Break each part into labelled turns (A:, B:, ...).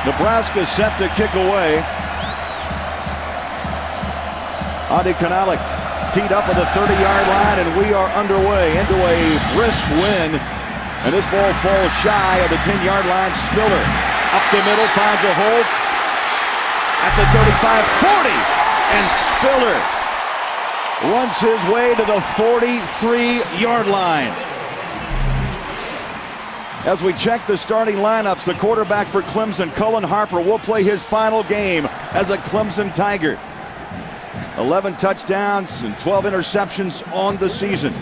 A: Nebraska set to kick away. Adi Kanalik teed up at the 30-yard line, and we are underway into a brisk win. And this ball falls shy of the 10-yard line. Spiller up the middle, finds a hole at the 35-40, and Spiller runs his way to the 43-yard line. As we check the starting lineups, the quarterback for Clemson, Cullen Harper, will play his final game as a Clemson Tiger. 11 touchdowns and 12 interceptions on the season.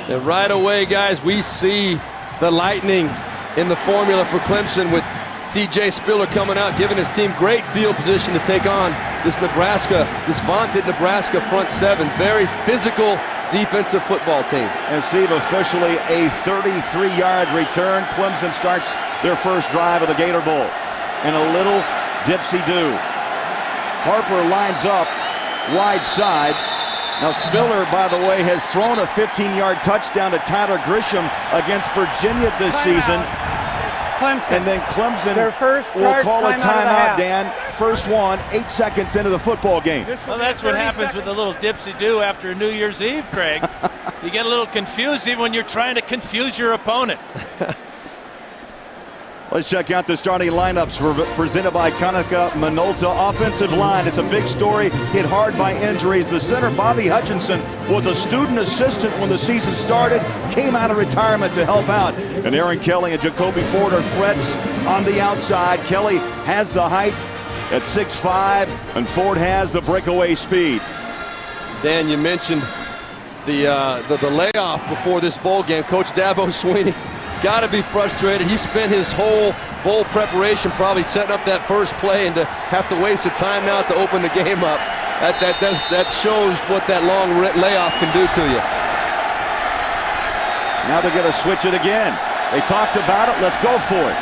B: And right away, guys, we see the lightning in the formula for Clemson with C.J. Spiller coming out, giving his team great field position to take on this vaunted Nebraska front seven. Very physical defensive football team.
A: And Steve, officially a 33-yard return. Clemson starts their first drive of the Gator Bowl. And a little dipsy-do. Harper lines up wide side. Now Spiller, by the way, has thrown a 15-yard touchdown to Tyler Grisham against Virginia this season.
C: Clemson.
A: And then Clemson
C: Their first
A: will call a timeout,
C: timeout,
A: Dan. First one, 8 seconds into the football game.
D: Well, that's what happens with a little dipsy-do after New Year's Eve, Craig. You get a little confused even when you're trying to confuse your opponent.
A: Let's check out the starting lineups presented by Konica Minolta. Offensive line, it's a big story, hit hard by injuries. The center, Bobby Hutchinson, was a student assistant when the season started, came out of retirement to help out. And Aaron Kelly and Jacoby Ford are threats on the outside. Kelly has the height at 6'5", and Ford has the breakaway speed.
B: Dan, you mentioned the layoff before this bowl game. Coach Dabo Swinney got to be frustrated. He spent his whole bowl preparation probably setting up that first play, and to have to waste a timeout to open the game up, that shows what that long layoff can do to you.
A: Now they're going to switch it again. They talked about it. Let's go for it.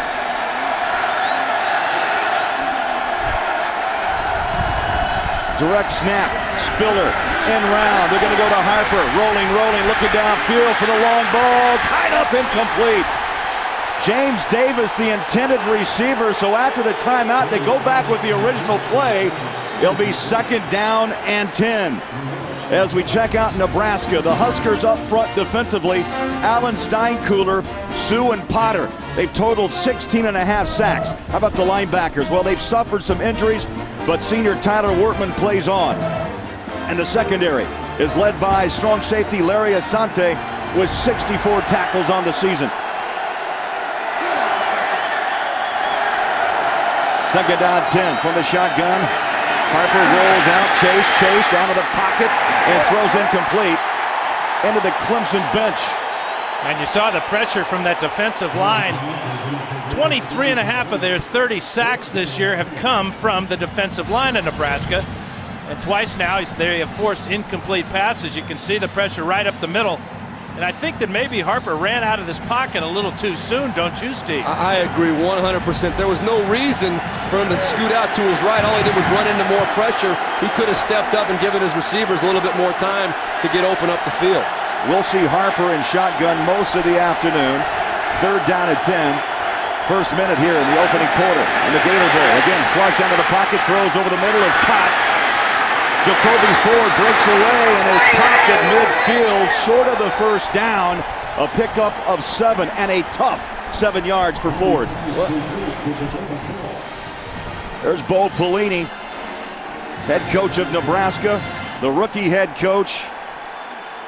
A: Direct snap. Spiller in round. They're going to go to Harper. Rolling, looking downfield for the long ball. Tied up, incomplete. James Davis, the intended receiver. So after the timeout, they go back with the original play. It'll be 2nd down and 10. As we check out Nebraska, the Huskers up front defensively. Allen Steinkühler, Sue, and Potter. They've totaled 16.5 sacks. How about the linebackers? Well, they've suffered some injuries, but senior Tyler Wortman plays on. And the secondary is led by strong safety Larry Asante with 64 tackles on the season. 2nd down 10 from the shotgun. Harper rolls out, Chase down to the pocket and throws incomplete into the Clemson bench.
D: And you saw the pressure from that defensive line. 23.5 of their 30 sacks this year have come from the defensive line of Nebraska. And twice now they have forced incomplete passes. You can see the pressure right up the middle. And I think that maybe Harper ran out of this pocket a little too soon, don't you, Steve?
B: I agree 100%. There was no reason for him to scoot out to his right. All he did was run into more pressure. He could have stepped up and given his receivers a little bit more time to get open up the field.
A: We'll see Harper in shotgun most of the afternoon. 3rd down and 10. First minute here in the opening quarter in the Gator Bowl. Again, flush out of the pocket, throws over the middle. It's caught. Jacoby Ford breaks away and is popped at midfield, short of the first down. A pickup of 7 and a tough 7 yards for Ford. There's Bo Pelini, head coach of Nebraska, the rookie head coach,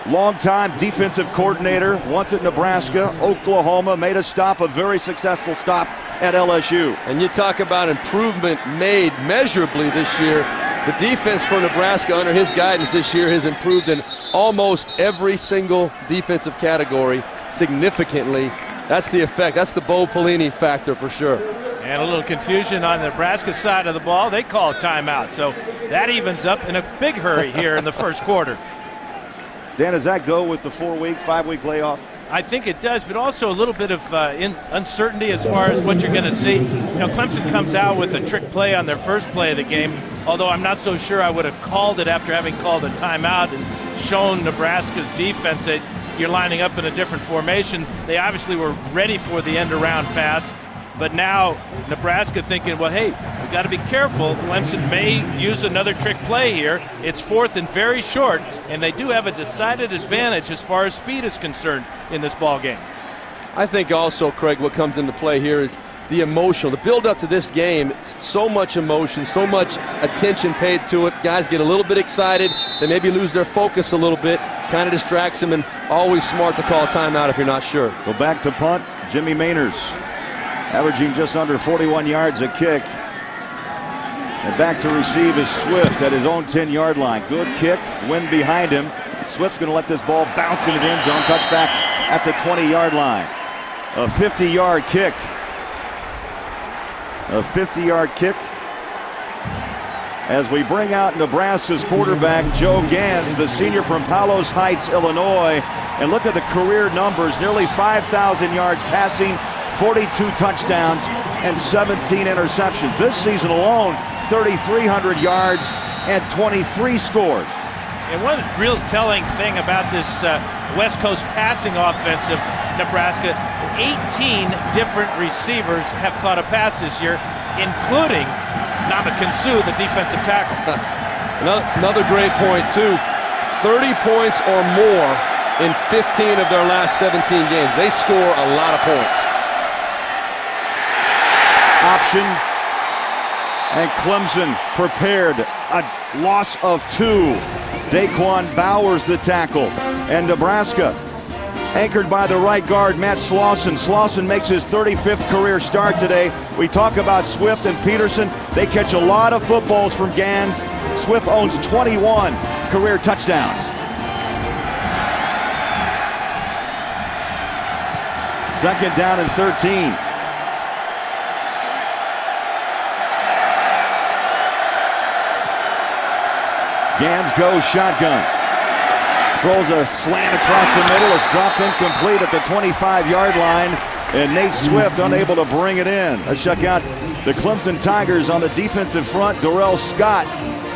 A: longtime defensive coordinator, once at Nebraska, Oklahoma, made a stop, a very successful stop at LSU.
B: And you talk about improvement made measurably this year. The defense for Nebraska under his guidance this year has improved in almost every single defensive category significantly. That's the effect. That's the Bo Pelini factor for sure.
D: And a little confusion on the Nebraska side of the ball. They call timeout. So that evens up in a big hurry here in the first quarter.
A: Dan, does that go with the 4-week, 5-week layoff?
D: I think it does, but also a little bit of uncertainty as far as what you're going to see. You know, Clemson comes out with a trick play on their first play of the game, although I'm not so sure I would have called it after having called a timeout and shown Nebraska's defense that you're lining up in a different formation. They obviously were ready for the end-around pass. But now Nebraska thinking, well, hey, we've got to be careful. Clemson may use another trick play here. It's 4th and very short, and they do have a decided advantage as far as speed is concerned in this ball game.
B: I think also, Craig, what comes into play here is the emotional, the build-up to this game. So much emotion, so much attention paid to it. Guys get a little bit excited. They maybe lose their focus a little bit. Kind of distracts them, and always smart to call a timeout if you're not sure.
A: So back to punt, Jimmy Mainers, averaging just under 41 yards a kick. And back to receive is Swift at his own 10-yard line. Good kick, wind behind him. Swift's going to let this ball bounce into the end zone. Touchback at the 20-yard line. A 50-yard kick. A 50-yard kick. As we bring out Nebraska's quarterback, Joe Gans, the senior from Palos Heights, Illinois. And look at the career numbers. Nearly 5,000 yards passing, 42 touchdowns, and 17 interceptions. This season alone, 3,300 yards and 23 scores.
D: And one real telling thing about this West Coast passing offense of Nebraska, 18 different receivers have caught a pass this year, including Namakansu, the defensive tackle.
B: Another great point, too. 30 points or more in 15 of their last 17 games. They score a lot of points.
A: Option. And Clemson prepared. A loss of 2. Daquan Bowers the tackle. And Nebraska anchored by the right guard, Matt Slauson. Slauson makes his 35th career start today. We talk about Swift and Peterson. They catch a lot of footballs from Gans. Swift owns 21 career touchdowns. Second down and 13. Gans goes shotgun. Throws a slant across the middle. It's dropped incomplete at the 25-yard line. And Nate Swift unable to bring it in. Let's check out the Clemson Tigers on the defensive front. Darrell Scott,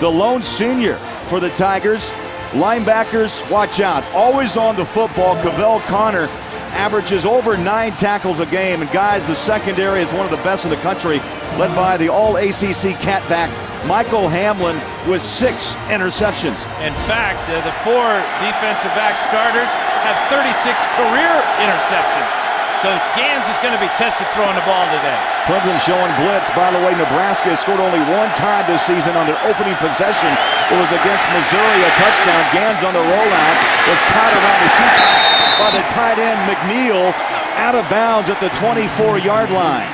A: the lone senior for the Tigers. Linebackers, watch out. Always on the football. Cavell Connor averages over 9 tackles a game. And guys, the secondary is one of the best in the country, led by the All-ACC catback Michael Hamlin with 6 interceptions.
D: In fact, the 4 defensive back starters have 36 career interceptions. So Gans is going to be tested throwing the ball today.
A: Clemson showing blitz. By the way, Nebraska has scored only 1 time this season on their opening possession. It was against Missouri, a touchdown. Gans on the rollout was caught around the shoetops by the tight end McNeil, out of bounds at the 24-yard line.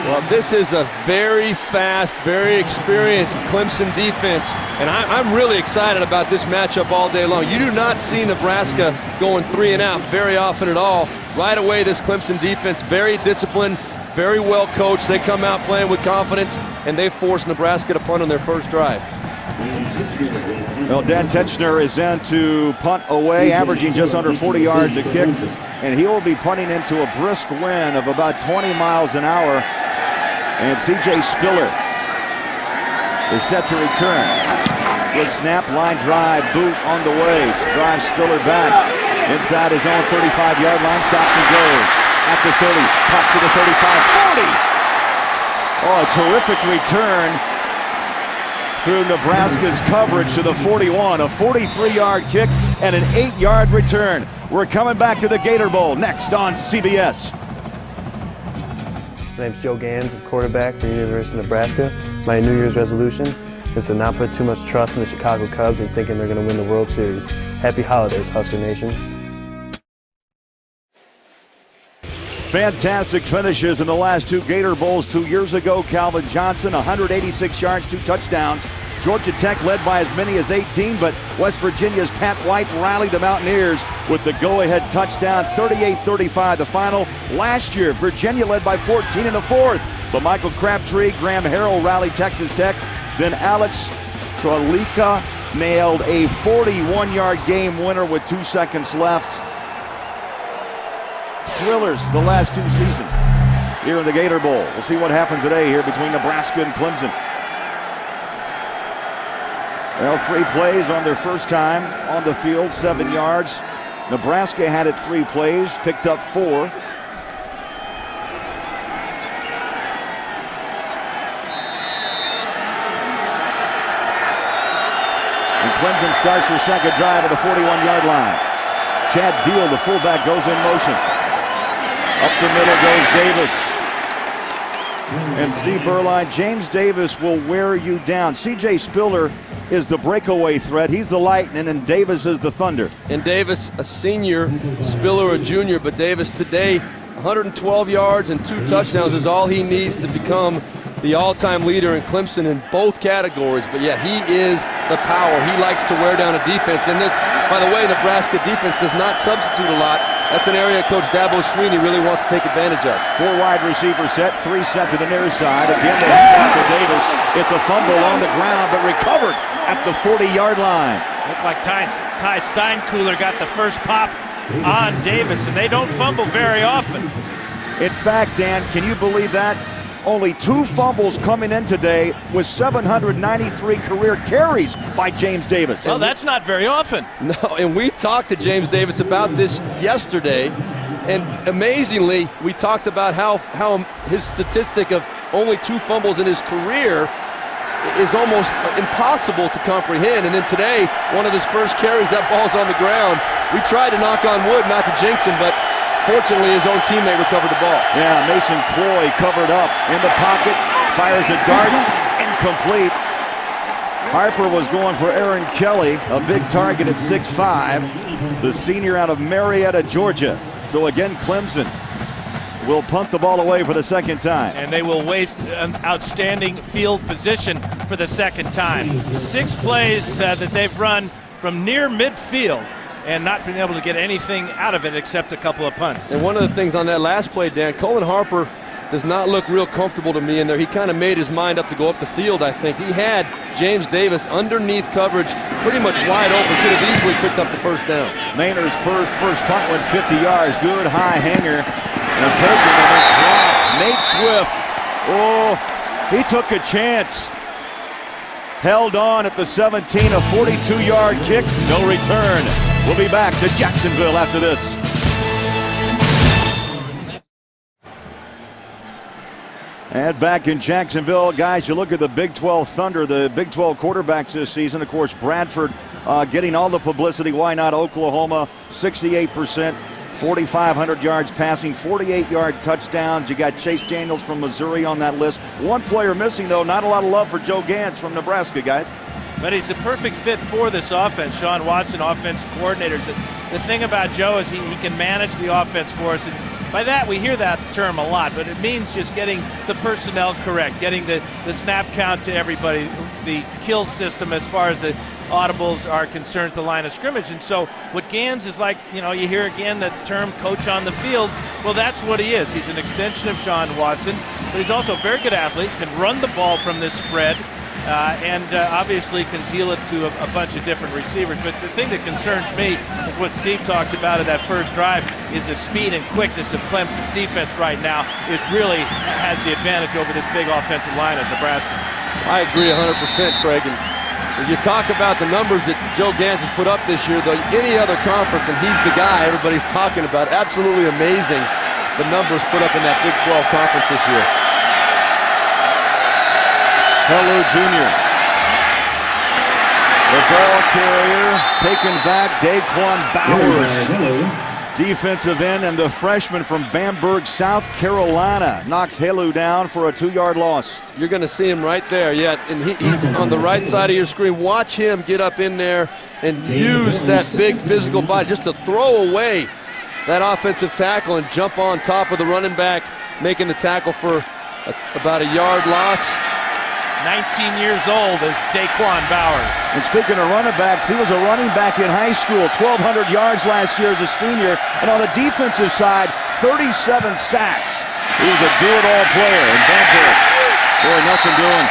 B: Well, this is a very fast, very experienced Clemson defense, and I'm really excited about this matchup all day long. You do not see Nebraska going 3 and out very often at all. Right away, this Clemson defense, very disciplined, very well coached. They come out playing with confidence, and they force Nebraska to punt on their first drive.
A: Well, Dan Tetchner is in to punt away, averaging just under 40 yards a kick, and he will be punting into a brisk wind of about 20 miles an hour. And C.J. Spiller is set to return. Good snap, line drive, boot on the way. Drives Spiller back inside his own 35-yard line, stops and goes. At the 30, pops to the 35, 40. Oh, a terrific return through Nebraska's coverage to the 41. A 43-yard kick and an 8-yard return. We're coming back to the Gator Bowl next on CBS.
C: My name's Joe Gans, I'm quarterback for the University of Nebraska. My New Year's resolution is to not put too much trust in the Chicago Cubs and thinking they're going to win the World Series. Happy holidays, Husker Nation.
A: Fantastic finishes in the last 2 Gator Bowls 2 years ago. Calvin Johnson, 186 yards, 2 touchdowns. Georgia Tech led by as many as 18, but West Virginia's Pat White rallied the Mountaineers with the go-ahead touchdown, 38-35 the final. Last year, Virginia led by 14 in the 4th, but Michael Crabtree, Graham Harrell rallied Texas Tech. Then Alex Tralika nailed a 41-yard game winner with 2 seconds left. Thrillers the last 2 seasons here in the Gator Bowl. We'll see what happens today here between Nebraska and Clemson. Well, 3 plays on their first time on the field, 7 yards. Nebraska had it 3 plays, picked up 4. Clemson starts their second drive at the 41-yard line. Chad Deal, the fullback, goes in motion. Up the middle goes Davis. And Steve Berline, James Davis will wear you down. C.J. Spiller is the breakaway threat. He's the Lightning, and Davis is the Thunder.
B: And Davis, a senior, Spiller a junior, but Davis today, 112 yards and 2 touchdowns is all he needs to become the all-time leader in Clemson in both categories. But yeah, he is the power. He likes to wear down a defense. And this, by the way, Nebraska defense does not substitute a lot. That's an area Coach Dabo Swinney really wants to take advantage of.
A: 4 wide receiver set, 3 set to the near side. Again, they hand off to Davis. It's a fumble on the ground, but recovered at the 40-yard line.
D: Looked like Ty Steinkühler got the first pop on Davis, and they don't fumble very often.
A: In fact, Dan, can you believe that? Only 2 fumbles coming in today with 793 career carries by James Davis.
D: Well, that's not very often.
B: No, and we talked to James Davis about this yesterday, and amazingly, we talked about how his statistic of only 2 fumbles in his career is almost impossible to comprehend. And then today, one of his first carries, that ball's on the ground. We tried to knock on wood not to jinx him, but fortunately, his own teammate recovered the ball.
A: Yeah, Mason Cloy covered up in the pocket, fires a dart, incomplete. Harper was going for Aaron Kelly, a big target at 6'5", the senior out of Marietta, Georgia. So again, Clemson will punt the ball away for the second time.
D: And they will waste an outstanding field position for the second time. 6 plays that they've run from near midfield and not been able to get anything out of it except a couple of punts.
B: And one of the things on that last play, Dan, Colin Harper does not look real comfortable to me in there. He kind of made his mind up to go up the field, I think. He had James Davis underneath coverage, pretty much wide open, could have easily picked up the first down.
A: Maynard's first punt went 50 yards, good high hanger, and taken and then dropped. Nate Swift, oh, he took a chance. Held on at the 17, a 42-yard kick, no return. We'll be back to Jacksonville after this. And back in Jacksonville, guys, you look at the Big 12 Thunder, the Big 12 quarterbacks this season. Of course, Bradford getting all the publicity. Why not? Oklahoma, 68%, 4,500 yards passing, 48-yard touchdowns. You got Chase Daniels from Missouri on that list. One player missing, though. Not a lot of love for Joe Gantz from Nebraska, guys.
D: But he's a perfect fit for this offense. Sean Watson, offensive coordinators. The thing about Joe is he can manage the offense for us. And by that, we hear that term a lot, but it means just getting the personnel correct, getting the snap count to everybody, the kill system as far as the audibles are concerned at the line of scrimmage. And so what Gans is like, you know, you hear again the term coach on the field. Well, that's what he is. He's an extension of Sean Watson, but he's also a very good athlete, can run the ball from this spread, and obviously can deal it to a bunch of different receivers. But the thing that concerns me is what Steve talked about in that first drive is the speed and quickness of Clemson's defense right now is really has the advantage over this big offensive line at Nebraska.
B: I agree 100%, Craig. And when you talk about the numbers that Joe Gans has put up this year, though, any other conference, and he's the guy everybody's talking about, absolutely amazing the numbers put up in that Big 12 conference this year.
A: Hello, Jr. The ball carrier taken back, Daquan Bowers. Defensive end, and the freshman from Bamberg, South Carolina, knocks Helu down for a 2-yard loss.
B: You're going to see him right there, yeah, and he's on the right side of your screen. Watch him get up in there and use that big physical body just to throw away that offensive tackle and jump on top of the running back, making the tackle for about a yard loss.
D: 19 years old is Daquan Bowers.
A: And speaking of running backs, he was a running back in high school, 1,200 yards last year as a senior. And on the defensive side, 37 sacks. He was a do-it-all player in Bamberg. Boy, nothing doing.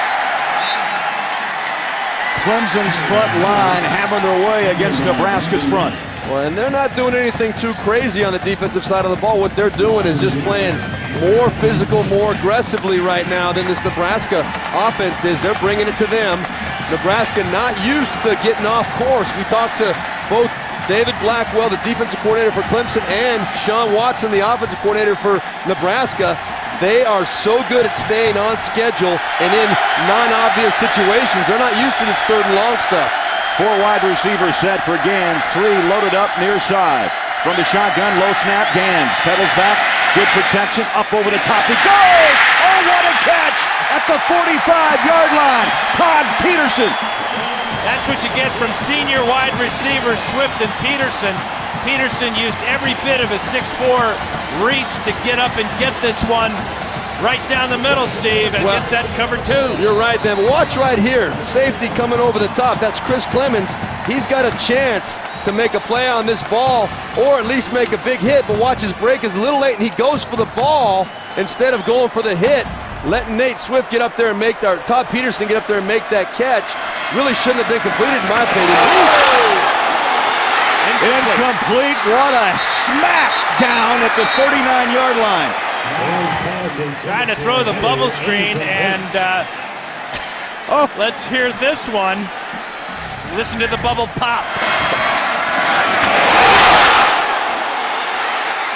A: Clemson's front line hammering their way against Nebraska's front.
B: Well, and they're not doing anything too crazy on the defensive side of the ball. What they're doing is just playing more physical, more aggressively right now than this Nebraska offense is. They're bringing it to them. Nebraska not used to getting off course. We talked to both David Blackwell, the defensive coordinator for Clemson, and Sean Watson, the offensive coordinator for Nebraska. They are so good at staying on schedule and in non-obvious situations. They're not used to this third and long stuff.
A: 4 wide receiver set for Gans. 3 loaded up near side. From the shotgun, low snap, Gans pedals back. Good protection, up over the top. He goes! Oh, what a catch! At the 45-yard line, Todd Peterson.
D: That's what you get from senior wide receivers Swift and Peterson. Peterson used every bit of his 6'4" reach to get up and get this one right down the middle, Steve, and gets that cover 2.
B: You're right, then. Watch right here. Safety coming over the top. That's Chris Clemons. He's got a chance to make a play on this ball or at least make a big hit, but watch, his break is a little late, and he goes for the ball instead of going for the hit. Letting Nate Swift get up there and make that, Todd Peterson get up there and make that catch. Really shouldn't have been completed, in my opinion.
A: Incomplete. What a smack down at the 39-yard line.
D: Trying to throw the bubble screen, and let's hear this one. Listen to the bubble pop.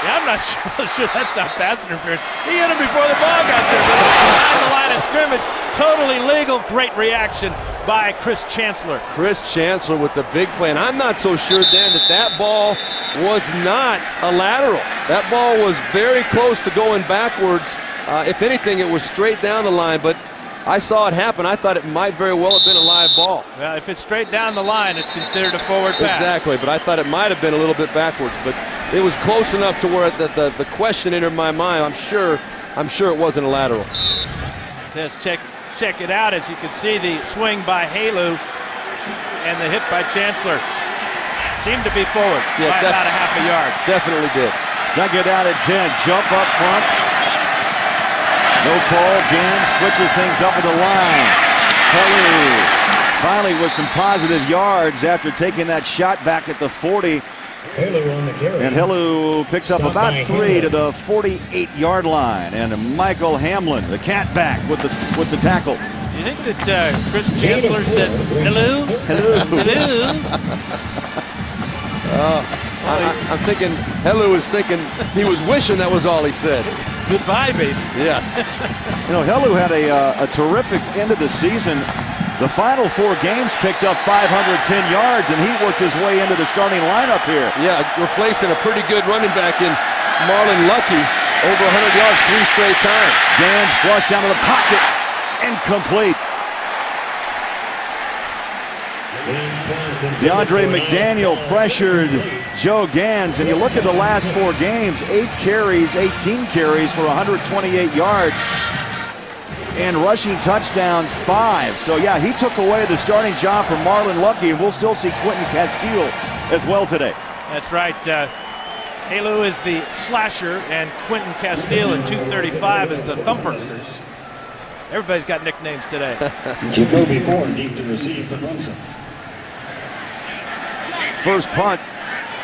D: Yeah, I'm not sure that's not pass interference. He hit him before the ball got there, but behind the line of scrimmage. Totally legal. Great reaction by Chris Chancellor.
B: Chris Chancellor with the big play, and I'm not so sure, Dan, that ball was not a lateral. That ball was very close to going backwards. If anything, it was straight down the line, but I saw it happen. I thought it might very well have been a live ball.
D: Well, if it's straight down the line, it's considered a forward pass.
B: Exactly, but I thought it might have been a little bit backwards, but it was close enough to where the question entered my mind. I'm sure it wasn't a lateral.
D: Just check it out. As you can see, the swing by Halu and the hit by Chancellor seemed to be forward by about a half a yard.
B: Definitely did.
A: Second down at 10. Jump up front. No call. Gans switches things up at the line. Halu finally with some positive yards after taking that shot back at the 40. And Halu picks up about 3 to the 48-yard line. And Michael Hamlin, the cat back with the tackle.
D: You think that Chris Chancellor said, hello?
A: Hello.
D: Hello?
B: I'm thinking Halu was thinking he was wishing that was all he said.
D: Goodbye, baby.
B: Yes.
A: You know, Halu had a terrific end of the season. The final 4 games picked up 510 yards, and he worked his way into the starting lineup here.
B: Yeah, replacing a pretty good running back in Marlon Lucky. Over 100 yards 3 straight times.
A: Gans flush out of the pocket. Incomplete. DeAndre McDaniel pressured Joe Gans, and you look at the last 4 games, 18 carries for 128 yards. And rushing touchdowns 5. So yeah, he took away the starting job from Marlon Lucky, and we'll still see Quentin Castile as well today.
D: That's right. Halu is the slasher, and Quentin Castile in 235 is the thumper. Everybody's got nicknames today.
E: Jacoby Ford deep to receive for Clemson.
A: First punt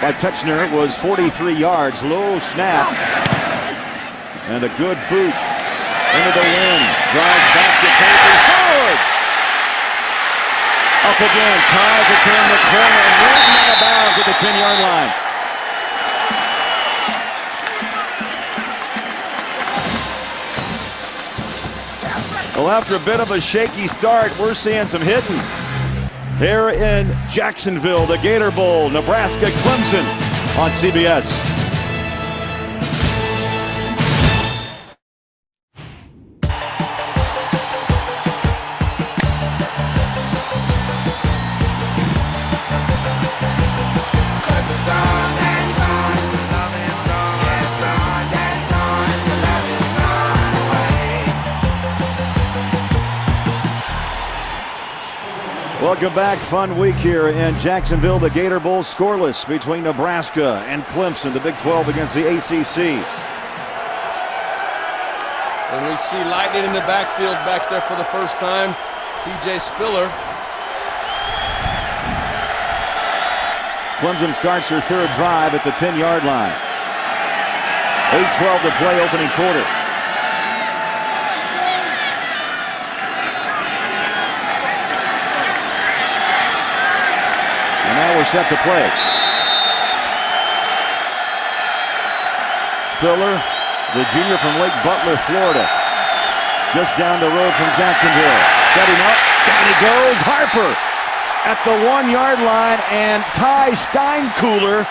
A: by Techner was 43 yards. Low snap. And a good boot. Into the wind, drives back to Paper forward. Up again, tries to turn the corner and runs out of bounds at the 10-yard line. Well, after a bit of a shaky start, we're seeing some hitting. Here in Jacksonville, the Gator Bowl, Nebraska, Clemson on CBS. Welcome back. Fun week here in Jacksonville. The Gator Bowl scoreless between Nebraska and Clemson. The Big 12 against the ACC.
B: And we see Lightning in the backfield back there for the first time. C.J. Spiller.
A: Clemson starts their 3rd drive at the 10-yard line. 8:12 to play, opening quarter. Now we're set to play. Spiller, the junior from Lake Butler, Florida. Just down the road from Jacksonville. Setting up, down he goes, Harper. at the 1-yard line, and Ty Steinkuhler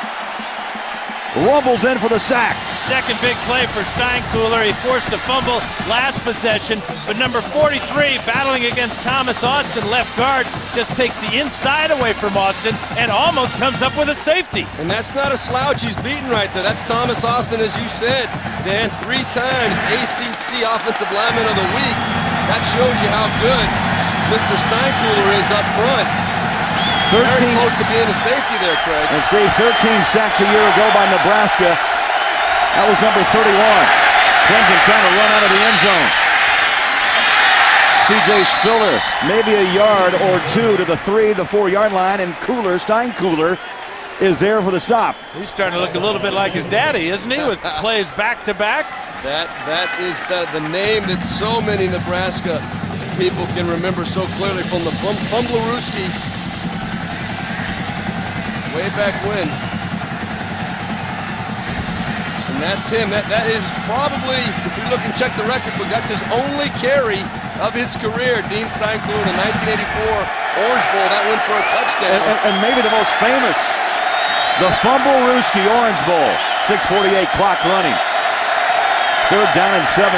A: rumbles in for the sack.
D: Second big play for Steinkuhler. He forced a fumble last possession, but number 43, battling against Thomas Austin, left guard, just takes the inside away from Austin and almost comes up with a safety.
B: And that's not a slouch he's beaten right there. That's Thomas Austin, as you said, Dan, 3 times ACC Offensive Lineman of the Week. That shows you how good Mr. Steinkuhler is up front.
A: 13,
B: very close to being a safety there, Craig.
A: Let's see, 13 sacks a year ago by Nebraska. That was number 31. Clemson trying to run out of the end zone. C.J. Spiller, maybe a yard or 2 to the 3, the 4-yard line, and Steinkuhler is there for the stop.
D: He's starting to look a little bit like his daddy, isn't he, with plays back-to-back?
B: That is the name that so many Nebraska people can remember so clearly from the Fumblerooski way back when. And that's him. That is probably, if we look and check the record book, that's his only carry of his career. Dean Steinkuhler in the 1984 Orange Bowl. That went for a touchdown.
A: And maybe the most famous, the Fumblerooski Orange Bowl. 6:48 clock running. 3rd down and 17.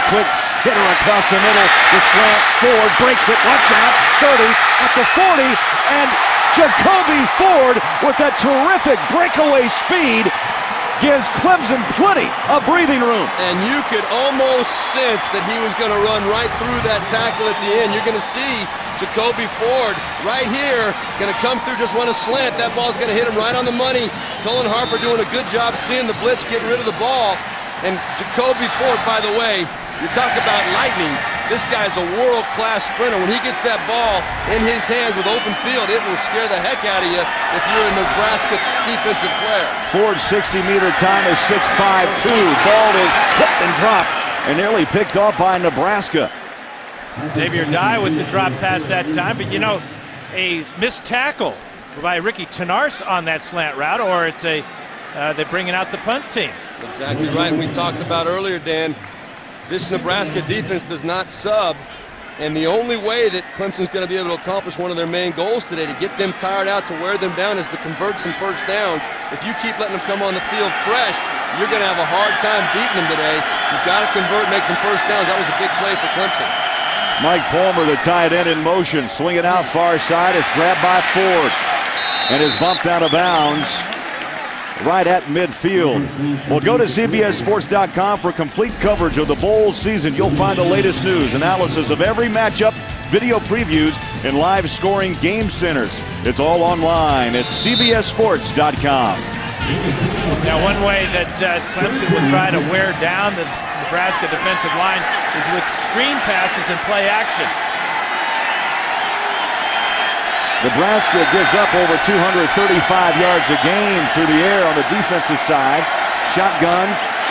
A: Quick hitter across the middle. The slant. Ford breaks it. Watch out. 30 at the 40. And Jacoby Ford with that terrific breakaway speed gives Clemson plenty of breathing room.
B: And you could almost sense that he was going to run right through that tackle at the end. You're going to see Jacoby Ford right here, going to come through, just run a slant. That ball's going to hit him right on the money. Cullen Harper doing a good job seeing the blitz, getting rid of the ball. And Jacoby Ford, by the way, you talk about lightning. This guy's a world-class sprinter. When he gets that ball in his hands with open field, it will scare the heck out of you if you're a Nebraska defensive player.
A: Ford's 60-meter time is 6.52. Ball is tipped and dropped and nearly picked off by Nebraska.
D: Xavier Dye with the drop pass that time, but you know, a missed tackle by Ricky Tenarce on that slant route, or it's a they're bringing out the punt team.
B: Exactly right. And we talked about earlier, Dan, this Nebraska defense does not sub, and the only way that Clemson's going to be able to accomplish one of their main goals today, to get them tired out, to wear them down, is to convert some first downs. If you keep letting them come on the field fresh, you're going to have a hard time beating them today. You've got to convert, make some first downs. That was a big play for Clemson.
A: Mike Palmer, the tight end, in motion, swinging out far side. It's grabbed by Ford and is bumped out of bounds right at midfield. Well, go to CBSSports.com for complete coverage of the bowl season. You'll find the latest news, analysis of every matchup, video previews, and live scoring game centers. It's all online at CBSSports.com.
D: Now, one way that Clemson will try to wear down the Nebraska defensive line is with screen passes and play action.
A: Nebraska gives up over 235 yards a game through the air on the defensive side. Shotgun.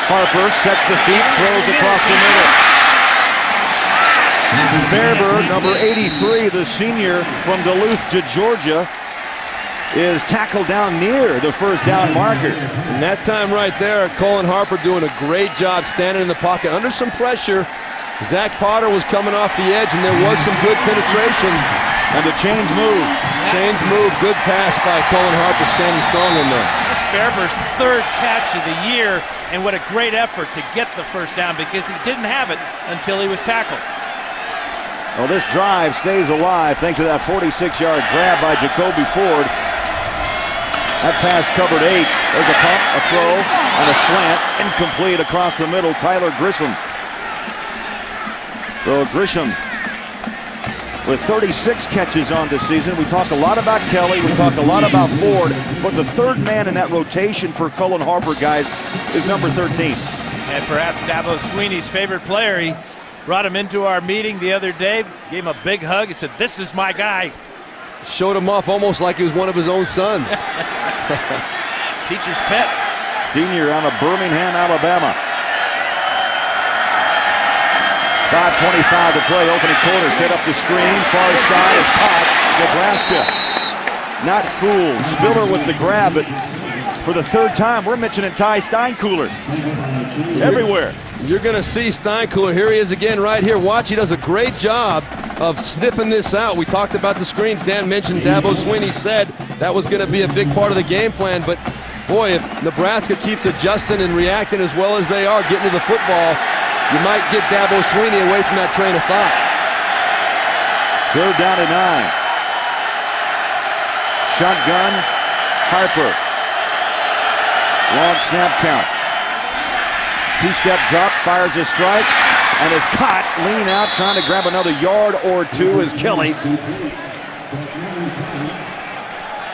A: Harper sets the feet, throws across the middle. Fairburn, number 83, the senior from Duluth to Georgia, is tackled down near the first down marker.
B: And that time right there, Cullen Harper doing a great job standing in the pocket under some pressure. Zach Potter was coming off the edge, and there was some good penetration.
A: And the chains move.
B: Chains move. Good pass by Cullen Harper, standing strong in there.
D: That's Fairbur's 3rd catch of the year, and what a great effort to get the first down, because he didn't have it until he was tackled.
A: Well, this drive stays alive thanks to that 46-yard grab by Jacoby Ford. That pass covered 8. There's a pump, a throw, and a slant. Incomplete across the middle. Tyler Grisham. So Grisham with 36 catches on this season. We talk a lot about Kelly. We talk a lot about Ford. But the 3rd man in that rotation for Cullen Harper, guys, is number 13.
D: And perhaps Dabo Sweeney's favorite player. He brought him into our meeting the other day, gave him a big hug, and said, "This is my guy."
B: Showed him off almost like he was one of his own sons.
D: Teacher's pet.
A: Senior out of Birmingham, Alabama. 5:25 to play, opening quarter. Set up the screen, far side is caught. Nebraska not fooled. Spiller with the grab, but for the 3rd time, we're mentioning Ty Steinkuhler everywhere.
B: You're going to see Steinkuhler. Here he is again right here. Watch, he does a great job of sniffing this out. We talked about the screens. Dan mentioned Dabo Swinney said that was going to be a big part of the game plan, but boy, if Nebraska keeps adjusting and reacting as well as they are, getting to the football, you might get Dabo Swinney away from that train of thought.
A: 3rd down and 9. Shotgun, Harper. Long snap count. 2-step drop, fires a strike, and is caught. Lean out, trying to grab another yard or two is Kelly.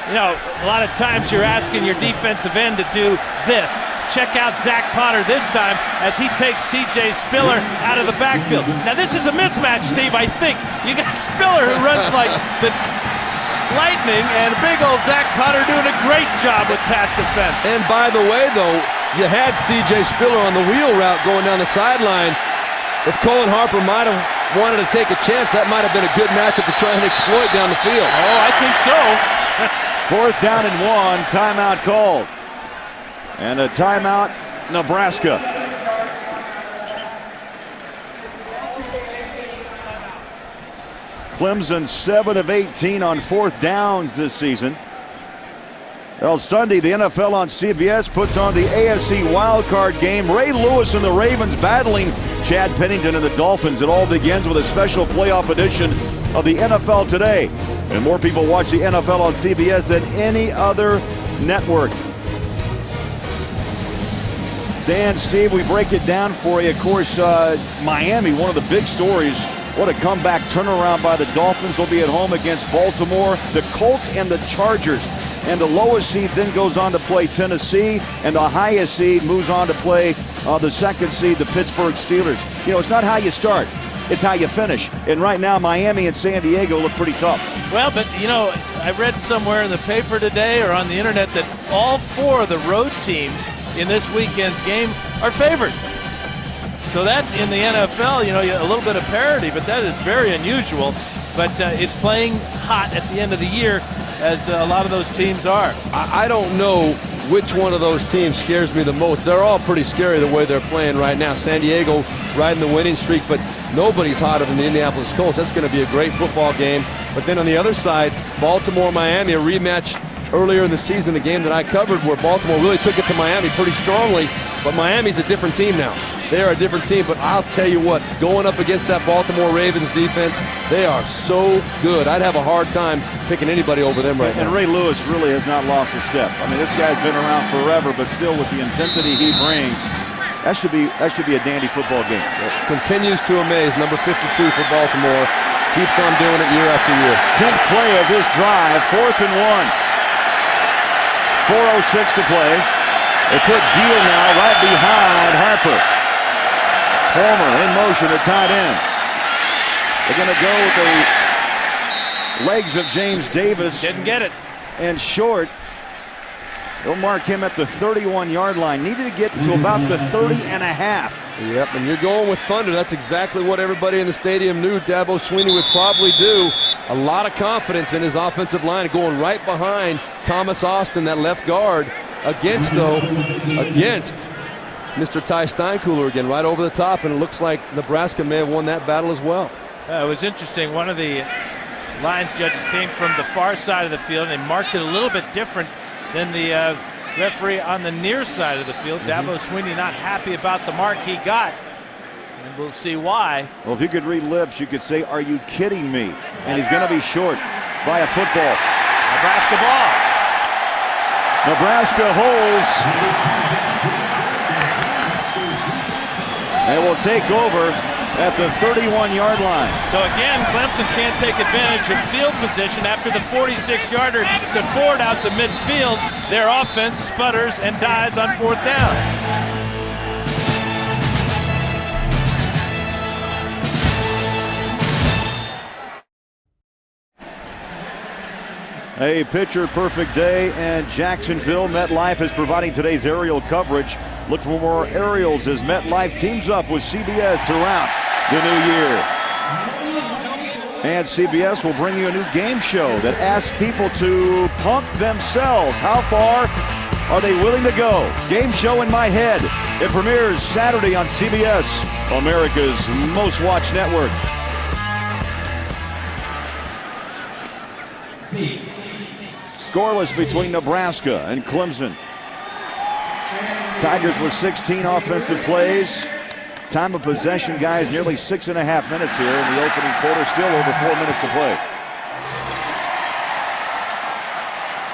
D: You know, a lot of times you're asking your defensive end to do this. Check out Zach Potter this time as he takes C.J. Spiller out of the backfield. Now this is a mismatch, Steve, I think. You got Spiller who runs like the lightning, and big old Zach Potter doing a great job with pass defense.
B: And by the way, though, you had C.J. Spiller on the wheel route going down the sideline. If Colin Harper might have wanted to take a chance, that might have been a good matchup to try and exploit down the field.
D: Oh, I think so.
A: 4th down and 1, timeout called. And a timeout, Nebraska. Clemson 7 of 18 on 4th downs this season. Well, Sunday, the NFL on CBS puts on the AFC wildcard game. Ray Lewis and the Ravens battling Chad Pennington and the Dolphins. It all begins with a special playoff edition of the NFL Today. And more people watch the NFL on CBS than any other network. Dan, Steve, we break it down for you. Of course, Miami, one of the big stories. What a comeback turnaround by the Dolphins. Will be at home against Baltimore, the Colts, and the Chargers. And the lowest seed then goes on to play Tennessee, and the highest seed moves on to play the 2nd seed, the Pittsburgh Steelers. You know, it's not how you start, it's how you finish. And right now, Miami and San Diego look pretty tough.
D: Well, but, you know, I read somewhere in the paper today or on the internet that all 4 of the road teams in this weekend's game are favored. So that, in the NFL, you know, a little bit of parity, but that is very unusual. But it's playing hot at the end of the year, as a lot of those teams are.
B: I don't know which one of those teams scares me the most. They're all pretty scary the way they're playing right now. San Diego riding the winning streak, but nobody's hotter than the Indianapolis Colts. That's going to be a great football game. But then on the other side, Baltimore-Miami, a rematch earlier in the season, the game that I covered where Baltimore really took it to Miami pretty strongly. But Miami's a different team now. They are a different team, but I'll tell you what, going up against that Baltimore Ravens defense, they are so good. I'd have a hard time picking anybody over them right now.
A: And Ray Lewis really has not lost a step. I mean, this guy's been around forever, but still with the intensity he brings, that should be a dandy football game.
B: Continues to amaze. Number 52 for Baltimore. Keeps on doing it year after year.
A: 10th play of this drive, 4th and 1. 4:06 to play. They put Deal now right behind Harper. Palmer in motion at tight end. They're going to go with the legs of James Davis.
D: Didn't get it.
A: And short. They'll mark him at the 31-yard line. Needed to get to about the 30.5.
B: Yep, and you're going with thunder. That's exactly what everybody in the stadium knew Dabo Swinney would probably do. A lot of confidence in his offensive line, going right behind Thomas Austin, that left guard, against Mr. Ty Steinkuhler again, right over the top, and it looks like Nebraska may have won that battle as well.
D: It was interesting. One of the lines judges came from the far side of the field, and they marked it a little bit different than the referee on the near side of the field. Dabo Swinney not happy about the mark he got, and we'll see why.
A: Well, if you could read lips, you could say, "Are you kidding me?" And he's going to be short by a football.
D: Nebraska ball.
A: Nebraska holds. They will take over at the 31-yard line.
D: So again, Clemson can't take advantage of field position after the 46-yarder to Ford out to midfield. Their offense sputters and dies on 4th down.
A: A picture-perfect day in Jacksonville. MetLife is providing today's aerial coverage. Look for more aerials as MetLife teams up with CBS throughout the new year. And CBS will bring you a new game show that asks people to pump themselves. How far are they willing to go? Game show in my head. It premieres Saturday on CBS, America's most watched network. Scoreless between Nebraska and Clemson. Tigers with 16 offensive plays. Time of possession, guys, nearly 6.5 minutes here in the opening quarter. Still over 4 minutes to play.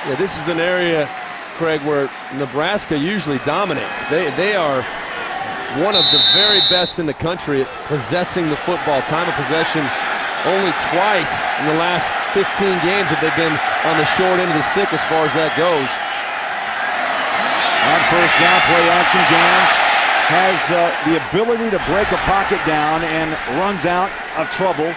B: Yeah, this is an area, Craig, where Nebraska usually dominates. They are one of the very best in the country at possessing the football. Time of possession, only twice in the last 15 games have they been on the short end of the stick as far as that goes.
A: On first down, play action, Gans has the ability to break a pocket down and runs out of trouble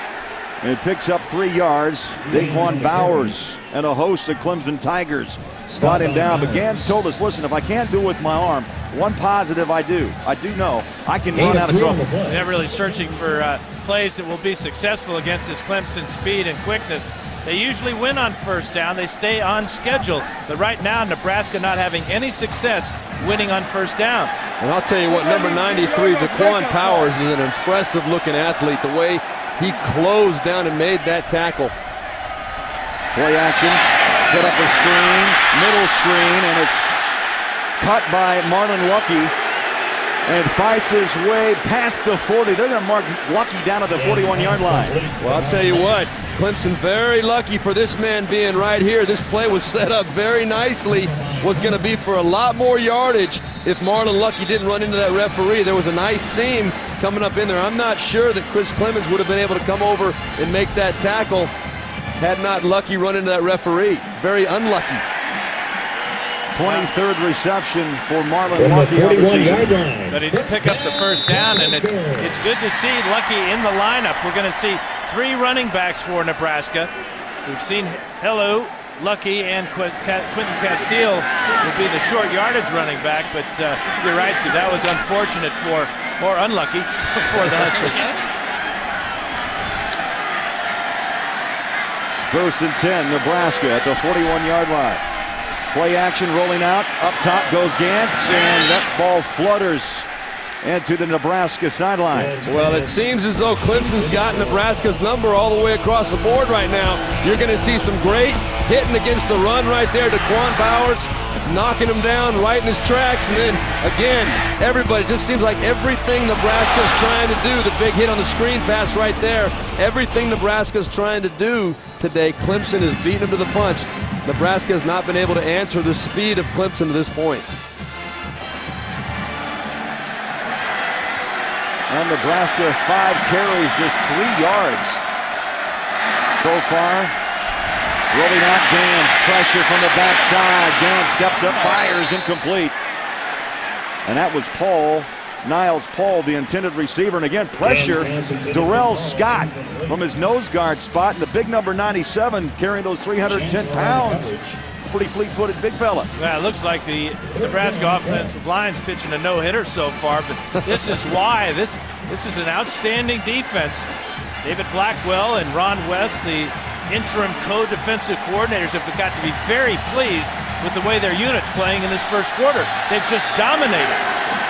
A: and picks up 3 yards. Daquan Bowers and a host of Clemson Tigers got him down. But Gans told us, listen, if I can't do it with my arm, one positive I do know I can run out of trouble.
D: They're really searching for plays that will be successful against this Clemson speed and quickness. They usually win on first down. They stay on schedule. But right now, Nebraska not having any success winning on first downs.
B: And I'll tell you what, number 93, Daquan Powers, is an impressive-looking athlete. The way he closed down and made that tackle.
A: Play action, set up a screen, middle screen, and it's cut by Marlon Lucky and fights his way past the 40. They're going to mark Lucky down at the 41-yard line.
B: Well, I'll tell you what, Clemson very lucky for this man being right here. This play was set up very nicely. Was going to be for a lot more yardage if Marlon Lucky didn't run into that referee. There was a nice seam coming up in there. I'm not sure that Chris Clemens would have been able to come over and make that tackle had not Lucky run into that referee. Very unlucky.
A: 23rd reception for Marlon Lucky on the season.
D: But he did pick up the first down, and it's good to see Lucky in the lineup. We're going to see 3 running backs for Nebraska. We've seen Hello, Lucky, and Quentin Castile will be the short yardage running back, but you're right, Steve, that was unfortunate or unlucky for the Huskers.
A: First and 10, Nebraska at the 41-yard line. Play action rolling out. Up top goes Gans, and that ball flutters into the Nebraska sideline.
B: Well, it seems as though Clemson's got Nebraska's number all the way across the board right now. You're going to see some great hitting against the run right there. Daquan Bowers knocking him down right in his tracks. And then, again, everybody, just seems like everything Nebraska's trying to do, the big hit on the screen pass right there, everything Nebraska's trying to do today, Clemson is beating them to the punch. Nebraska has not been able to answer the speed of Clemson to this point.
A: And Nebraska 5 carries, just 3 yards so far. Rolling out Gans, pressure from the backside. Gans steps up, fires, incomplete. And that was Niles Paul, the intended receiver. And again, pressure, Darrell Scott from his nose guard spot. And the big number 97 carrying those 310 pounds. Pretty fleet-footed big fella.
D: Yeah, it looks like the Nebraska offensive line's pitching a no-hitter so far, but this is why. This is an outstanding defense. David Blackwell and Ron West, the interim co-defensive coordinators, have got to be very pleased with the way their unit's playing in this first quarter. They've just dominated.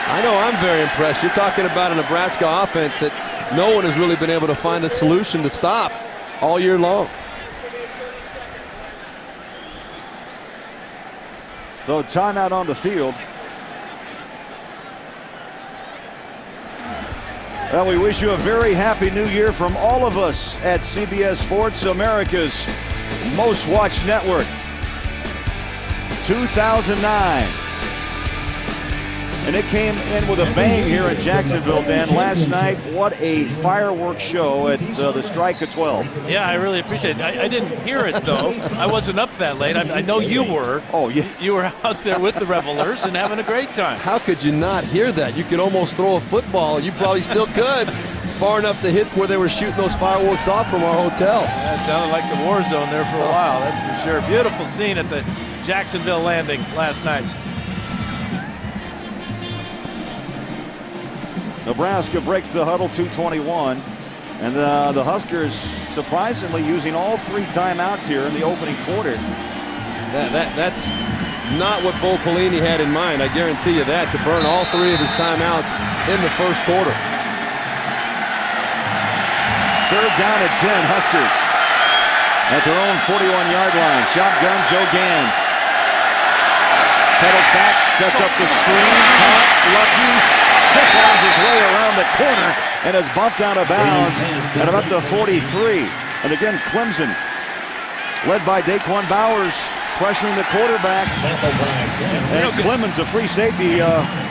B: I know I'm very impressed. You're talking about a Nebraska offense that no one has really been able to find a solution to stop all year long.
A: So timeout on the field. Well, we wish you a very happy new year from all of us at CBS Sports, America's most watched network. 2009. And it came in with a bang here in Jacksonville, Dan. Last night, what a fireworks show at the strike of 12.
D: Yeah, I really appreciate it. I didn't hear it, though. I wasn't up that late. I know you were.
A: Oh, yeah.
D: You were out there with the revelers and having a great time.
B: How could you not hear that? You could almost throw a football. You probably still could. Far enough to hit where they were shooting those fireworks off from our hotel.
D: Yeah, it sounded like the war zone there for a while, that's for sure. Beautiful scene at the Jacksonville landing last night.
A: Nebraska breaks the huddle, 2:21. And the Huskers surprisingly using all 3 timeouts here in the opening quarter.
B: That's not what Bo Pelini had in mind, I guarantee you that, to burn all 3 of his timeouts in the first quarter.
A: 3rd down and 10, Huskers. at their own 41-yard line. Shotgun, Joe Gans. Pedals back, sets up the screen. Caught, Lucky. Stiff arms his way around the corner and is bumped out of bounds at about the 43. And again, Clemson, led by Daquan Bowers, pressuring the quarterback. And Clemens, a free safety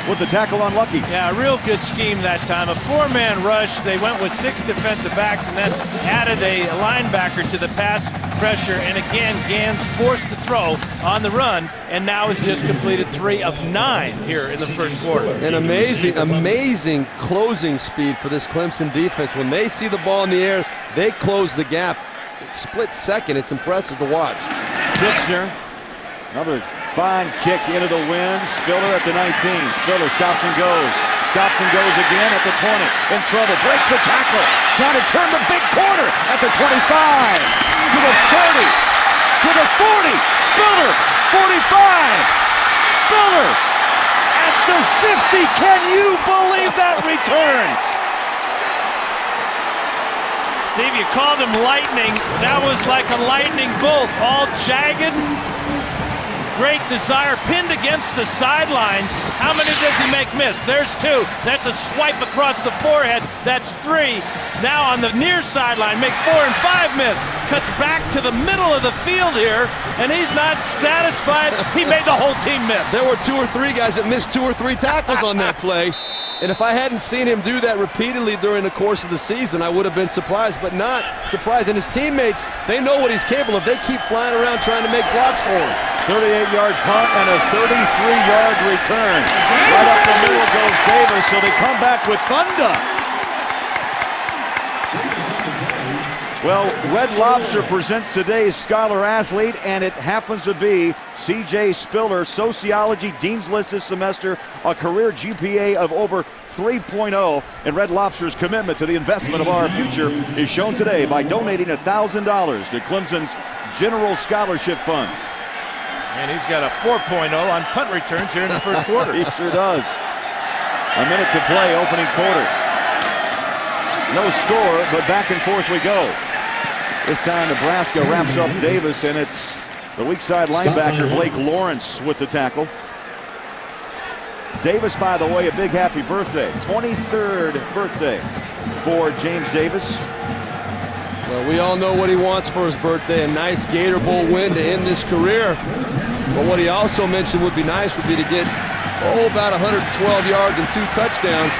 A: with the tackle on Lucky.
D: Yeah, a real good scheme that time. A four-man rush. They went with 6 defensive backs and then added a linebacker to the pass pressure. And again, Gans forced to throw on the run, and now has just completed 3 of 9 here in the first quarter.
B: An amazing closing speed for this Clemson defense. When they see the ball in the air, they close the gap. Split second. It's impressive to watch.
A: Ditzner, another fine kick into the wind. Spiller at the 19. Spiller stops and goes. Stops and goes again at the 20. In trouble. Breaks the tackle. Trying to turn the big corner at the 25. To the 30. To the 40. Spiller. 45. Spiller at the 50. Can you believe that return?
D: Steve, you called him lightning. That was like a lightning bolt, all jagged. Great desire, pinned against the sidelines. How many does he make miss? There's 2. That's a swipe across the forehead. That's 3. Now on the near sideline, makes 4 and 5 miss. Cuts back to the middle of the field here, and he's not satisfied. He made the whole team miss.
B: There were 2 or 3 guys that missed 2 or 3 tackles on that play. And if I hadn't seen him do that repeatedly during the course of the season, I would have been surprised, but not surprised. And his teammates, they know what he's capable of. They keep flying around trying to make blocks for him.
A: 38-yard punt and a 33-yard return. Right up the middle goes Davis, so they come back with thunder. Well, Red Lobster presents today's Scholar Athlete, and it happens to be C.J. Spiller, Sociology, Dean's List this semester, a career GPA of over 3.0, and Red Lobster's commitment to the investment of our future is shown today by donating $1,000 to Clemson's General Scholarship Fund.
D: And he's got a 4.0 on punt returns here in the first quarter.
A: He sure does. A minute to play, opening quarter. No score, but back and forth we go. This time Nebraska wraps up Davis, and it's the weak side linebacker Blake Lawrence with the tackle. Davis, by the way, a big happy birthday. 23rd birthday for James Davis.
B: Well, we all know what he wants for his birthday, a nice Gator Bowl win to end this career. But what he also mentioned would be nice would be to get, about 112 yards and 2 touchdowns.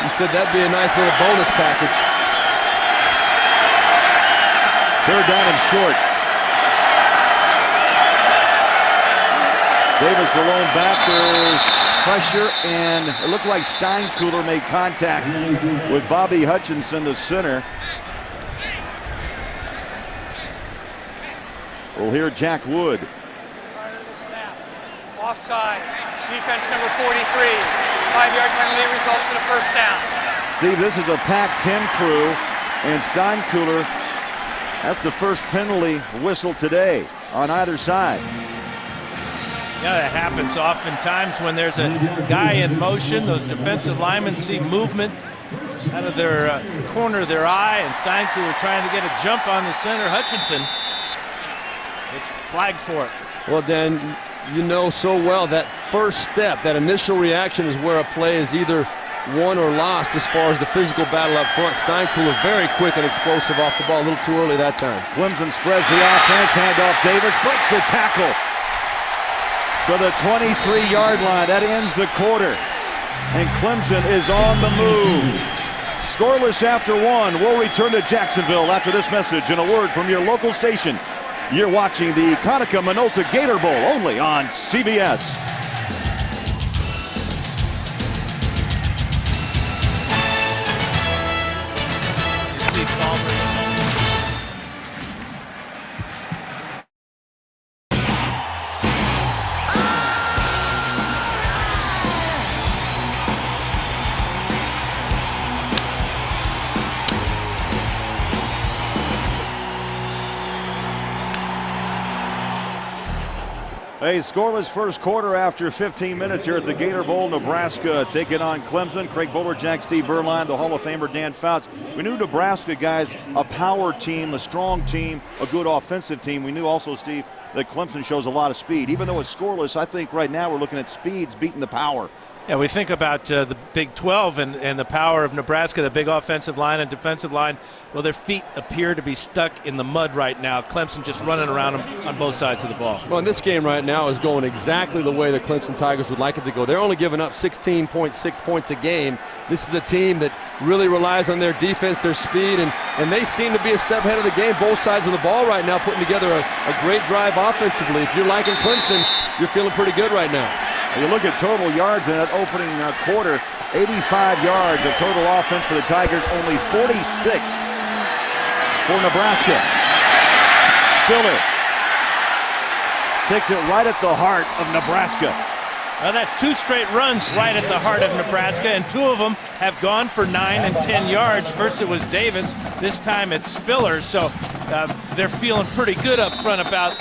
B: He said that'd be a nice little bonus package.
A: 3rd down and short. Davis alone back. There's pressure, and it looked like Steinkuhler made contact with Bobby Hutchinson, the center. We'll hear Jack Wood.
F: Offside. Defense number 43. 5-yard penalty results in a first down.
A: Steve, this is a Pac-10 crew, and Steinkuhler, that's the first penalty whistle today on either side.
D: Yeah, that happens oftentimes when there's a guy in motion. Those defensive linemen see movement out of their corner of their eye, and Steinkuhler trying to get a jump on the center, Hutchinson. It's flagged for it.
B: Well, Dan, you know so well that first step, that initial reaction is where a play is either won or lost as far as the physical battle up front. Steinkuhler very quick and explosive off the ball, a little too early that time.
A: Clemson spreads the offense, handoff Davis, breaks the tackle to the 23-yard line. That ends the quarter, and Clemson is on the move. Scoreless after 1. We'll return to Jacksonville after this message and a word from your local station. You're watching the Conica Minolta Gator Bowl only on CBS. A scoreless first quarter after 15 minutes here at the Gator Bowl. Nebraska taking on Clemson. Craig Bolerjack, Steve Berline, the Hall of Famer Dan Fouts. We knew Nebraska, guys, a power team, a strong team, a good offensive team. We knew also, Steve, that Clemson shows a lot of speed. Even though it's scoreless, I think right now we're looking at speeds beating the power.
D: Yeah, we think about the Big 12 and the power of Nebraska, the big offensive line and defensive line. Well, their feet appear to be stuck in the mud right now. Clemson just running around them on both sides of the ball.
B: Well, and this game right now is going exactly the way the Clemson Tigers would like it to go. They're only giving up 16.6 points a game. This is a team that really relies on their defense, their speed, and they seem to be a step ahead of the game, both sides of the ball right now, putting together a great drive offensively. If you're liking Clemson, you're feeling pretty good right now.
A: You look at total yards in that opening quarter, 85 yards of total offense for the Tigers, only 46 for Nebraska. Spiller takes it right at the heart of Nebraska.
D: Well, that's 2 straight runs right at the heart of Nebraska, and 2 of them have gone for 9 and 10 yards. First it was Davis, this time it's Spiller, so they're feeling pretty good up front about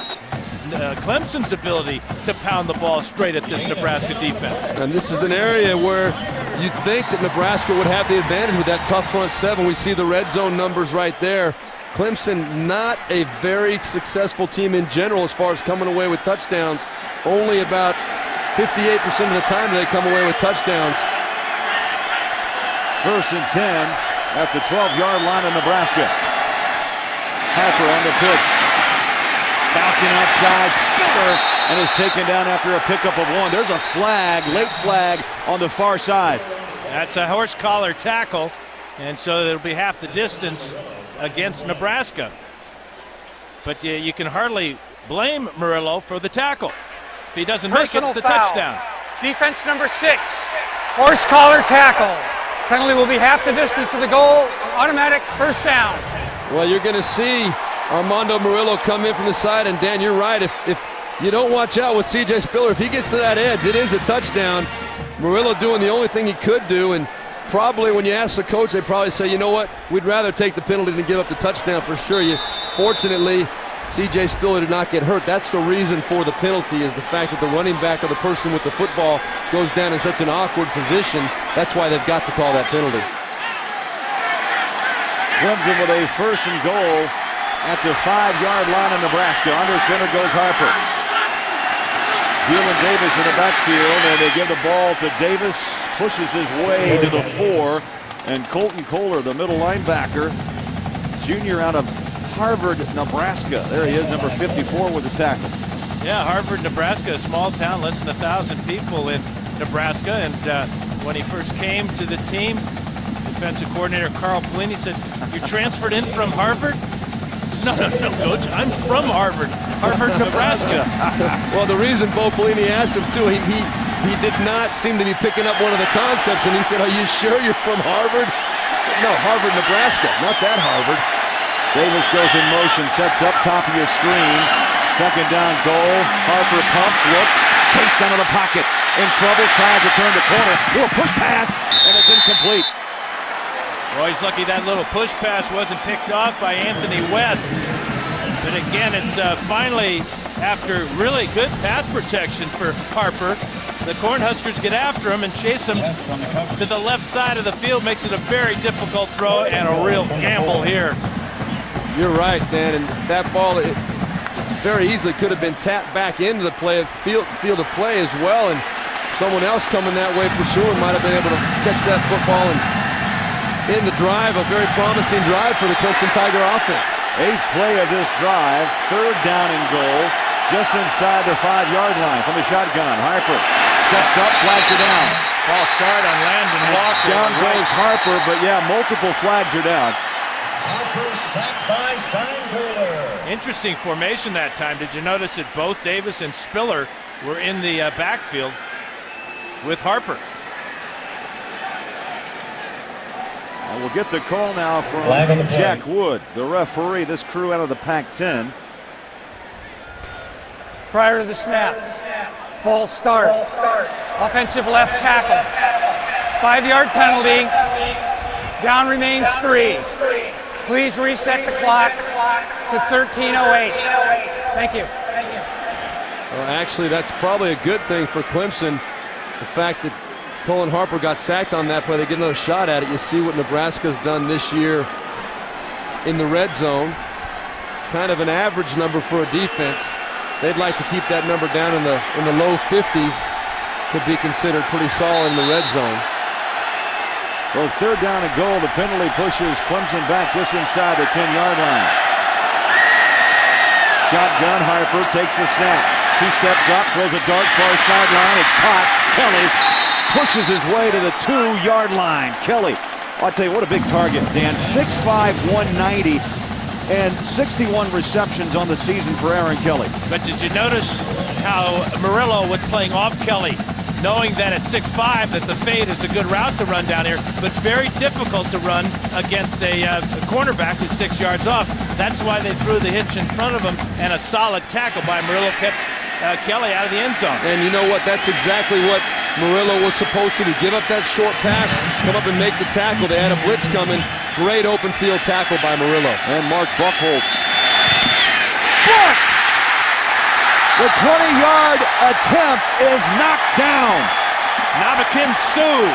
D: Clemson's ability to pound the ball straight at this Nebraska defense.
B: And this is an area where you'd think that Nebraska would have the advantage with that tough front seven. We see the red zone numbers right there. Clemson, not a very successful team in general as far as coming away with touchdowns. Only about 58% of the time they come away with touchdowns.
A: 1st and 10 at the 12-yard line of Nebraska. Harper on the pitch. Bouncing outside, Spiller, and is taken down after a pickup of 1. There's a flag, late flag on the far side.
D: That's a horse collar tackle, and so it'll be half the distance against Nebraska. But you can hardly blame Murillo for the tackle. If he doesn't make it, it's a touchdown.
F: Defense number 6, horse collar tackle. Penalty will be half the distance to the goal, automatic first down.
B: Well, you're going to see Armando Murillo come in from the side, and Dan, you're right. If you don't watch out with C.J. Spiller, if he gets to that edge, it is a touchdown. Murillo doing the only thing he could do, and probably when you ask the coach, they probably say, you know what, we'd rather take the penalty than give up the touchdown for sure. Fortunately, C.J. Spiller did not get hurt. That's the reason for the penalty, is the fact that the running back or the person with the football goes down in such an awkward position. That's why they've got to call that penalty.
A: Clemson with a 1st and goal at the 5-yard line of Nebraska. Under center goes Harper. Dylan Davis in the backfield, and they give the ball to Davis. Pushes his way to the 4. And Colton Kohler, the middle linebacker, junior out of Harvard, Nebraska. There he is, number 54 with the tackle.
D: Yeah, Harvard, Nebraska, a small town, less than 1,000 people in Nebraska. And when he first came to the team, defensive coordinator Carl Pelini said, "You transferred in from Harvard?" No, Coach, I'm from Harvard, Nebraska.
B: Well, the reason Bo Pelini asked him, too, he did not seem to be picking up one of the concepts, and he said, "Are you sure you're from Harvard?" No, Harvard, Nebraska, not that Harvard.
A: Davis goes in motion, sets up top of your screen. 2nd down goal. Harper pumps, looks, chased out of the pocket. In trouble, tries to turn the corner. Little push pass, and it's incomplete.
D: Well, he's lucky that little push pass wasn't picked off by Anthony West. But again, it's finally, after really good pass protection for Harper, the Cornhuskers get after him and chase him to the left side of the field. Makes it a very difficult throw and a real gamble here.
B: You're right, Dan, and that ball very easily could have been tapped back into the field of play as well, and someone else coming that way pursuing might have been able to catch that football and in the drive, a very promising drive for the Clemson Tiger offense.
A: 8th play of this drive, 3rd down and goal, just inside the 5-yard line from the shotgun. Harper steps up, flags are down.
D: False start on Landon Walker.
A: Down goes Harper, but yeah, multiple flags are down.
D: Interesting formation that time. Did you notice that both Davis and Spiller were in the backfield with Harper?
A: We'll get the call now from Jack Wood, the referee. This crew out of the Pac-10.
F: Prior to the snap, false start. Offensive left tackle. 5-yard penalty. Down remains 3. Please reset the clock to 13:08. Thank you.
B: Well, actually, that's probably a good thing for Clemson. The fact that Colin Harper got sacked on that play, they get another shot at it. You see what Nebraska's done this year in the red zone. Kind of an average number for a defense. They'd like to keep that number down in the low 50s to be considered pretty solid in the red zone.
A: Well, 3rd down and goal. The penalty pushes Clemson back just inside the 10-yard line. Shotgun, Harper takes the snap. 2-step drop, throws a dart far sideline. It's caught. Kelly pushes his way to the 2-yard line. Kelly, I'll tell you, what a big target, Dan. 6'5", 190. And 61 receptions on the season for Aaron Kelly.
D: But did you notice how Murillo was playing off Kelly, knowing that at 6'5", that the fade is a good route to run down here, but very difficult to run against a cornerback who's 6 yards off. That's why they threw the hitch in front of him, and a solid tackle by Murillo kept Kelly out of the end zone.
B: And you know what? That's exactly what Murillo was supposed to do. Give up that short pass, come up and make the tackle. They had a blitz coming. Great open field tackle by Murillo.
A: And Mark Buchholz. Blocked! The 20-yard attempt is knocked down.
D: Nabakin Sue,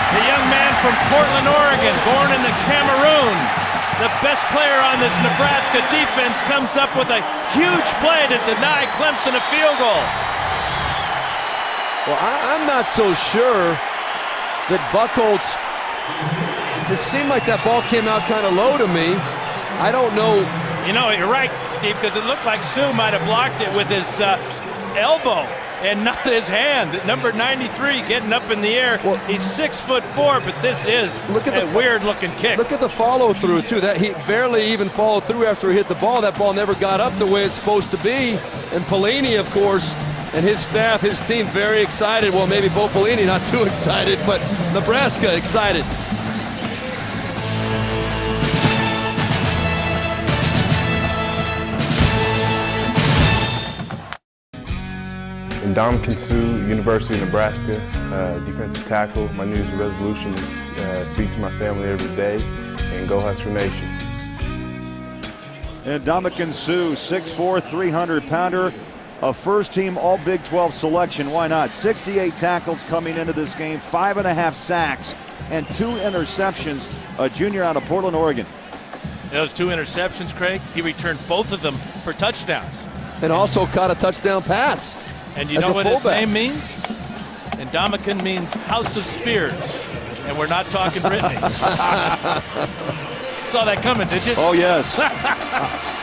D: the young man from Portland, Oregon, born in the Cameroon. The best player on this Nebraska defense comes up with a huge play to deny Clemson a field goal.
B: Well, I'm not so sure that Buchholz, it seemed like that ball came out kind of low to me. I don't know.
D: You know, you're right, Steve, because it looked like Sue might have blocked it with his elbow and not his hand. Number 93 getting up in the air. Well, he's 6'4", but this is a weird-looking kick.
B: Look at the follow-through, too. That he barely even followed through after he hit the ball. That ball never got up the way it's supposed to be. And Pelini, of course, and his staff, his team, very excited. Well, maybe Bo Pelini not too excited, but Nebraska excited.
G: Ndamukong Suh, University of Nebraska, defensive tackle. My New Year's resolution is speak to my family every day and go Husker Nation.
A: And Ndamukong Suh, 6'4", 300-pounder, a first-team All-Big 12 selection. Why not? 68 tackles coming into this game, 5.5 sacks, and 2 interceptions. A junior out of Portland, Oregon.
D: Those 2 interceptions, Craig, he returned both of them for touchdowns.
B: And also caught a touchdown pass.
D: And you know what his name means? Ndamukong means House of Spears. And we're not talking Brittany. Saw that coming, did you?
A: Oh, yes.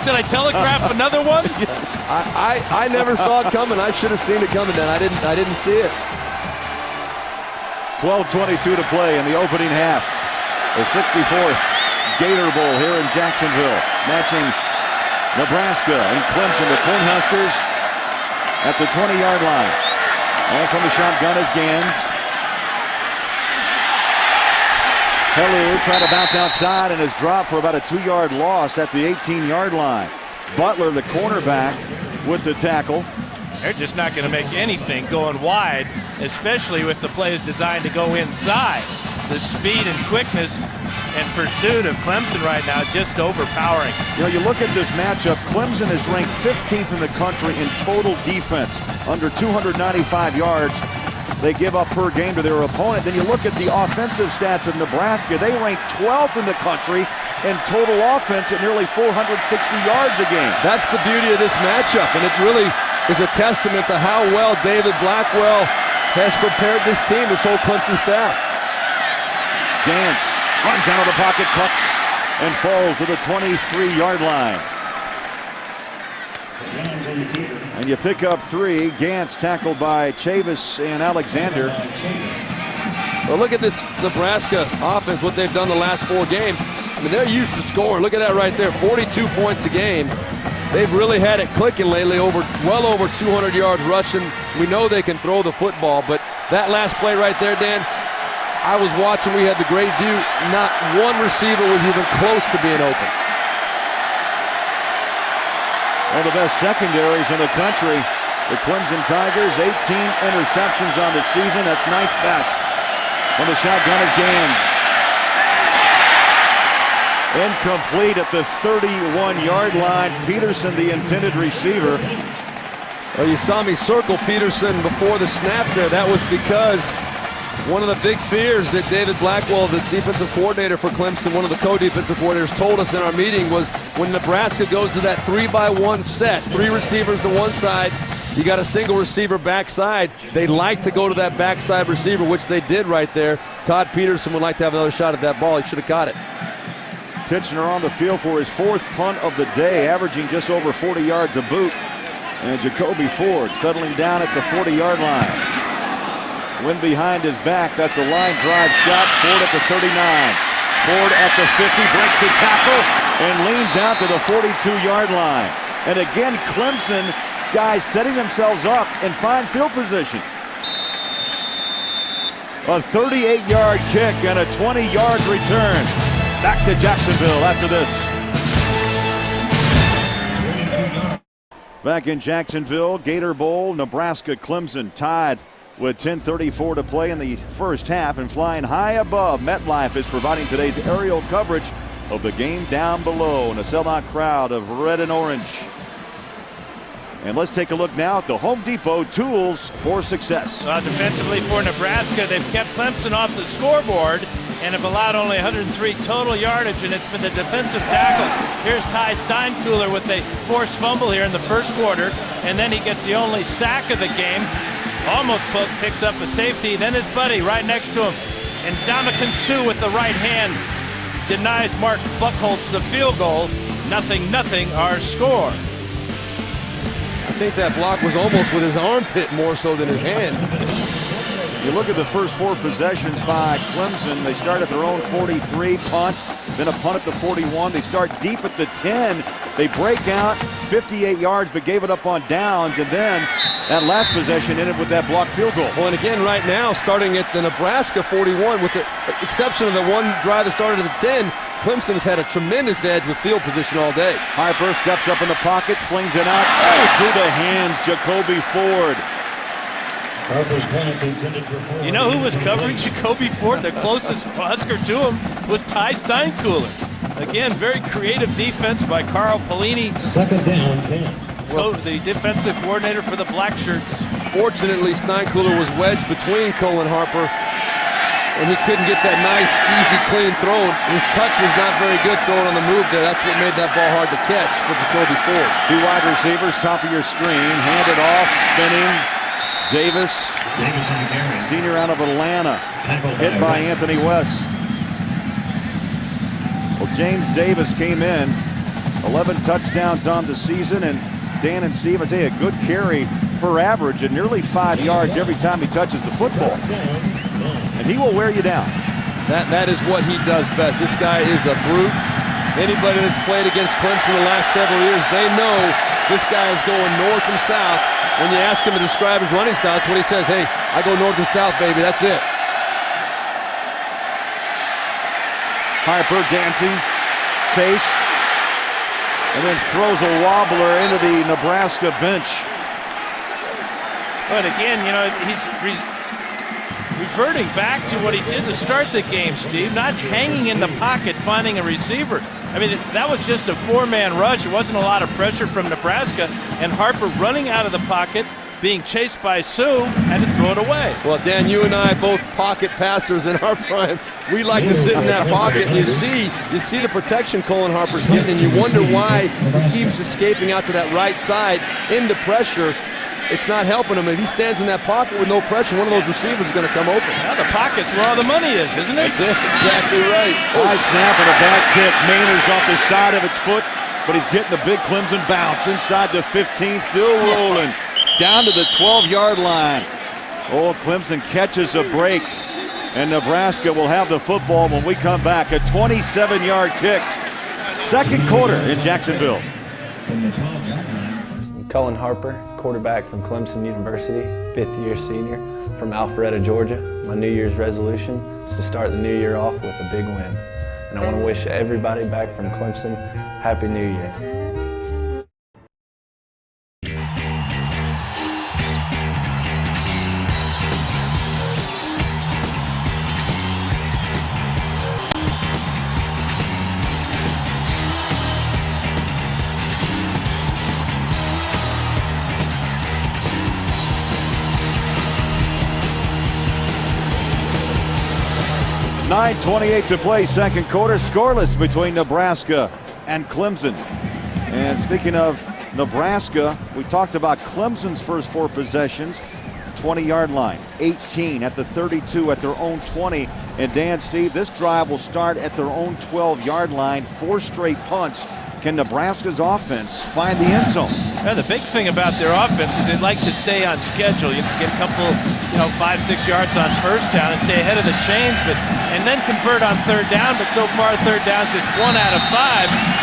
D: Did I telegraph another one?
B: I never saw it coming. I should have seen it coming, then. I didn't see it.
A: 12:22 to play in the opening half. The 64th Gator Bowl here in Jacksonville, matching Nebraska and Clemson. The Cornhuskers at the 20-yard line. And from the shotgun is Gans. Hellu trying to bounce outside and is dropped for about a 2-yard loss at the 18-yard line. Butler, the cornerback, with the tackle.
D: They're just not going to make anything going wide, especially if the play is designed to go inside. The speed and quickness and pursuit of Clemson right now just overpowering.
A: You know, you look at this matchup, Clemson is ranked 15th in the country in total defense, under 295 yards they give up per game to their opponent. Then you look at the offensive stats of Nebraska, they rank 12th in the country in total offense at nearly 460 yards a game.
B: That's the beauty of this matchup, and it really is a testament to how well David Blackwell has prepared this team, this whole Clemson staff.
A: Gans runs out of the pocket, tucks, and falls to the 23-yard line. And you pick up 3. Gans tackled by Chavis and Alexander.
B: Well, look at this Nebraska offense, what they've done the last 4 games. I mean, they're used to scoring. Look at that right there, 42 points a game. They've really had it clicking lately, well over 200 yards rushing. We know they can throw the football, but that last play right there, Dan, I was watching, we had the great view. Not one receiver was even close to being open.
A: One of the best secondaries in the country. The Clemson Tigers, 18 interceptions on the season. That's 9th best. On the shotgun is Gans. Incomplete at the 31-yard line. Peterson, the intended receiver.
B: Well, you saw me circle Peterson before the snap there. That was because one of the big fears that David Blackwell, the defensive coordinator for Clemson, one of the co-defensive coordinators, told us in our meeting was when Nebraska goes to that 3-by-1 set, 3 receivers to one side, you got a single receiver backside. They like to go to that backside receiver, which they did right there. Todd Peterson would like to have another shot at that ball. He should have caught it.
A: Titchener on the field for his 4th punt of the day, averaging just over 40 yards a boot. And Jacoby Ford settling down at the 40-yard line. Wind behind his back. That's a line drive shot. Ford at the 39. Ford at the 50, breaks the tackle and leans out to the 42-yard line. And again, Clemson guys setting themselves up in fine field position. A 38-yard kick and a 20-yard return. Back to Jacksonville after this. Back in Jacksonville, Gator Bowl, Nebraska Clemson tied with 10:34 to play in the first half, and flying high above, MetLife is providing today's aerial coverage of the game down below in a sellout crowd of red and orange. And let's take a look now at the Home Depot tools for success.
D: Defensively for Nebraska, they've kept Clemson off the scoreboard and have allowed only 103 total yardage, and it's been the defensive tackles. Here's Ty Steinkuhler with a forced fumble here in the first quarter, and then he gets the only sack of the game. Almost picks up a safety, then his buddy right next to him. And Ndamukong Suh with the right hand denies Mark Buchholz the field goal. 0-0 our score.
B: I think that block was almost with his armpit more so than his hand.
A: You look at the first 4 possessions by Clemson. They start at their own 43, punt, then a punt at the 41. They start deep at the 10. They break out 58 yards, but gave it up on downs. And then that last possession ended with that blocked field goal.
B: Well, and again, right now, starting at the Nebraska 41, with the exception of the one drive that started at the 10, Clemson's had a tremendous edge with field position all day.
A: Harper steps up in the pocket, slings it out. Oh, through the hands, Jacoby Ford.
D: You know who was covering Jacoby Ford? The closest Husker to him was Ty Steinkuhler. Again, very creative defense by Carl Pelini.
E: 2nd down, 10.
D: The defensive coordinator for the Black Shirts.
B: Fortunately, Steinkuhler was wedged between Colin Harper, and he couldn't get that nice, easy, clean throw. His touch was not very good throwing on the move there. That's what made that ball hard to catch for Jacoby Ford.
A: 2 wide receivers, top of your screen. Handed off, spinning. Davis, senior out of Atlanta, hit by Anthony West. Well, James Davis came in, 11 touchdowns on the season, and Dan and Steve, I tell you, a good carry per average and nearly 5 yards every time he touches the football. And he will wear you down.
B: That is what he does best. This guy is a brute. Anybody that's played against Clemson the last several years, they know this guy is going north and south. When you ask him to describe his running style, that's what he says. Hey, I go north and south, baby. That's it.
A: Harper dancing, chased, and then throws a wobbler into the Nebraska bench.
D: But again, you know, he's reverting back to what he did to start the game, Steve. Not hanging in the pocket, finding a receiver. I mean, that was just a 4-man rush. It wasn't a lot of pressure from Nebraska. And Harper running out of the pocket, being chased by Suh, had to throw it away.
B: Well, Dan, you and I both pocket passers in our prime. We like to sit in that pocket, and you see the protection Colin Harper's getting, and you wonder why he keeps escaping out to that right side into pressure. It's not helping him. If he stands in that pocket with no pressure, one of those receivers is going to come open.
D: Now the pocket's where all the money is, isn't it?
B: That's it. Exactly right.
A: High snap and a bad kick. Maynard's off the side of its foot, but he's getting a big Clemson bounce inside the 15, still rolling down to the 12-yard line. Oh, Clemson catches a break, and Nebraska will have the football when we come back. A 27-yard kick. Second quarter in Jacksonville.
C: Colin Harper, quarterback from Clemson University, 5th-year senior from Alpharetta, Georgia. My New Year's resolution is to start the new year off with a big win. And I want to wish everybody back from Clemson Happy New Year.
A: 9:28 to play, second quarter. Scoreless between Nebraska and Clemson. And speaking of Nebraska, we talked about Clemson's first 4 possessions. 20-yard line, 18 at the 32 at their own 20. And Dan, Steve, this drive will start at their own 12-yard line. 4 straight punts. Can Nebraska's offense find the end zone?
D: Yeah, the big thing about their offense is they like to stay on schedule. You can get a couple, 5-6 yards on first down and stay ahead of the chains, and then convert on third down. But so far, third down's just 1 out of 5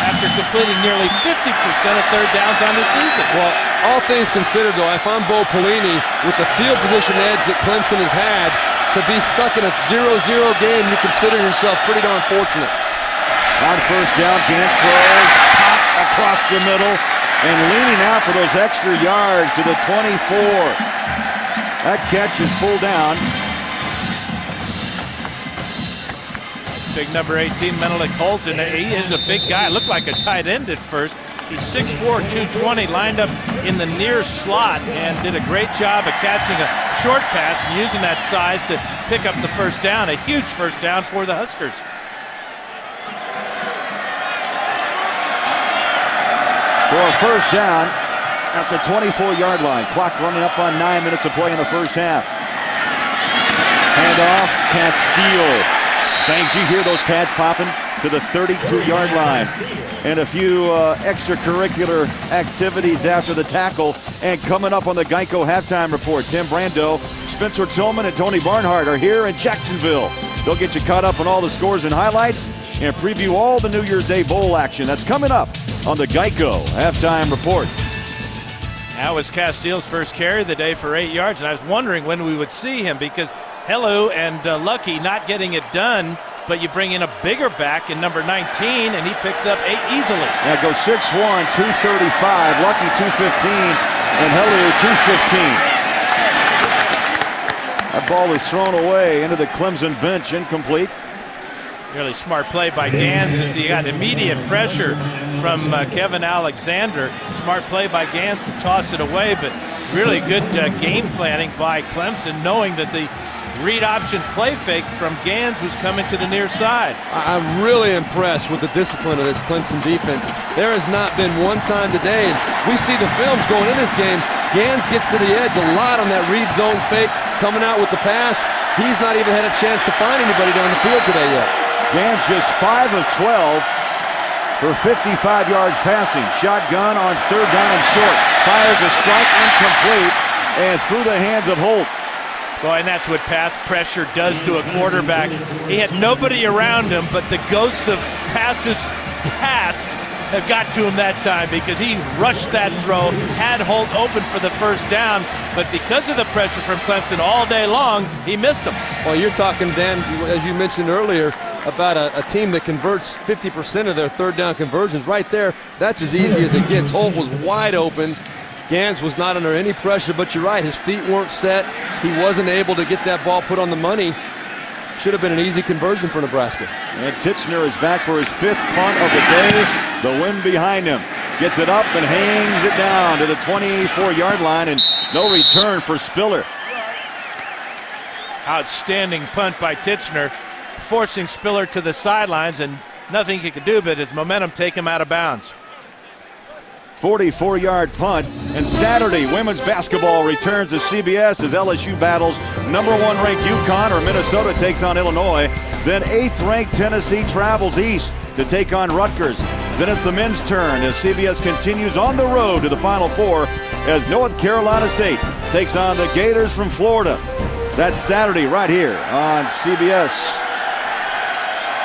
D: after completing nearly 50% of third downs on the season.
B: Well, all things considered, though, if I'm Bo Pelini, with the field position edge that Clemson has had, to be stuck in a 0-0 game, you consider yourself pretty darn fortunate.
A: On first down, Gantz throws across the middle and leaning out for those extra yards to the 24. That catch is pulled down.
D: Big number 18, Menelik Holton. He is a big guy. Looked like a tight end at first. He's 6'4", 220, lined up in the near slot and did a great job of catching a short pass and using that size to pick up the first down. A huge first down for the Huskers.
A: For a first down at the 24-yard line. Clock running up on 9 minutes of play in the first half. Handoff, Castile. Bangs, you hear those pads popping to the 32-yard line. And a few extracurricular activities after the tackle. And coming up on the Geico halftime report, Tim Brando, Spencer Tillman, and Tony Barnhart are here in Jacksonville. They'll get you caught up on all the scores and highlights and preview all the New Year's Day Bowl action. That's coming up on the Geico halftime report.
D: That was Castile's first carry of the day for 8 yards, and I was wondering when we would see him because Hellu and Lucky not getting it done, but you bring in a bigger back in number 19, and he picks up 8 easily.
A: Yeah, goes 6'1", 235, Lucky 215, and Hellu 215. That ball is thrown away into the Clemson bench, incomplete.
D: Really smart play by Gans as he got immediate pressure from Kevin Alexander. Smart play by Gans to toss it away, but really good game planning by Clemson, knowing that the read option play fake from Gans was coming to the near side.
B: I'm really impressed with the discipline of this Clemson defense. There has not been one time today, and we see the films going in this game. Gans gets to the edge a lot on that read zone fake, coming out with the pass. He's not even had a chance to find anybody down the field today yet.
A: Gans just 5 of 12 for 55 yards passing. Shotgun on third down and short. Fires a strike, incomplete, and through the hands of Holt.
D: Boy, and that's what pass pressure does to a quarterback. He had nobody around him, but the ghosts of passes past have got to him that time because he rushed that throw, had Holt open for the first down, but because of the pressure from Clemson all day long, he missed him.
B: Well, you're talking, Dan, as you mentioned earlier, about a team that converts 50% of their third down conversions. Right there, that's as easy as it gets. Holt was wide open. Gans was not under any pressure, but you're right, his feet weren't set. He wasn't able to get that ball put on the money. Should have been an easy conversion for Nebraska.
A: And Titchener is back for his 5th punt of the day. The wind behind him. Gets it up and hangs it down to the 24-yard line, and no return for Spiller.
D: Outstanding punt by Titchener, forcing Spiller to the sidelines, and nothing he could do but his momentum take him out of bounds.
A: 44-yard punt. And Saturday, women's basketball returns to CBS as LSU battles number 1 ranked UConn, or Minnesota takes on Illinois. Then 8th ranked Tennessee travels east to take on Rutgers. Then it's the men's turn as CBS continues on the road to the Final Four as North Carolina State takes on the Gators from Florida. That's Saturday right here on CBS.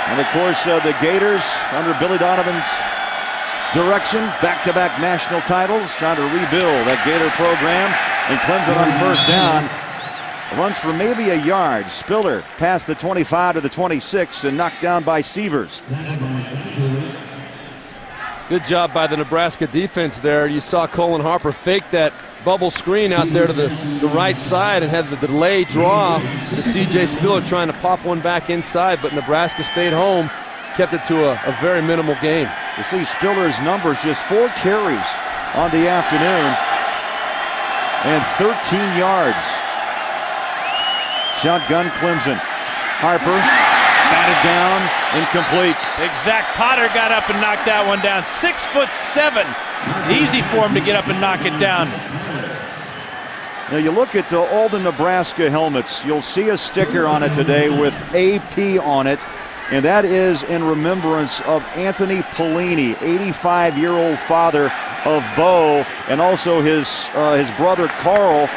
A: And of course, the Gators under Billy Donovan's direction, back-to-back national titles, trying to rebuild that Gator program. And Clemson on first down runs for maybe a yard. Spiller past the 25 to the 26 and knocked down by Sievers.
B: Good job by the Nebraska defense there. You saw Colin Harper fake that bubble screen out there to the right side and had the delay draw to C.J. Spiller trying to pop one back inside, but Nebraska stayed home, kept it to a very minimal gain.
A: You see Spiller's numbers, just 4 carries on the afternoon and 13 yards. Shotgun Clemson. Harper Batted down, incomplete.
D: Big Zach Potter got up and knocked that one down. 6'7". Easy for him to get up and knock it down.
A: Now you look at all the Nebraska helmets, you'll see a sticker on it today with AP on it, and that is in remembrance of Anthony Pelini, 85-year-old father of Bo, and also his brother Carl.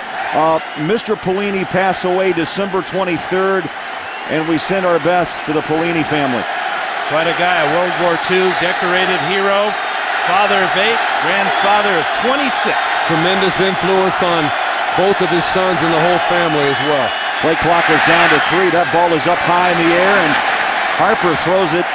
A: Mr. Pelini passed away December 23rd, and we send our best to the Pelini family.
D: Quite a guy, a World War II decorated hero, father of 8, grandfather of 26.
B: Tremendous influence on both of his sons and the whole family as well.
A: Play clock is down to 3. That ball is up high in the air, and Harper throws it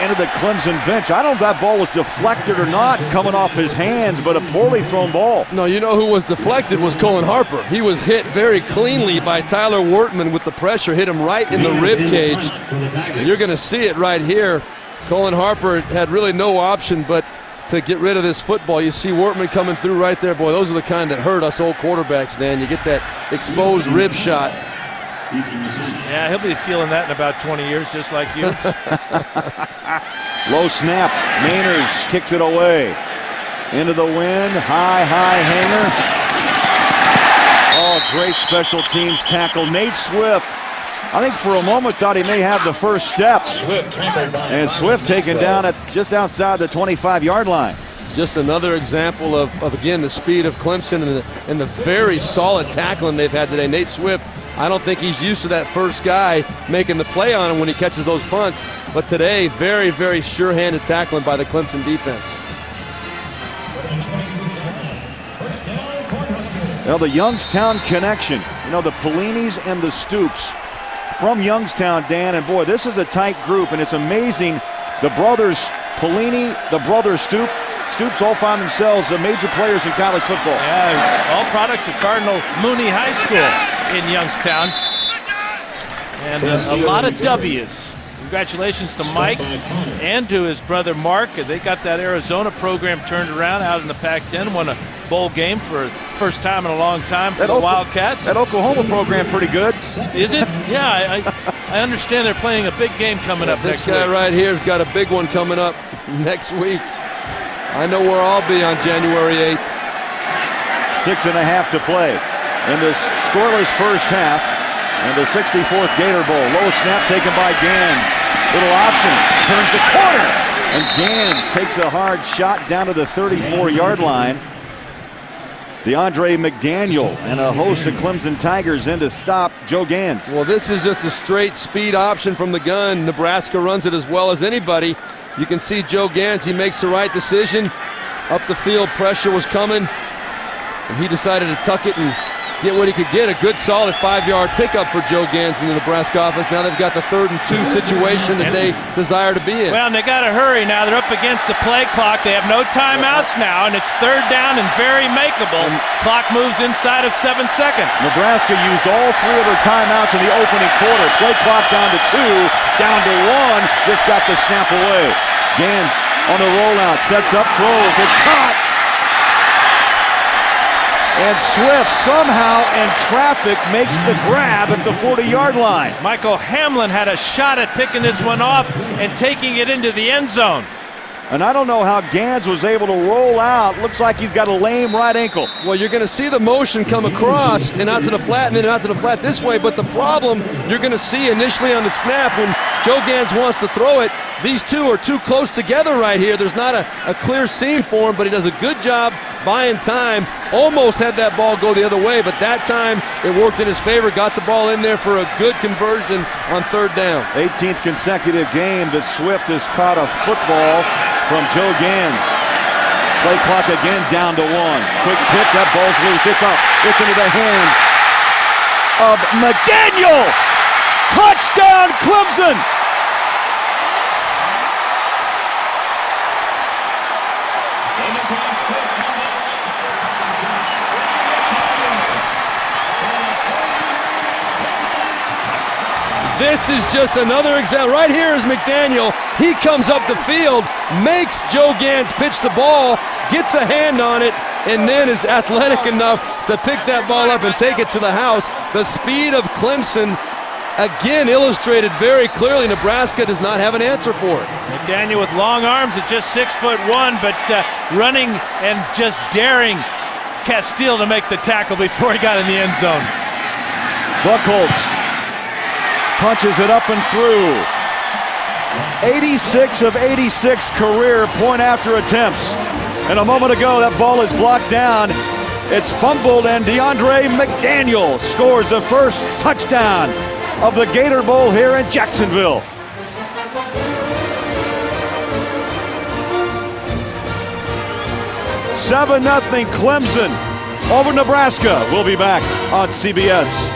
A: into the Clemson bench. I don't know if that ball was deflected or not coming off his hands, but a poorly thrown ball.
B: No, you know who was deflected was Colin Harper. He was hit very cleanly by Tyler Wortman with the pressure, hit him right in the rib cage. And you're going to see it right here. Colin Harper had really no option but to get rid of this football. You see Wortman coming through right there. Boy, those are the kind that hurt us old quarterbacks, Dan. You get that exposed rib shot.
D: Yeah, he'll be feeling that in about 20 years, just like you.
A: Low snap. Mainers kicks it away. Into the wind. High hanger. Oh, great special teams tackle. Nate Swift, I think for a moment thought he may have the first step. And Swift taken down at just outside the 25-yard line.
B: Just another example of again, the speed of Clemson and the very solid tackling they've had today. Nate Swift, I don't think he's used to that first guy making the play on him when he catches those punts. But today, very, very sure-handed tackling by the Clemson defense.
A: Well, the Youngstown connection. You know, the Pellinis and the Stoops from Youngstown, Dan. And boy, this is a tight group, and it's amazing. The brothers Pelini, the brothers Stoops all found themselves major players in college football.
D: Yeah, all products of Cardinal Mooney High School in Youngstown. And a lot of W's. Congratulations to Mike and to his brother Mark. They got that Arizona program turned around out in the Pac-10, won a bowl game for first time in a long time for the Wildcats.
A: That Oklahoma program pretty good.
D: Is it? Yeah, I understand they're playing a big game coming up next week.
B: This guy right here has got a big one coming up next week. I know where I'll be on January 8th.
A: 6.5 to play in this scoreless first half and the 64th Gator Bowl. Low snap taken by Gans. Little option, turns the corner, and Gans takes a hard shot down to the 34-yard line. DeAndre McDaniel and a host of Clemson Tigers in to stop Joe Gans.
B: Well, this is just a straight speed option from the gun. Nebraska runs it as well as anybody. You can see Joe Gans, he makes the right decision. Up the field, pressure was coming, and he decided to tuck it and get what he could get. A good solid 5-yard pickup for Joe Gans in the Nebraska offense. Now they've got the 3rd and 2 situation that they desire to be in.
D: Well, and they got to hurry now. They're up against the play clock. They have no timeouts now, and it's 3rd down and very makeable. Clock moves inside of 7 seconds.
A: Nebraska used all 3 of their timeouts in the opening quarter. Play clock down to 2, down to 1. Just got the snap away. Gans on the rollout, sets up, throws. It's caught. And Swift somehow in traffic makes the grab at the 40-yard line.
D: Michael Hamlin had a shot at picking this one off and taking it into the end zone.
A: And I don't know how Gans was able to roll out. Looks like he's got a lame right ankle.
B: Well, you're going to see the motion come across and out to the flat and then out to the flat this way. But the problem you're going to see initially on the snap when Joe Gans wants to throw it, these two are too close together right here. There's not a clear seam for him, but he does a good job buying time. Almost had that ball go the other way, but that time it worked in his favor. Got the ball in there for a good conversion on 3rd down.
A: 18th consecutive game that Swift has caught a football from Joe Gans. Play clock again down to 1. Quick pitch, that ball's loose. It's up. It's into the hands of McDaniel. Touchdown, Clemson.
B: This is just another example. Right here is McDaniel. He comes up the field, makes Joe Gans pitch the ball, gets a hand on it, and then is athletic enough to pick that ball up and take it to the house. The speed of Clemson again illustrated very clearly Nebraska does not have an answer for it.
D: McDaniel with long arms at just 6'1", but running and just daring Castile to make the tackle before he got in the end zone.
A: Buchholz punches it up and through. 86 of 86 career point after attempts. And a moment ago, that ball is blocked down. It's fumbled, and DeAndre McDaniel scores the first touchdown of the Gator Bowl here in Jacksonville. Seven 0 Clemson over Nebraska. We'll be back on CBS.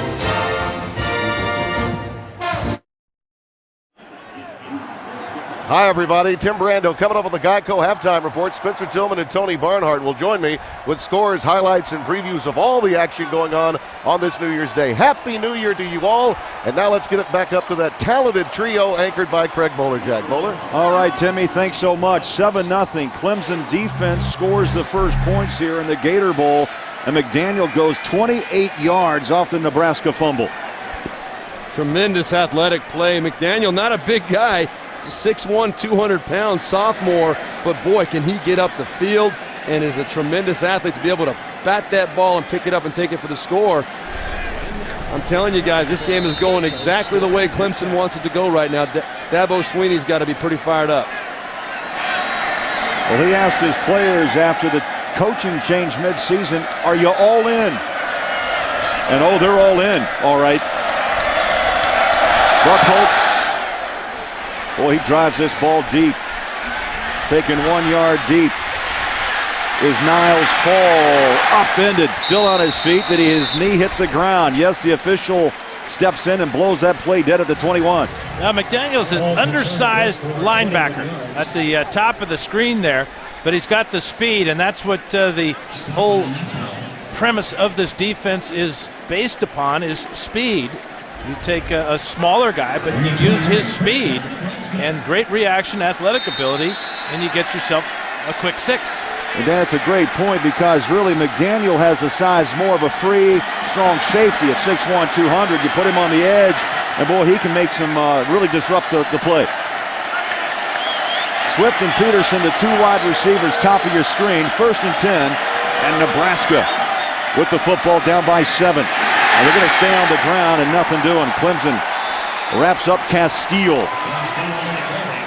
H: Hi, everybody. Tim Brando coming up on the Geico Halftime Report. Spencer Tillman and Tony Barnhart will join me with scores, highlights, and previews of all the action going on this New Year's Day. Happy New Year to you all. And now let's get it back up to that talented trio anchored by Craig Bowler. Jack Bowler.
A: All right, Timmy, thanks so much. 7-0. Clemson defense scores the first points here in the Gator Bowl, and McDaniel goes 28 yards off the Nebraska fumble.
B: Tremendous athletic play. McDaniel, not a big guy. 6'1", 200-pound sophomore, but boy, can he get up the field and is a tremendous athlete to be able to bat that ball and pick it up and take it for the score. I'm telling you guys, this game is going exactly the way Clemson wants it to go right now. Dabo Swinney's got to be pretty fired up.
A: Well, he asked his players after the coaching change midseason, are you all in? And oh, they're all in. All right. Buchholz. Boy, he drives this ball deep. Taking 1 yard deep is Niles Paul. Upended, still on his feet. Did his knee hit the ground? Yes, the official steps in and blows that play dead at the 21.
D: Now, McDaniel's an undersized linebacker at the top of the screen there, but he's got the speed, and that's what the whole premise of this defense is based upon, is speed. You take a smaller guy, but you use his speed and great reaction, athletic ability, and you get yourself a quick 6.
A: And that's a great point, because really McDaniel has the size more of a free, strong safety at 6'1", 200. You put him on the edge, and boy, he can make some really disrupt the play. Swift and Peterson, the two wide receivers, top of your screen, 1st and 10, and Nebraska with the football down by 7. And they're going to stay on the ground and nothing doing. Clemson wraps up Castile.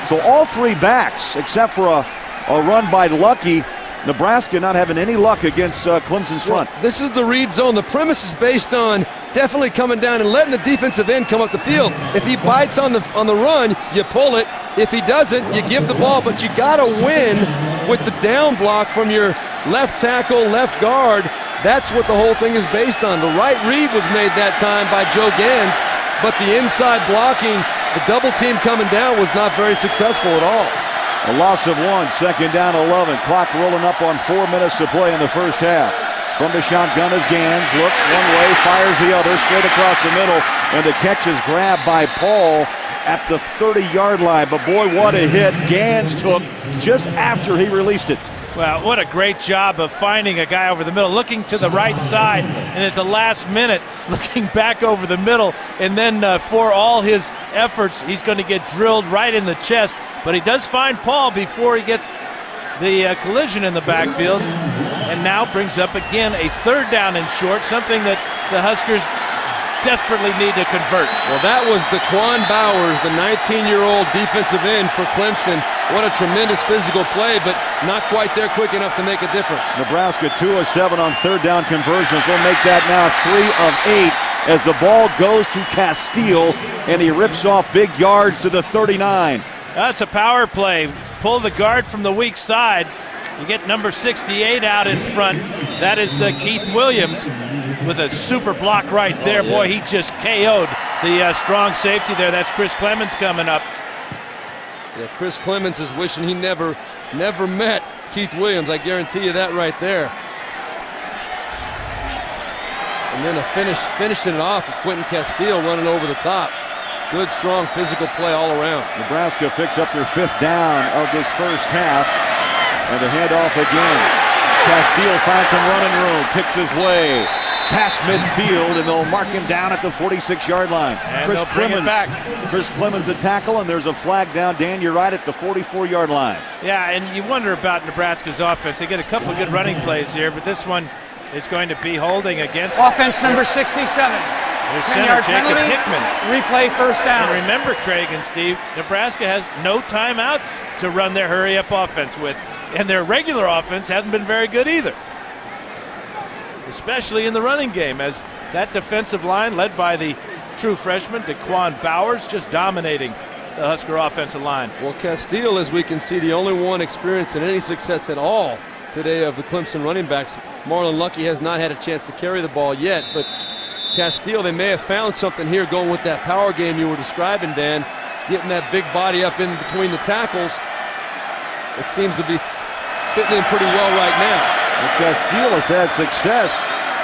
A: So all three backs, except for a run by Lucky. Nebraska not having any luck against Clemson's front.
B: Well, this is the read zone. The premise is based on definitely coming down and letting the defensive end come up the field. If he bites on the run, you pull it. If he doesn't, you give the ball. But you got to win with the down block from your left tackle, left guard. That's what the whole thing is based on. The right read was made that time by Joe Gans, but the inside blocking, the double team coming down was not very successful at all.
A: A loss of 1, 2nd down 11. Clock rolling up on 4 minutes to play in the first half. From the shotgun is Gans, looks one way, fires the other, straight across the middle, and the catch is grabbed by Paul at the 30-yard line. But boy, what a hit Gans took just after he released it.
D: Well, what a great job of finding a guy over the middle, looking to the right side, and at the last minute, looking back over the middle, and then for all his efforts, he's going to get drilled right in the chest. But he does find Paul before he gets the collision in the backfield, and now brings up again a 3rd down and short, something that the Huskers desperately need to convert.
B: Well, that was Daquan Bowers, the 19-year-old defensive end for Clemson. What a tremendous physical play, but not quite there quick enough to make a difference.
A: Nebraska 2 of 7 on 3rd down conversions. They'll make that now 3 of 8 as the ball goes to Castile, and he rips off big yards to the 39.
D: That's a power play. Pull the guard from the weak side. You get number 68 out in front. That is Keith Williams with a super block right there. Boy, he just KO'd the strong safety there. That's Chris Clemons coming up.
B: Yeah, Chris Clemons is wishing he never met Keith Williams. I guarantee you that right there. And then finishing it off with Quentin Castile running over the top. Good, strong physical play all around.
A: Nebraska picks up their 5th down of this first half. And the handoff again. Castile finds some running room, picks his way past midfield, and they'll mark him down at the 46-yard line.
D: And Chris
A: Clemons the tackle, and there's a flag down. Dan, you're right, at the 44-yard line.
D: Yeah, and you wonder about Nebraska's offense. They get a couple of good running plays here, but this one is going to be holding against
F: offense number 67.
D: Their center, Jacob Hickman.
F: Replay first down.
D: And remember, Craig and Steve, Nebraska has no timeouts to run their hurry-up offense with, and their regular offense hasn't been very good either, especially in the running game, as that defensive line, led by the true freshman, Daquan Bowers, just dominating the Husker offensive line.
B: Well, Castile, as we can see, the only one experiencing any success at all today of the Clemson running backs. Marlon Lucky has not had a chance to carry the ball yet, but Castile, they may have found something here going with that power game you were describing, Dan, getting that big body up in between the tackles. It seems to be fitting in pretty well right now.
A: And Castile has had success,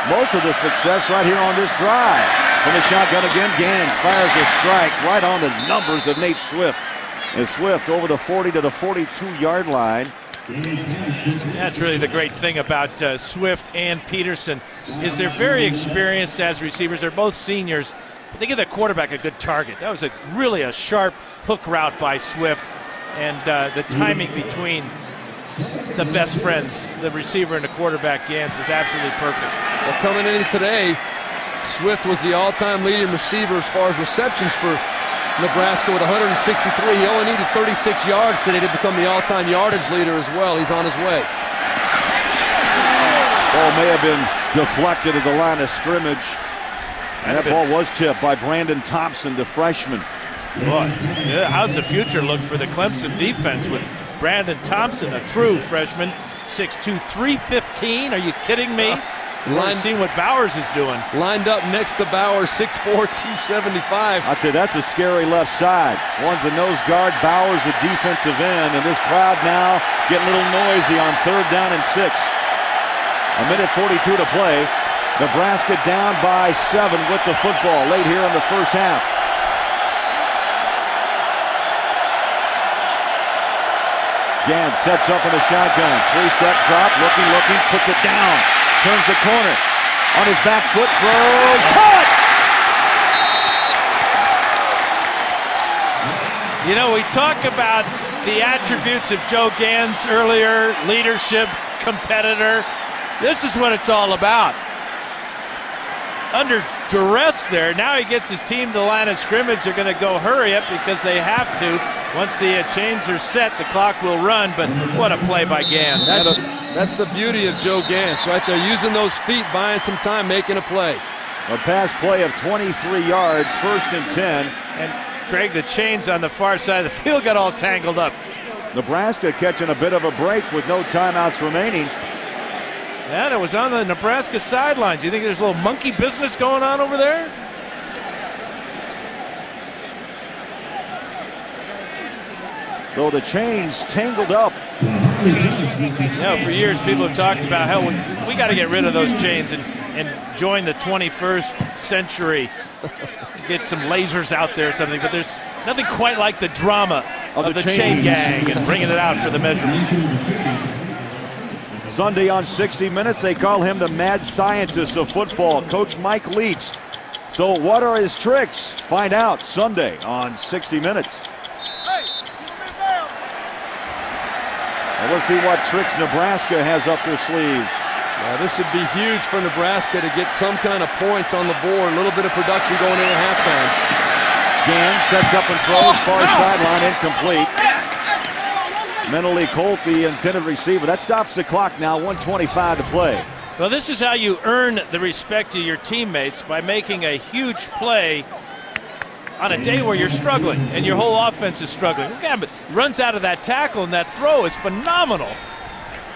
A: most of the success right here on this drive. From the shotgun again, Gans fires a strike right on the numbers of Nate Swift. And Swift over the 40 to the 42-yard line.
D: That's really the great thing about Swift and Peterson, is they're very experienced as receivers. They're both seniors, but they give their quarterback a good target. That was really a sharp hook route by Swift, and the timing between the best friends, the receiver and the quarterback, Gans, was absolutely perfect.
B: Well, coming in today, Swift was the all-time leading receiver as far as receptions for Nebraska with 163. He only needed 36 yards today to become the all-time yardage leader as well. He's on his way.
A: Ball may have been deflected at the line of scrimmage. And that ball was tipped by Brandon Thompson, the freshman.
D: Boy, yeah, how's the future look for the Clemson defense with Brandon Thompson, a true freshman, 6'2", 315? Are you kidding me? We've seen what Bowers is doing.
B: Lined up next to Bowers, 6'4", 275.
A: I'll tell you, that's a scary left side. One's the nose guard, Bowers the defensive end, and this crowd now getting a little noisy on 3rd down and 6. A minute 42 to play. Nebraska down by 7 with the football late here in the first half. Gans sets up in the shotgun. 3-step drop, looking, puts it down. Turns the corner. On his back foot, throws. Caught!
D: You know, we talk about the attributes of Joe Gans earlier, leadership, competitor. This is what it's all about. Under duress there, now he gets his team to the line of scrimmage. They're going to go hurry up because they have to. Once the chains are set, the clock will run, but what a play by Gans.
B: That's the beauty of Joe Gans right there, using those feet, buying some time, making a play.
A: A pass play of 23 yards, 1st and 10.
D: And Craig, the chains on the far side of the field got all tangled up.
A: Nebraska catching a bit of a break with no timeouts remaining.
D: And it was on the Nebraska sidelines. You think there's a little monkey business going on over there?
A: So the chains tangled up.
D: You know, for years people have talked about how we got to get rid of those chains and join the 21st century. Get some lasers out there or something, but there's nothing quite like the drama of the chain gang and bringing it out for the measurement.
A: Sunday on 60 Minutes, they call him the mad scientist of football, Coach Mike Leach. So what are his tricks? Find out Sunday on 60 Minutes. Well, let's see what tricks Nebraska has up their sleeves.
B: Yeah, this would be huge for Nebraska to get some kind of points on the board, a little bit of production going in at halftime.
A: Gans sets up and throws, far sideline, incomplete. Mentally Colt, the intended receiver. That stops the clock now, 1:25 to play.
D: Well, this is how you earn the respect of your teammates, by making a huge play on a day where you're struggling and your whole offense is struggling. Look at him, runs out of that tackle, and that throw is phenomenal.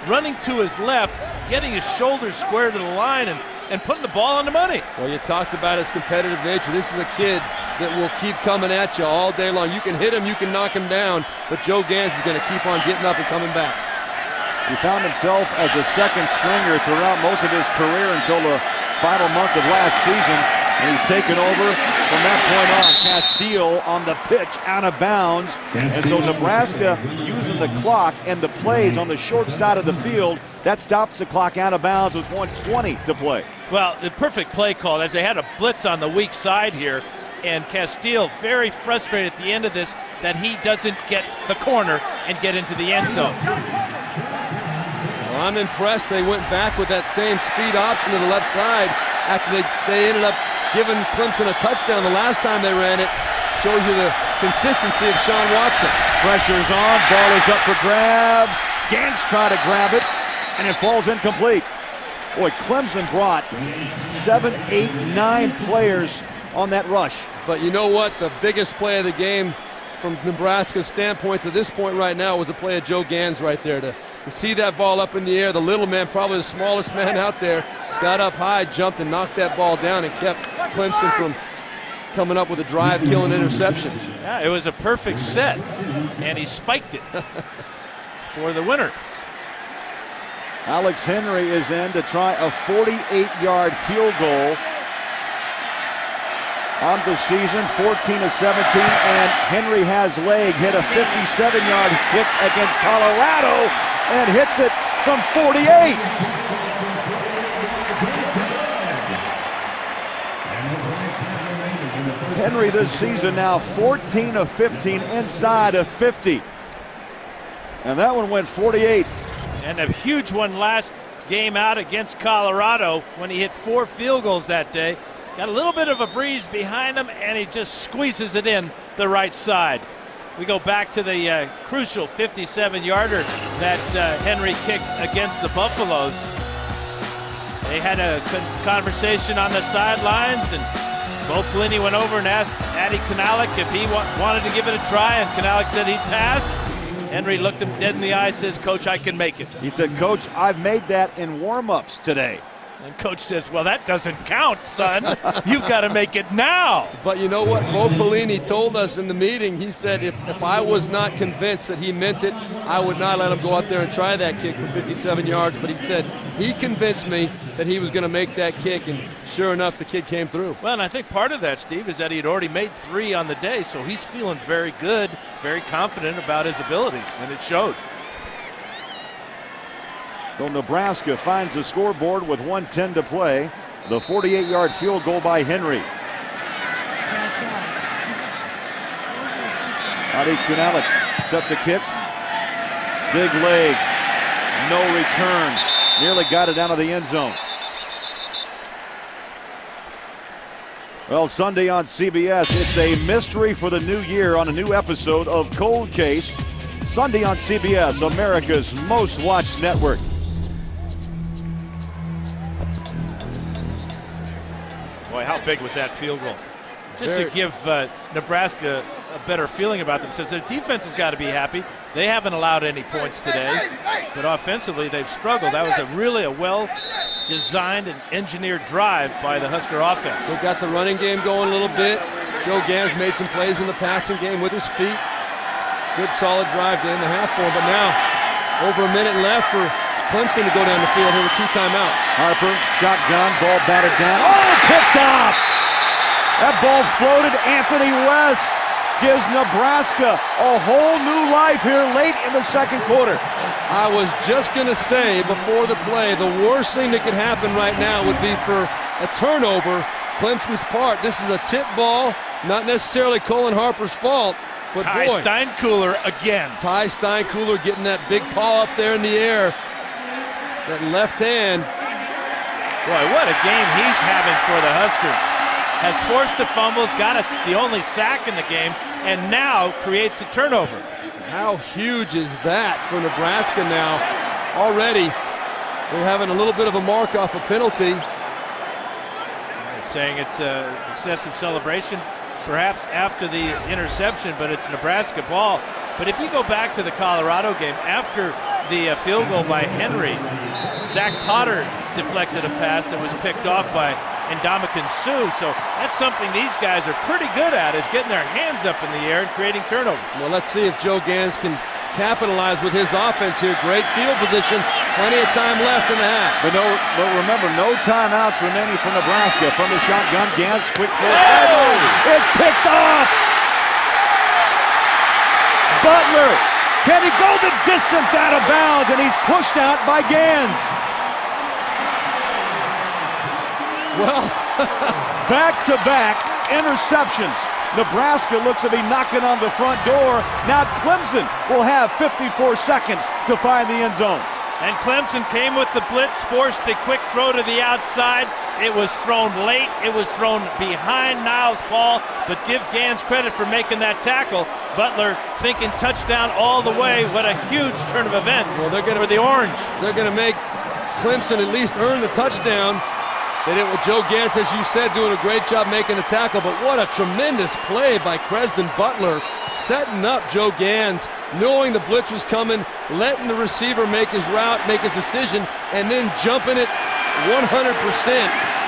D: Running to his left, getting his shoulders square to the line, and putting the ball on the money.
B: Well, you talked about his competitive nature. This is a kid that will keep coming at you all day long. You can hit him, you can knock him down, but Joe Gans is going to keep on getting up and coming back.
A: He found himself as a second stringer throughout most of his career until the final month of last season, and he's taken over from that point on. Castile on the pitch, out of bounds, and so Nebraska using the clock and the plays on the short side of the field. That stops the clock out of bounds with 1:20 to play.
D: Well, the perfect play call as they had a blitz on the weak side here, and Castile very frustrated at the end of this that he doesn't get the corner and get into the end zone.
B: Well, I'm impressed they went back with that same speed option to the left side after they ended up giving Clemson a touchdown the last time they ran it. Shows you the consistency of Sean Watson.
A: Pressure's on, ball is up for grabs. Gans try to grab it, and it falls incomplete. Boy, Clemson brought 7, 8, 9 players on that rush.
B: But you know what? The biggest play of the game from Nebraska's standpoint to this point right now was a play of Joe Gans right there. To see that ball up in the air, the little man, probably the smallest man out there, got up high, jumped, and knocked that ball down and kept Clemson from coming up with a drive-killing interception.
D: Yeah, it was a perfect set, and he spiked it for the winner.
A: Alex Henry is in to try a 48-yard field goal on the season, 14-17, and Henry has leg, hit a 57-yard kick against Colorado and hits it from 48. Henry this season now 14 of 15 inside of 50. And that one went 48.
D: And a huge one last game out against Colorado when he hit 4 field goals that day. Got a little bit of a breeze behind him, and he just squeezes it in the right side. We go back to the crucial 57-yarder that Henry kicked against the Buffaloes. They had a conversation on the sidelines, and Bo Pelini went over and asked Addy Kanalik if he wanted to give it a try, and Kanalik said he'd pass. Henry looked him dead in the eye, says, "Coach, I can make it."
A: He said, "Coach, I've made that in warm-ups today."
D: And Coach says, "Well, that doesn't count, son. You've got to make it now."
B: But you know what? Bo Pelini told us in the meeting, he said if I was not convinced that he meant it, I would not let him go out there and try that kick from 57 yards. But he said he convinced me that he was going to make that kick, and sure enough, the kid came through.
D: Well, and I think part of that, Steve, is that he had already made 3 on the day, so he's feeling very good, very confident about his abilities, and it showed.
A: So Nebraska finds the scoreboard with 1:10 to play. The 48-yard field goal by Henry. Addy Kanalik set to kick. Big leg. No return. Nearly got it down to the end zone. Well, Sunday on CBS, it's a mystery for the new year on a new episode of Cold Case. Sunday on CBS, America's most watched network.
D: Boy, how big was that field goal? Just to give Nebraska a better feeling about themselves. Their defense has got to be happy. They haven't allowed any points today, but offensively they've struggled. That was really a well-designed and engineered drive by the Husker offense.
B: They got the running game going a little bit. Joe Gans made some plays in the passing game with his feet. Good solid drive to end the half for him, but now over a minute left for Clemson to go down the field here with 2 timeouts.
A: Harper, shotgun, ball batted down. Oh, picked off! That ball floated. Anthony West gives Nebraska a whole new life here late in the second quarter.
B: I was just going to say before the play, the worst thing that could happen right now would be for a turnover. Clemson's part. This is a tip ball, not necessarily Colin Harper's fault. But
D: Ty
B: boy,
D: Steinkuhler again.
B: Ty Steinkuhler getting that big paw up there in the air. That left hand.
D: Boy, what a game he's having for the Huskers. Has forced a fumble, got the only sack in the game, and now creates a turnover.
B: How huge is that for Nebraska now? Already, they're having a little bit of a mark off a penalty.
D: Saying it's excessive celebration, perhaps after the interception, but it's Nebraska ball. But if you go back to the Colorado game, after the field goal by Henry, Zach Potter deflected a pass that was picked off by Ndamukong Suh. So that's something these guys are pretty good at, is getting their hands up in the air and creating turnovers.
B: Well, let's see if Joe Gans can capitalize with his offense here. Great field position, plenty of time left in the half.
A: But remember, no timeouts remaining for Nebraska. From the shotgun, Gans quick throw. Oh! It's picked off! Butler, can he go the distance out of bounds? And he's pushed out by Gans.
B: Well,
A: back-to-back interceptions. Nebraska looks to be knocking on the front door. Now Clemson will have 54 seconds to find the end zone.
D: And Clemson came with the blitz, forced the quick throw to the outside. It was thrown late. It was thrown behind Niles Paul, but give Gans credit for making that tackle. Butler thinking touchdown all the way. What a huge turn of events for the Orange.
B: They're going to make Clemson at least earn the touchdown. They did with Joe Gans, as you said, doing a great job making the tackle, but what a tremendous play by Cresden Butler, setting up Joe Gans, knowing the blitz was coming, letting the receiver make his route, make his decision, and then jumping it 100%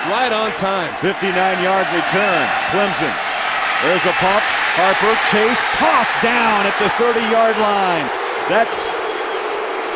B: right on time.
A: 59-yard return, Clemson. There's a pump, Harper, chase, tossed down at the 30-yard line. That's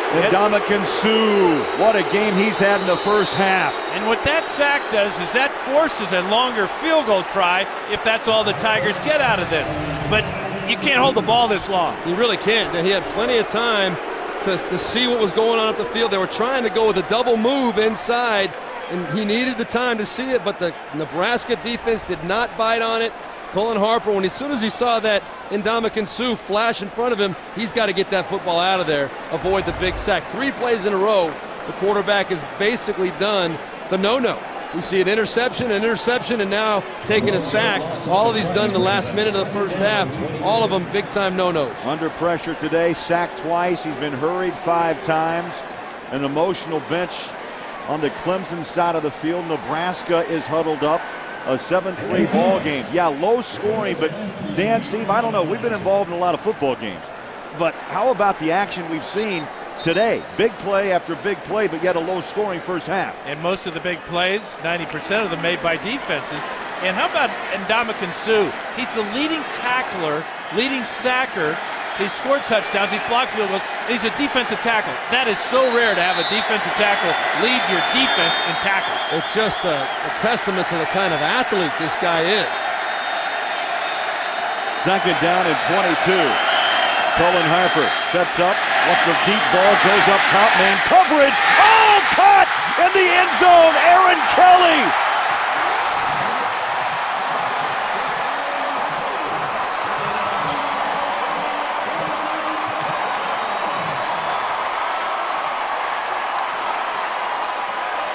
A: Ndamukong Suh. What a game he's had in the first half.
D: And what that sack does is that forces a longer field goal try if that's all the Tigers get out of this. But you can't hold the ball this long.
B: You really can't. He had plenty of time to see what was going on up the field. They were trying to go with a double move inside, and he needed the time to see it, but the Nebraska defense did not bite on it. Cullen Harper, as soon as he saw that Ndamukong Suh flash in front of him, he's got to get that football out of there, avoid the big sack. 3 plays in a row, the quarterback has basically done the no-no. We see an interception, and now taking a sack. All of these done in the last minute of the first half. All of them big-time no-nos.
A: Under pressure today, sacked twice. He's been hurried 5 times. An emotional bench on the Clemson side of the field. Nebraska is huddled up. A 7-3 ball game. Yeah, low scoring, but Dan, Steve, I don't know. We've been involved in a lot of football games. But how about the action we've seen today? Big play after big play, but yet a low scoring first half.
D: And most of the big plays, 90% of them made by defenses. And how about Ndamukong Suh? He's the leading tackler, leading sacker. He's scored touchdowns, he's blocked field goals, and he's a defensive tackle. That is so rare to have a defensive tackle lead your defense in tackles.
B: It's just a testament to the kind of athlete this guy is.
A: Second down and 22. Cullen Harper sets up, wants the deep ball, goes up top, man coverage. Oh, caught in the end zone, Aaron Kelly.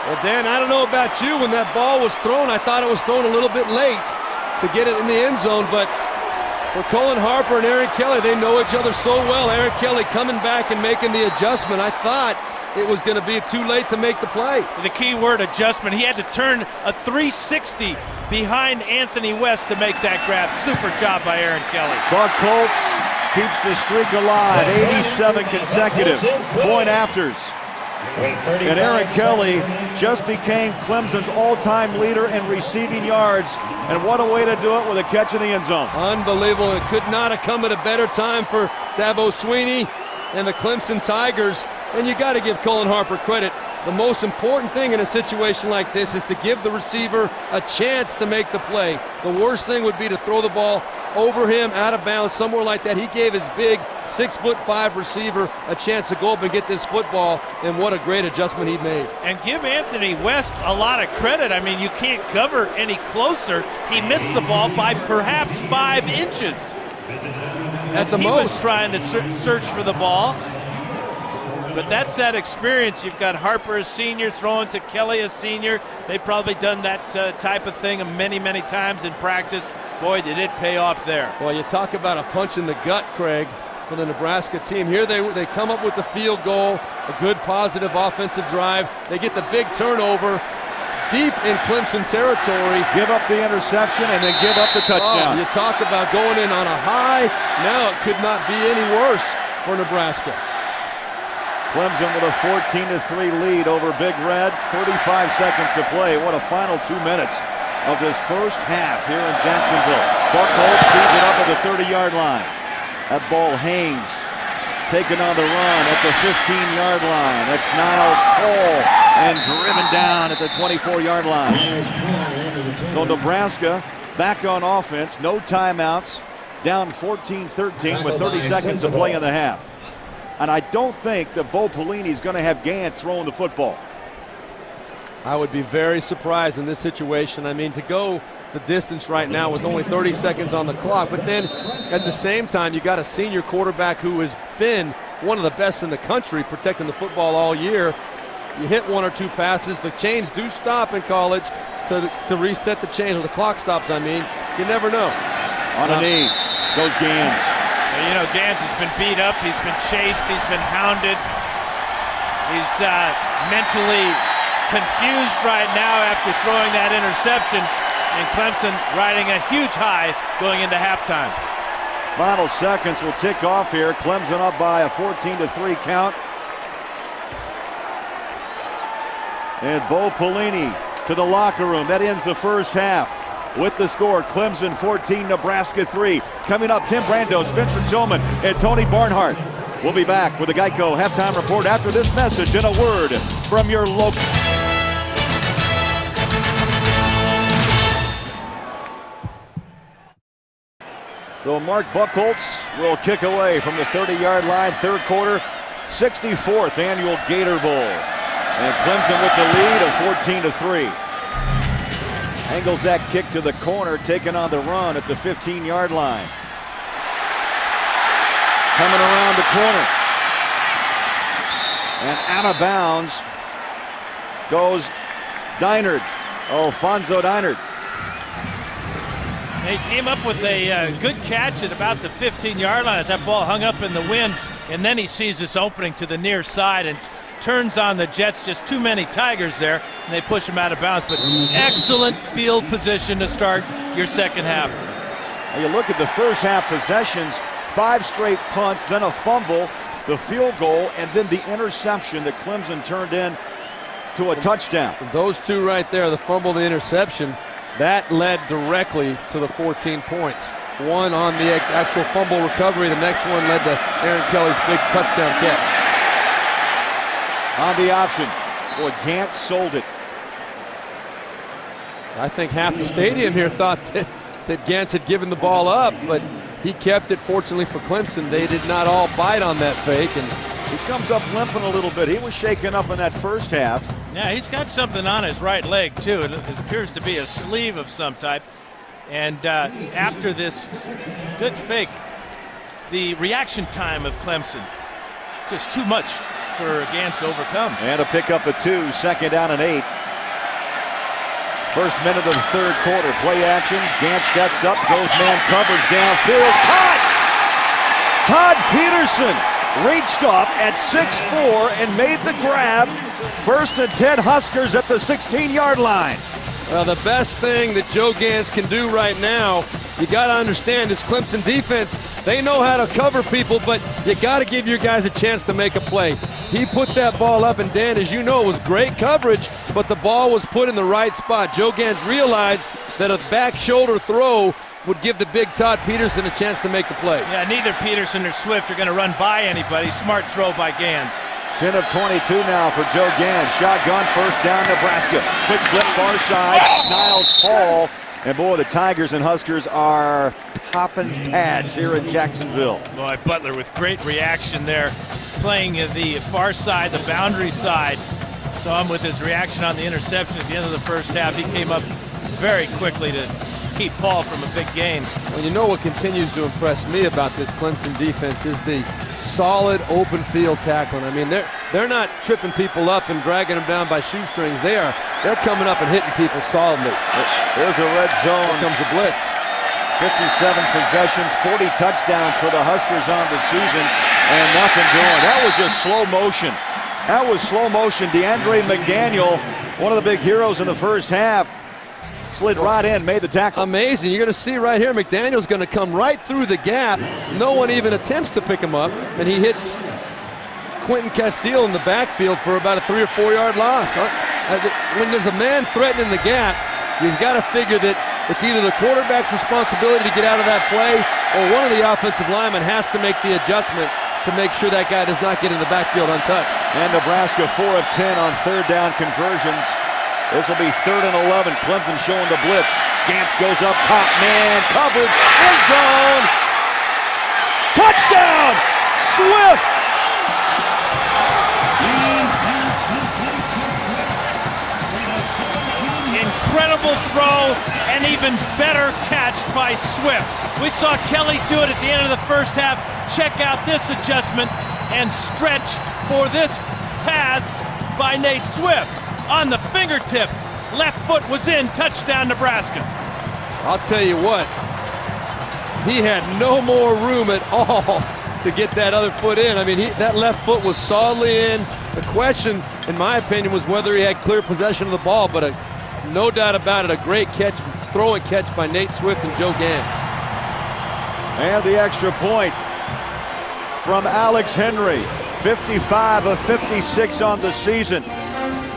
B: Well, Dan, I don't know about you. When that ball was thrown, I thought it was thrown a little bit late to get it in the end zone. But for Cullen Harper and Aaron Kelly, they know each other so well. Aaron Kelly coming back and making the adjustment. I thought it was going to be too late to make the play.
D: The key word, adjustment. He had to turn a 360 behind Anthony West to make that grab. Super job by Aaron Kelly.
A: Buck Holtz keeps the streak alive. 87 consecutive point afters. And Aaron Kelly just became Clemson's all-time leader in receiving yards. And what a way to do it with a catch in the end zone.
B: Unbelievable. It could not have come at a better time for Dabo Swinney and the Clemson Tigers. And you got to give Cullen Harper credit. The most important thing in a situation like this is to give the receiver a chance to make the play. The worst thing would be to throw the ball over him, out of bounds, somewhere like that. He gave his big 6'5" receiver a chance to go up and get this football, and what a great adjustment he made.
D: And give Anthony West a lot of credit. I mean, you can't cover any closer. He missed the ball by perhaps 5 inches.
B: That's the
D: he
B: most.
D: Was trying to search for the ball. But that's that experience. You've got Harper a senior throwing to Kelly a senior. They've probably done that type of thing many, many times in practice. Boy, did it pay off there.
B: Well, you talk about a punch in the gut, Craig, for the Nebraska team. Here they come up with the field goal, a good positive offensive drive. They get the big turnover deep in Clemson territory.
A: Give up the interception and then give up the touchdown.
B: Oh, you talk about going in on a high. Now it could not be any worse for Nebraska.
A: Clemson with a 14-3 lead over Big Red. 35 seconds to play. What a final 2 minutes of this first half here in Jacksonville. Buck Holtz tees it up at the 30-yard line. That ball hangs, taken on the run at the 15-yard line. That's Niles Paul, and driven down at the 24-yard line. So Nebraska back on offense, no timeouts, down 14-13 with 30 seconds to play in the half. And I don't think that Bo Pelini is going to have Gans throwing the football.
B: I would be very surprised in this situation. I mean, to go the distance right now with only 30 seconds on the clock, but then at the same time, you got a senior quarterback who has been one of the best in the country protecting the football all year. You hit one or two passes. The chains do stop in college to reset the chains, or the clock stops, I mean. You never know.
A: On a knee goes Gans.
D: You know, Gans has been beat up. He's been chased. He's been hounded. He's mentally confused right now after throwing that interception. And Clemson riding a huge high going into halftime.
A: Final seconds will tick off here. Clemson up by a 14-3 count. And Bo Pelini to the locker room. That ends the first half with the score. Clemson 14, Nebraska 3. Coming up, Tim Brando, Spencer Tillman, and Tony Barnhart. We'll be back with the Geico halftime report after this message and a word from your local. So Mark Buchholz will kick away from the 30-yard line, third quarter, 64th annual Gator Bowl. And Clemson with the lead of 14-3. Angles that kick to the corner, taking on the run at the 15-yard line. Coming around the corner. And out of bounds goes Deinard, Alfonso Deinard.
D: He came up with a good catch at about the 15-yard line as that ball hung up in the wind, and then he sees this opening to the near side and turns on the Jets. Just too many Tigers there, and they push him out of bounds. But excellent field position to start your second half.
A: Now you look at the first half possessions, 5 straight punts, then a fumble, the field goal, and then the interception that Clemson turned in to a touchdown.
B: And those two right there, the fumble, the interception, that led directly to the 14 points. One on the actual fumble recovery. The next one led to Aaron Kelly's big touchdown catch.
A: On the option. Boy, Gantz sold it.
B: I think half the stadium here thought that Gantz had given the ball up, but he kept it. Fortunately for Clemson, they did not all bite on that fake. And
A: he comes up limping a little bit. He was shaken up in that first half.
D: Yeah, he's got something on his right leg, too. It appears to be a sleeve of some type. And after this good fake, the reaction time of Clemson, just too much for Gantz to overcome.
A: And a pickup of 2, second down and 8. First minute of the third quarter, play action. Gantz steps up, goes man coverage downfield. Caught! Todd Peterson reached up at 6'4" and made the grab. First and 10 Huskers at the 16-yard line.
B: Well, the best thing that Joe Gantz can do right now, you got to understand this Clemson defense, they know how to cover people, but you got to give your guys a chance to make a play. He put that ball up, and Dan, as you know, it was great coverage, but the ball was put in the right spot. Joe Gantz realized that a back shoulder throw would give the big Todd Peterson a chance to make the play.
D: Yeah, neither Peterson or Swift are going to run by anybody. Smart throw by Gantz.
A: 10 of 22 now for Joe Gantz. Shotgun, first down, Nebraska. Quick flip far side, Niles Paul. And boy, the Tigers and Huskers are popping pads here in Jacksonville.
D: Boy, Butler with great reaction there, playing the far side, the boundary side. Saw him with his reaction on the interception at the end of the first half. He came up very quickly to keep Paul from a big gain.
B: Well, you know what continues to impress me about this Clemson defense is the solid open field tackling. I mean, they're not tripping people up and dragging them down by shoestrings. They're coming up and hitting people solidly.
A: There's a red zone.
B: Here comes a blitz.
A: 57 possessions, 40 touchdowns for the Huskers on the season, and nothing doing. That was just slow motion. That was slow motion. DeAndre McDaniel, one of the big heroes in the first half, slid right in, made the tackle.
B: Amazing. You're going to see right here, McDaniel's going to come right through the gap. No one even attempts to pick him up, and he hits Quentin Castile in the backfield for about a 3 or 4 yard loss. When there's a man threatening the gap, you've got to figure that it's either the quarterback's responsibility to get out of that play, or one of the offensive linemen has to make the adjustment to make sure that guy does not get in the backfield untouched.
A: And Nebraska 4 of 10 on third down conversions. This will be 3rd and 11. Clemson showing the blitz. Gantz goes up top, man coverage, end zone. Touchdown, Swift.
D: An even better catch by Swift. We saw Kelly do it at the end of the first half. Check out this adjustment and stretch for this pass by Nate Swift. On the fingertips, left foot was in, touchdown Nebraska.
B: I'll tell you what, he had no more room at all to get that other foot in. I mean, that left foot was solidly in. The question, in my opinion, was whether he had clear possession of the ball, but no doubt about it, a great catch, throw and catch by Nate Swift and Joe Gans.
A: And the extra point from Alex Henry, 55 of 56 on the season.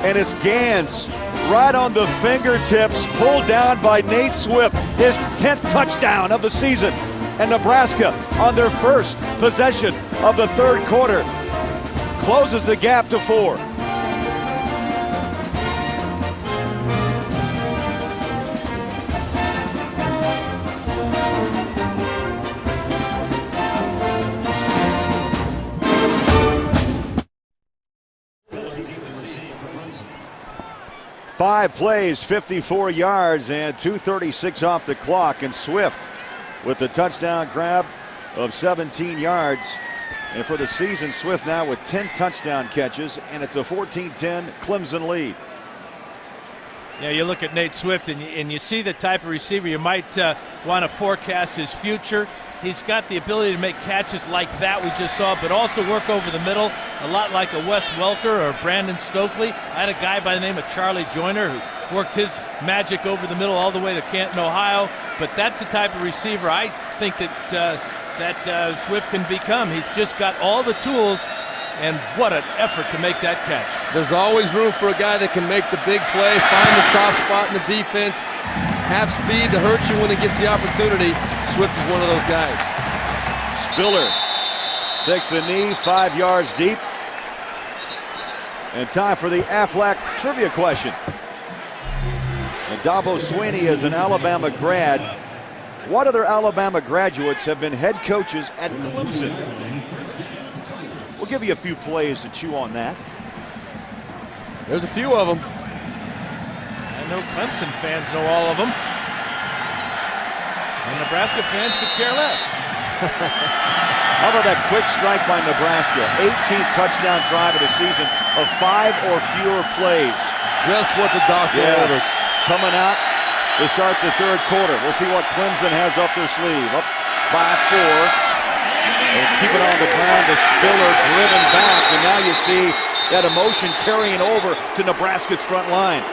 A: And it's Gans right on the fingertips, pulled down by Nate Swift, his 10th touchdown of the season. And Nebraska, on their first possession of the third quarter, closes the gap to 4. Five plays, 54 yards, and 2:36 off the clock. And Swift with the touchdown grab of 17 yards. And for the season, Swift now with 10 touchdown catches, and it's a 14-10 Clemson lead.
D: Yeah, you look at Nate Swift, and you see the type of receiver you might want to forecast his future. He's got the ability to make catches like that we just saw, but also work over the middle, a lot like a Wes Welker or Brandon Stokely. I had a guy by the name of Charlie Joyner who worked his magic over the middle all the way to Canton, Ohio. But that's the type of receiver I think that Swift can become. He's just got all the tools, and what an effort to make that catch.
B: There's always room for a guy that can make the big play, find the soft spot in the defense, have speed to hurt you when he gets the opportunity. Swift is one of those guys.
A: Spiller takes a knee 5 yards deep. And time for the Aflac trivia question. And Dabo Swinney is an Alabama grad. What other Alabama graduates have been head coaches at Clemson? We'll give you a few plays to chew on that.
B: There's a few of them.
D: I know Clemson fans know all of them. And Nebraska fans could care less.
A: How about that quick strike by Nebraska? 18th touchdown drive of the season of 5 or fewer plays.
B: Just what the doctor ordered.
A: Coming out to start the third quarter. We'll see what Clemson has up their sleeve. Up by 4. And keep it on the ground to Spiller, driven back. And now you see that emotion carrying over to Nebraska's front line.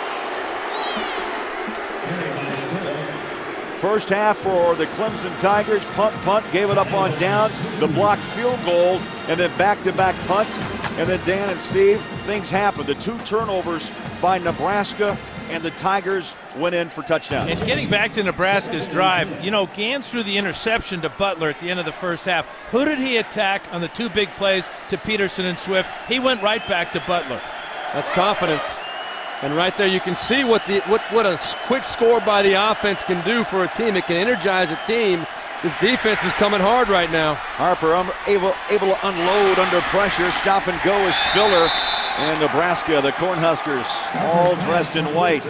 A: First half for the Clemson Tigers, punt, gave it up on downs, the blocked field goal, and then back-to-back punts. And then Dan and Steve, things happen. The 2 turnovers by Nebraska, and the Tigers went in for touchdowns.
D: And getting back to Nebraska's drive, you know, Gans threw the interception to Butler at the end of the first half. Who did he attack on the 2 big plays to Peterson and Swift? He went right back to Butler.
B: That's confidence. And right there you can see what a quick score by the offense can do for a team. It can energize a team. This defense is coming hard right now.
A: Harper able to unload under pressure. Stop and go is Spiller. And Nebraska, the Cornhuskers, all dressed in white.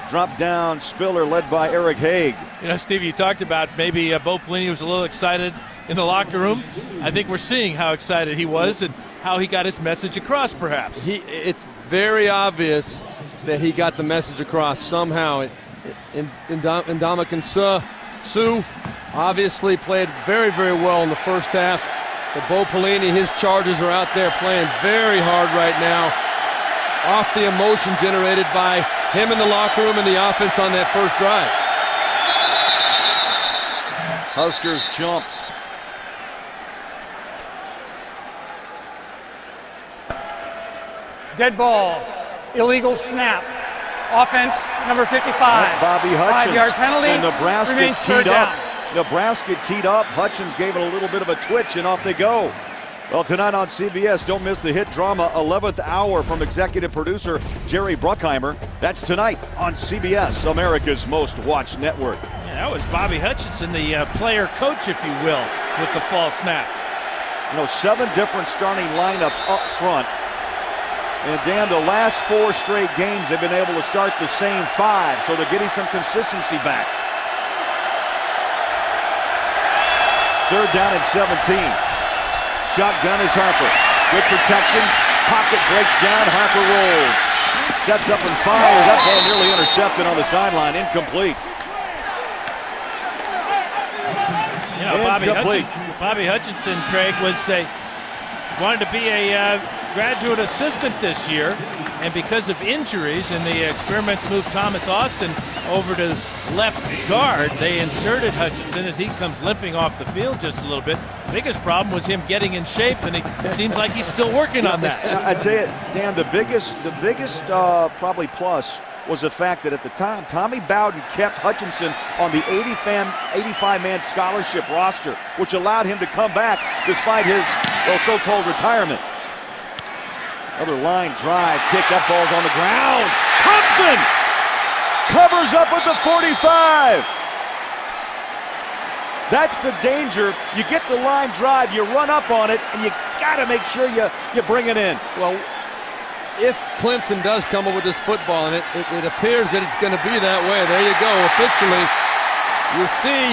A: Drop down, Spiller led by Eric Haig.
D: You know, Steve, you talked about maybe Bo Pelini was a little excited in the locker room. I think we're seeing how excited he was and how he got his message across, perhaps.
B: It's very obvious that he got the message across somehow. Ndamukong Suh obviously played very, very well in the first half. But Bo Pelini, his Chargers are out there playing very hard right now, off the emotion generated by him in the locker room and the offense on that first drive.
A: Huskers jump.
F: Dead ball. Illegal snap. Offense, number 55.
A: That's Bobby Hutchins.
F: 5-yard penalty.
A: So Nebraska
F: Remains third
A: teed up.
F: down.
A: Nebraska teed up. Hutchins gave it a little bit of a twitch, and off they go. Well, tonight on CBS, don't miss the hit drama 11th Hour from executive producer Jerry Bruckheimer. That's tonight on CBS, America's most watched network.
D: Yeah, that was Bobby Hutchinson, the player coach, if you will, with the false snap.
A: You know, 7 different starting lineups up front. And Dan, the last 4 straight games, they've been able to start the same 5, so they're getting some consistency back. 3rd down and 17. Shotgun is Harper. Good protection. Pocket breaks down. Harper rolls. Sets up and fires. That ball nearly intercepted on the sideline. Incomplete.
D: You know, Bobby Hutchinson, Craig, wanted to be a graduate assistant this year, and because of injuries and the experiments moved Thomas Austin over to left guard, they inserted Hutchinson as he comes limping off the field just a little bit. Biggest problem was him getting in shape, and it seems like he's still working on that.
A: I tell you, Dan, the biggest probably plus was the fact that at the time, Tommy Bowden kept Hutchinson on the 85-man scholarship roster, which allowed him to come back despite his so-called retirement. Another line drive, kick, that ball's on the ground. Clemson covers up at the 45. That's the danger. You get the line drive, you run up on it, and you got to make sure you bring it in.
B: Well, if Clemson does come up with this football, and it appears that it's going to be that way. There you go, officially. You see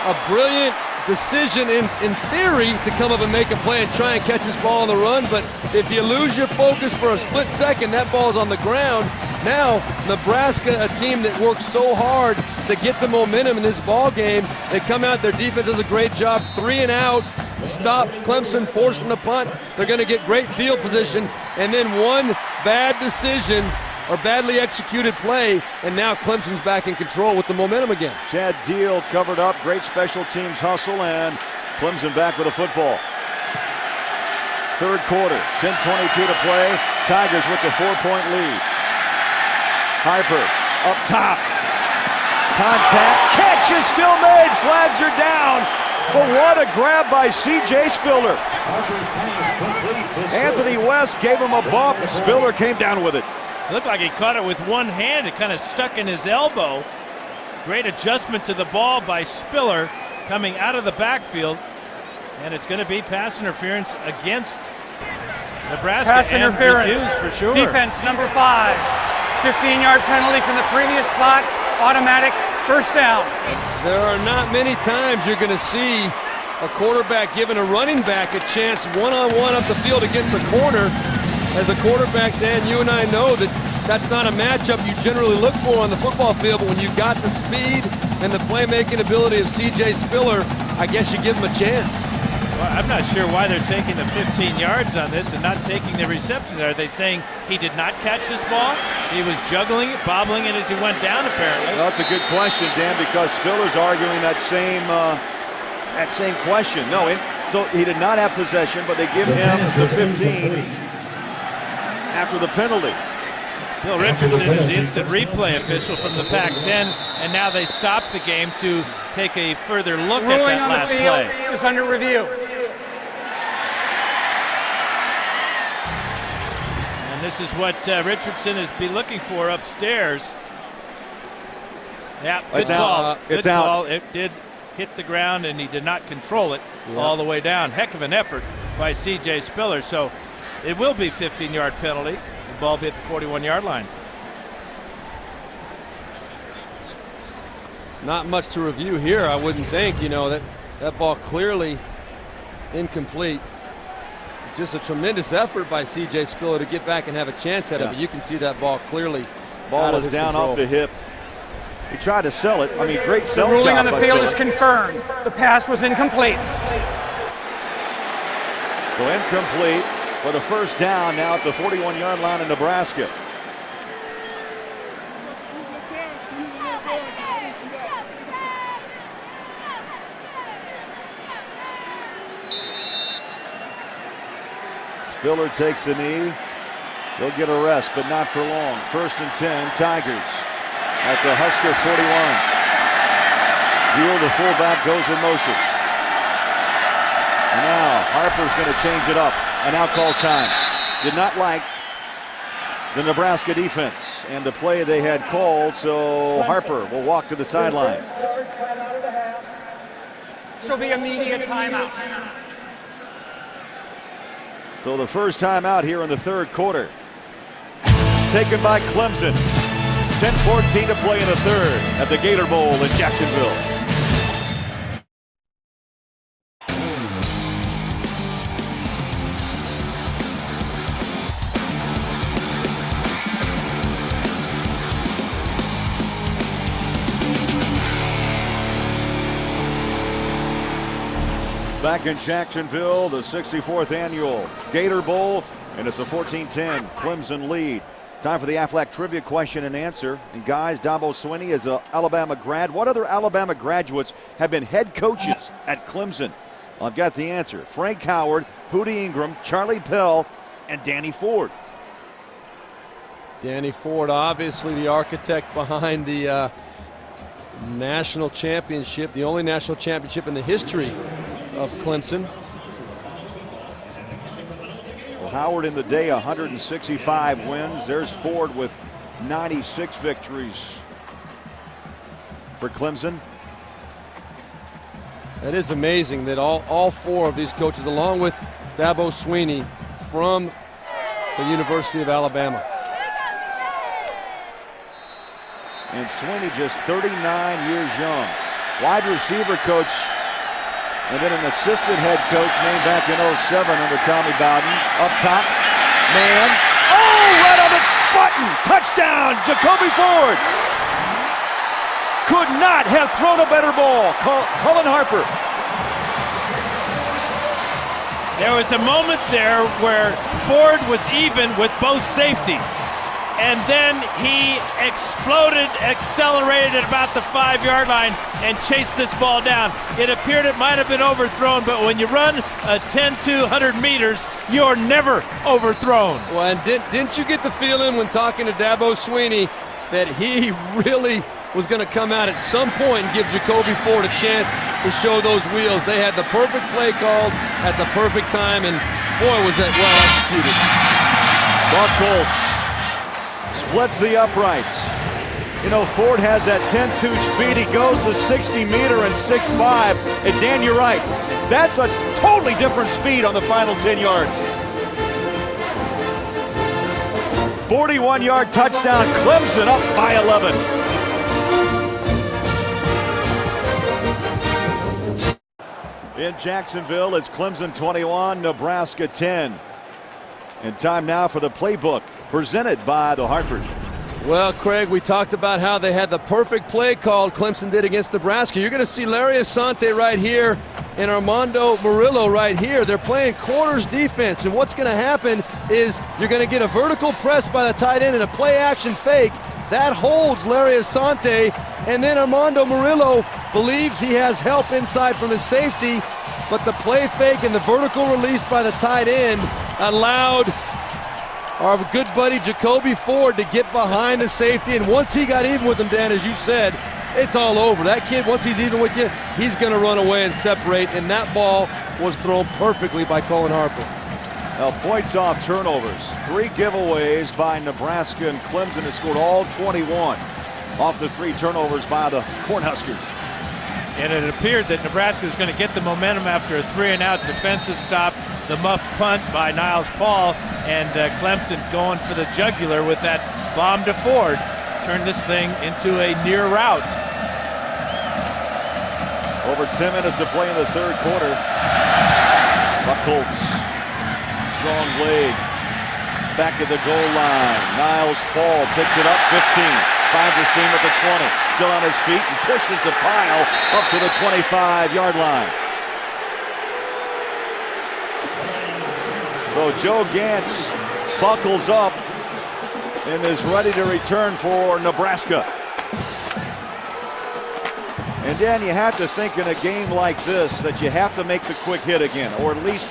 B: a brilliant decision in theory to come up and make a play and try and catch this ball on the run, but if you lose your focus for a split second, that ball's on the ground. Now, Nebraska, a team that works so hard to get the momentum in this ball game, they come out, their defense does a great job, 3 and out, stop Clemson forcing the punt. They're going to get great field position, and then one bad decision or badly executed play, and now Clemson's back in control with the momentum again.
A: Chad Deal covered up, great special teams hustle, and Clemson back with a football. 3rd quarter, 10:22 to play. Tigers with the 4-point lead. Harper up top. Contact, catch is still made, flags are down. But what a grab by C.J. Spiller. Anthony West gave him a bump. Spiller came down with it.
D: It looked like he caught it with one hand. It kind of stuck in his elbow. Great adjustment to the ball by Spiller coming out of the backfield. And it's going to be pass interference against Nebraska.
F: Pass interference.
D: Refuse for sure.
F: Defense number 5. 15-yard penalty from the previous spot. Automatic first down.
B: There are not many times you're going to see a quarterback giving a running back a chance one-on-one up the field against a corner. As a quarterback, Dan, you and I know that that's not a matchup you generally look for on the football field, but when you've got the speed and the playmaking ability of C.J. Spiller, I guess you give him a chance.
D: Well, I'm not sure why they're taking the 15 yards on this and not taking the reception. Are they saying he did not catch this ball? He was juggling it, bobbling it as he went down, apparently.
A: Well, that's a good question, Dan, because Spiller's arguing that same question. No, so he did not have possession, but they give him the 15 after the penalty.
D: Bill Richardson is the instant replay official from the Pac-10, and now they stop the game to take a further look at that last play.
F: Ruling on the field is under review.
D: And this is what Richardson is be looking for upstairs. Yeah, good call. Good call. It did hit the ground, and he did not control it all the way down. Heck of an effort by C.J. Spiller. So it will be 15-yard penalty. The ball be at the 41-yard line.
B: Not much to review here, I wouldn't think. You know, that ball clearly incomplete. Just a tremendous effort by C.J. Spiller to get back and have a chance at it, but you can see that ball clearly.
A: Ball is down off the hip. He tried to sell it. I mean, great sell job.
F: The ruling on the field is confirmed. The pass was incomplete.
A: So incomplete for the first down now at the 41-yard line in Nebraska. Spiller takes a knee. He'll get a rest, but not for long. 1st and 10, Tigers at the Husker 41. Deal, the fullback, goes in motion. And now Harper's going to change it up. And now calls time. Did not like the Nebraska defense and the play they had called, so Harper will walk to the sideline.
F: She'll be immediate timeout.
A: So the first time out here in the third quarter. Taken by Clemson. 10-14 to play in the third at the Gator Bowl in Jacksonville. Back in Jacksonville, the 64th annual Gator Bowl, and it's a 14-10 Clemson lead. Time for the Aflac trivia question and answer. And guys, Dabo Swinney is an Alabama grad. What other Alabama graduates have been head coaches at Clemson? Well, I've got the answer. Frank Howard, Hootie Ingram, Charlie Pell, and Danny Ford.
B: Danny Ford, obviously the architect behind the national championship, the only national championship in the history of Clemson.
A: Well, Howard in the day, 165 wins. There's Ford with 96 victories for Clemson.
B: It is amazing that all four of these coaches, along with Dabo Swinney from the University of Alabama.
A: And Swinney just 39 years young. Wide receiver coach, and then an assistant head coach named back in 07 under Tommy Bowden. Up top, man. Oh, right on the button. Touchdown, Jacoby Ford. Could not have thrown a better ball. Cullen Harper.
D: There was a moment there where Ford was even with both safeties. And then he exploded, accelerated at about the 5-yard line and chased this ball down. It appeared it might have been overthrown, but when you run a 10-2 100 meters, you're never overthrown.
B: Well, and didn't you get the feeling when talking to Dabo Swinney that he really was going to come out at some point and give Jacoby Ford a chance to show those wheels? They had the perfect play called at the perfect time, and boy, was that well executed.
A: Buckholz splits the uprights. You know, Ford has that 10-2 speed. He goes the 60-meter and 6'5". And Dan, you're right. That's a totally different speed on the final 10 yards. 41-yard touchdown. Clemson up by 11. In Jacksonville, it's Clemson 21, Nebraska 10. And time now for the playbook presented by the Hartford.
B: Well, Craig, we talked about how they had the perfect play called, Clemson did against Nebraska. You're going to see Larry Asante right here and Armando Murillo right here. They're playing quarters defense, and what's going to happen is you're going to get a vertical press by the tight end and a play-action fake. That holds Larry Asante, and then Armando Murillo believes he has help inside from his safety, but the play fake and the vertical release by the tight end allowed our good buddy Jacoby Ford to get behind the safety, and once he got even with him, Dan, as you said, it's all over. That kid, once he's even with you, he's going to run away and separate, and that ball was thrown perfectly by Cullen Harper.
A: Now, points off turnovers. 3 giveaways by Nebraska, and Clemson has scored all 21 off the 3 turnovers by the Cornhuskers.
D: And it appeared that Nebraska was going to get the momentum after a 3-and-out defensive stop, the muff punt by Niles Paul, and Clemson going for the jugular with that bomb to Ford. Turned this thing into a near rout.
A: Over 10 minutes to play in the third quarter. Buckholz, strong leg, back at the goal line. Niles Paul picks it up, 15. Finds a seam at the 20. Still on his feet and pushes the pile up to the 25-yard line. So Joe Gantz buckles up and is ready to return for Nebraska. And Dan, you have to think in a game like this that you have to make the quick hit again, or at least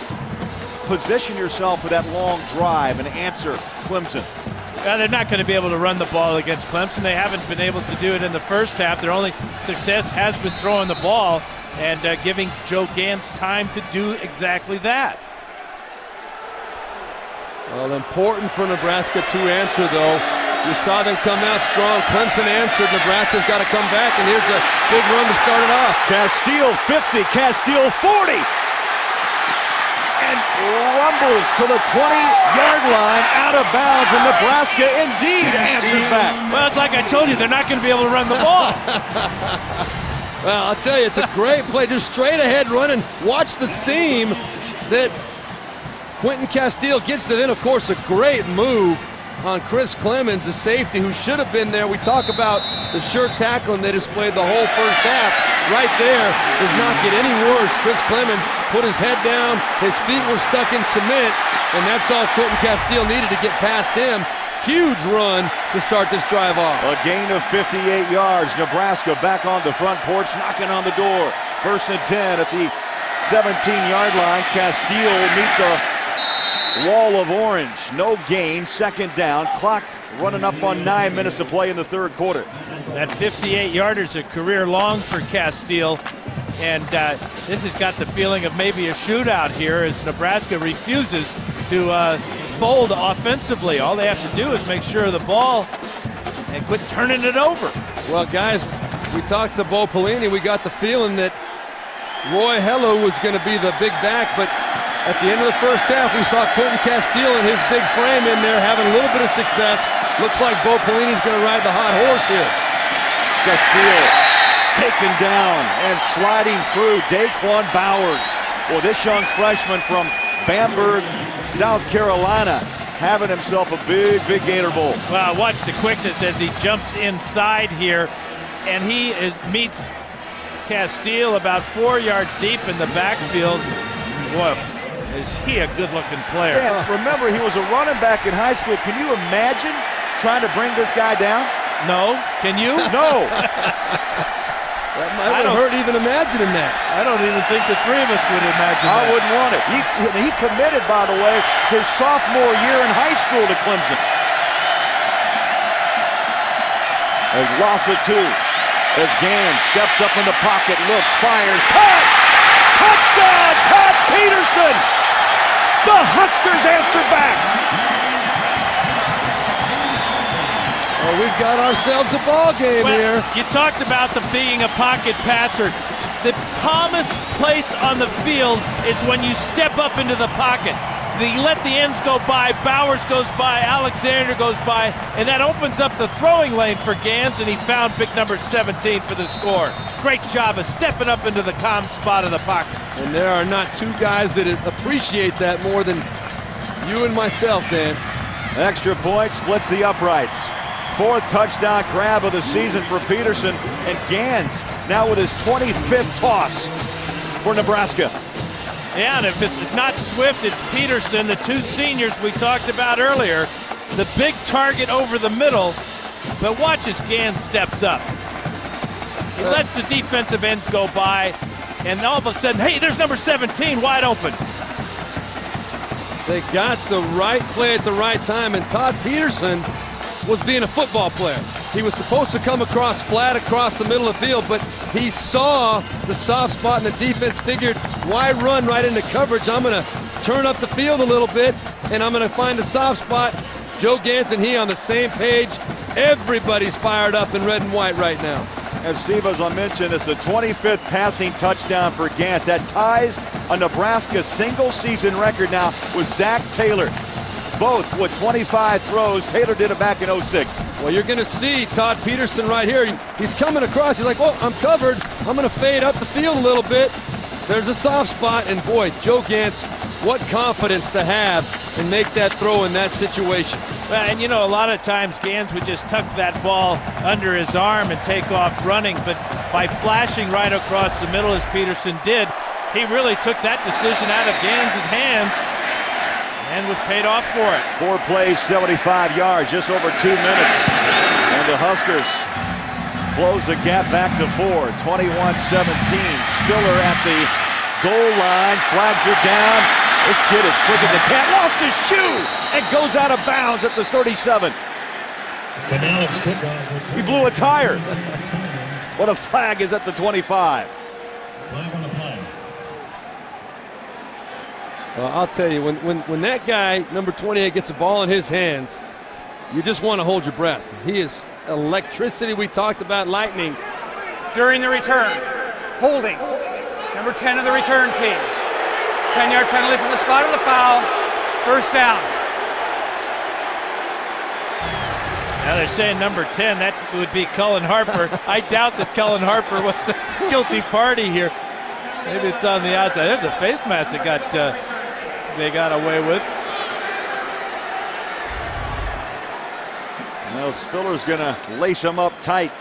A: position yourself for that long drive and answer Clemson.
D: They're not going to be able to run the ball against Clemson. They haven't been able to do it in the first half. Their only success has been throwing the ball and giving Joe Gantz time to do exactly that.
B: Well, important for Nebraska to answer, though. You saw them come out strong. Clemson answered. Nebraska's got to come back, and here's a big run to start it off.
A: Castile 50, Castile 40. And rumbles to the 20-yard line, out of bounds, and Nebraska indeed answers back.
D: Well, it's like I told you, they're not going to be able to run the ball.
B: Well, I'll tell you, it's a great play. Just straight ahead running. Watch the seam that Quentin Castile gets to. Then, of course, a great move on Chris Clemons, the safety, who should have been there. We talk about the sure tackling they displayed the whole first half. Right there does not get any worse. Chris Clemons put his head down. His feet were stuck in cement, and that's all Quentin Castile needed to get past him. Huge run to start this drive off.
A: A gain of 58 yards. Nebraska back on the front porch, knocking on the door. 1st and 10 at the 17-yard line. Castile meets a wall of orange. No gain. 2nd down. Clock running up on 9 minutes to play in the 3rd quarter.
D: That 58-yarder is a career long for Castile. And this has got the feeling of maybe a shootout here as Nebraska refuses to fold offensively. All they have to do is make sure of the ball and quit turning it over.
B: Well, guys, we talked to Bo Pelini. We got the feeling that Roy Hello was going to be the big back, but at the end of the first half, we saw Quentin Castile and his big frame in there having a little bit of success. Looks like Bo Pelini's going to ride the hot horse here.
A: Castile taken down and sliding through Daquan Bowers. Well, this young freshman from Bamberg, South Carolina, having himself a big Gator Bowl.
D: Wow, watch the quickness as he jumps inside here, and he meets Castile about 4 yards deep in the backfield. Boy, is he a good-looking player.
A: Man, remember, he was a running back in high school. Can you imagine trying to bring this guy down?
D: No. Can you?
A: No.
B: That might have hurt even imagining that.
D: I don't even think the three of us would imagine that.
A: I wouldn't want it. He committed, by the way, his sophomore year in high school to Clemson. A loss of 2 as Gans steps up in the pocket, looks, fires, caught! Touchdown, Todd Peterson! The Huskers answer back.
B: Well, we've got ourselves a ball game here.
D: You talked about the being a pocket passer. The calmest place on the field is when you step up into the pocket. You let the ends go by, Bowers goes by, Alexander goes by, and that opens up the throwing lane for Gans, and he found big number 17 for the score. Great job of stepping up into the calm spot of the pocket.
B: And there are not two guys that appreciate that more than you and myself, Dan.
A: Extra point splits the uprights. 4th touchdown grab of the season for Peterson, and Gans now with his 25th toss for Nebraska.
D: Yeah, and if it's not Swift, it's Peterson, the 2 seniors we talked about earlier. The big target over the middle, but watch as Gans steps up. He lets the defensive ends go by, and all of a sudden, hey, there's number 17 wide open.
B: They got the right play at the right time, and Todd Peterson was being a football player. He was supposed to come across flat across the middle of the field, but he saw the soft spot, and the defense figured, why run right into coverage? I'm going to turn up the field a little bit, and I'm going to find a soft spot. Joe Gans and he on the same page. Everybody's fired up in red and white right now.
A: As Steve, as I mentioned, it's the 25th passing touchdown for Gans. That ties a Nebraska single-season record now with Zach Taylor. Both with 25 throws. Taylor did it back in 06.
B: Well, you're going to see Todd Peterson right here. He's coming across. He's like, well, I'm covered. I'm going to fade up the field a little bit. There's a soft spot. And, boy, Joe Gans, what confidence to have and make that throw in that situation.
D: Well, and, you know, a lot of times Gans would just tuck that ball under his arm and take off running. But by flashing right across the middle, as Peterson did, he really took that decision out of Gans' hands and was paid off for it.
A: 4 plays, 75 yards, just over 2 minutes. And the Huskers close the gap back to 4, 21-17. Spiller at the goal line, flags are down. This kid is quick as a cat, lost his shoe, and goes out of bounds at the 37. He blew a tire. What a flag is at the 25.
B: Well, I'll tell you, when that guy, number 28, gets the ball in his hands, you just want to hold your breath. He is electricity. We talked about lightning.
F: During the return, holding, number 10 of the return team. 10-yard penalty from the spot of the foul. First down.
D: Now they're saying number 10, that would be Cullen Harper. I doubt that Cullen Harper was the guilty party here. Maybe it's on the outside. There's a face mask that they got away with.
A: Well, Spiller's going to lace him up tight.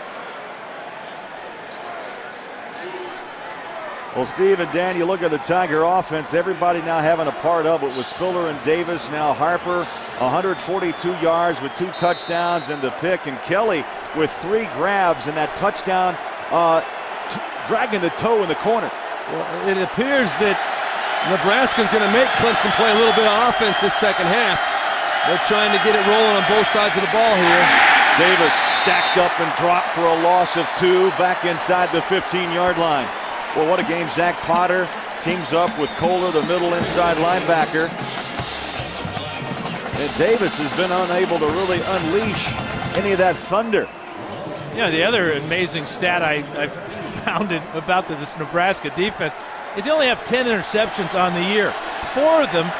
A: Well, Steve and Dan, you look at the Tiger offense, everybody now having a part of it with Spiller and Davis, now Harper, 142 yards with 2 touchdowns and the pick, and Kelly with 3 grabs and that touchdown, dragging the toe in the corner.
B: Well, it appears that Nebraska's going to make Clemson play a little bit of offense this second half. They're trying to get it rolling on both sides of the ball here.
A: Davis stacked up and dropped for a loss of 2 back inside the 15-yard line. Well, what a game. Zach Potter teams up with Kohler, the middle inside linebacker. And Davis has been unable to really unleash any of that thunder.
D: Yeah, the other amazing stat I've found about this Nebraska defense is they only have 10 interceptions on the year. 4 of them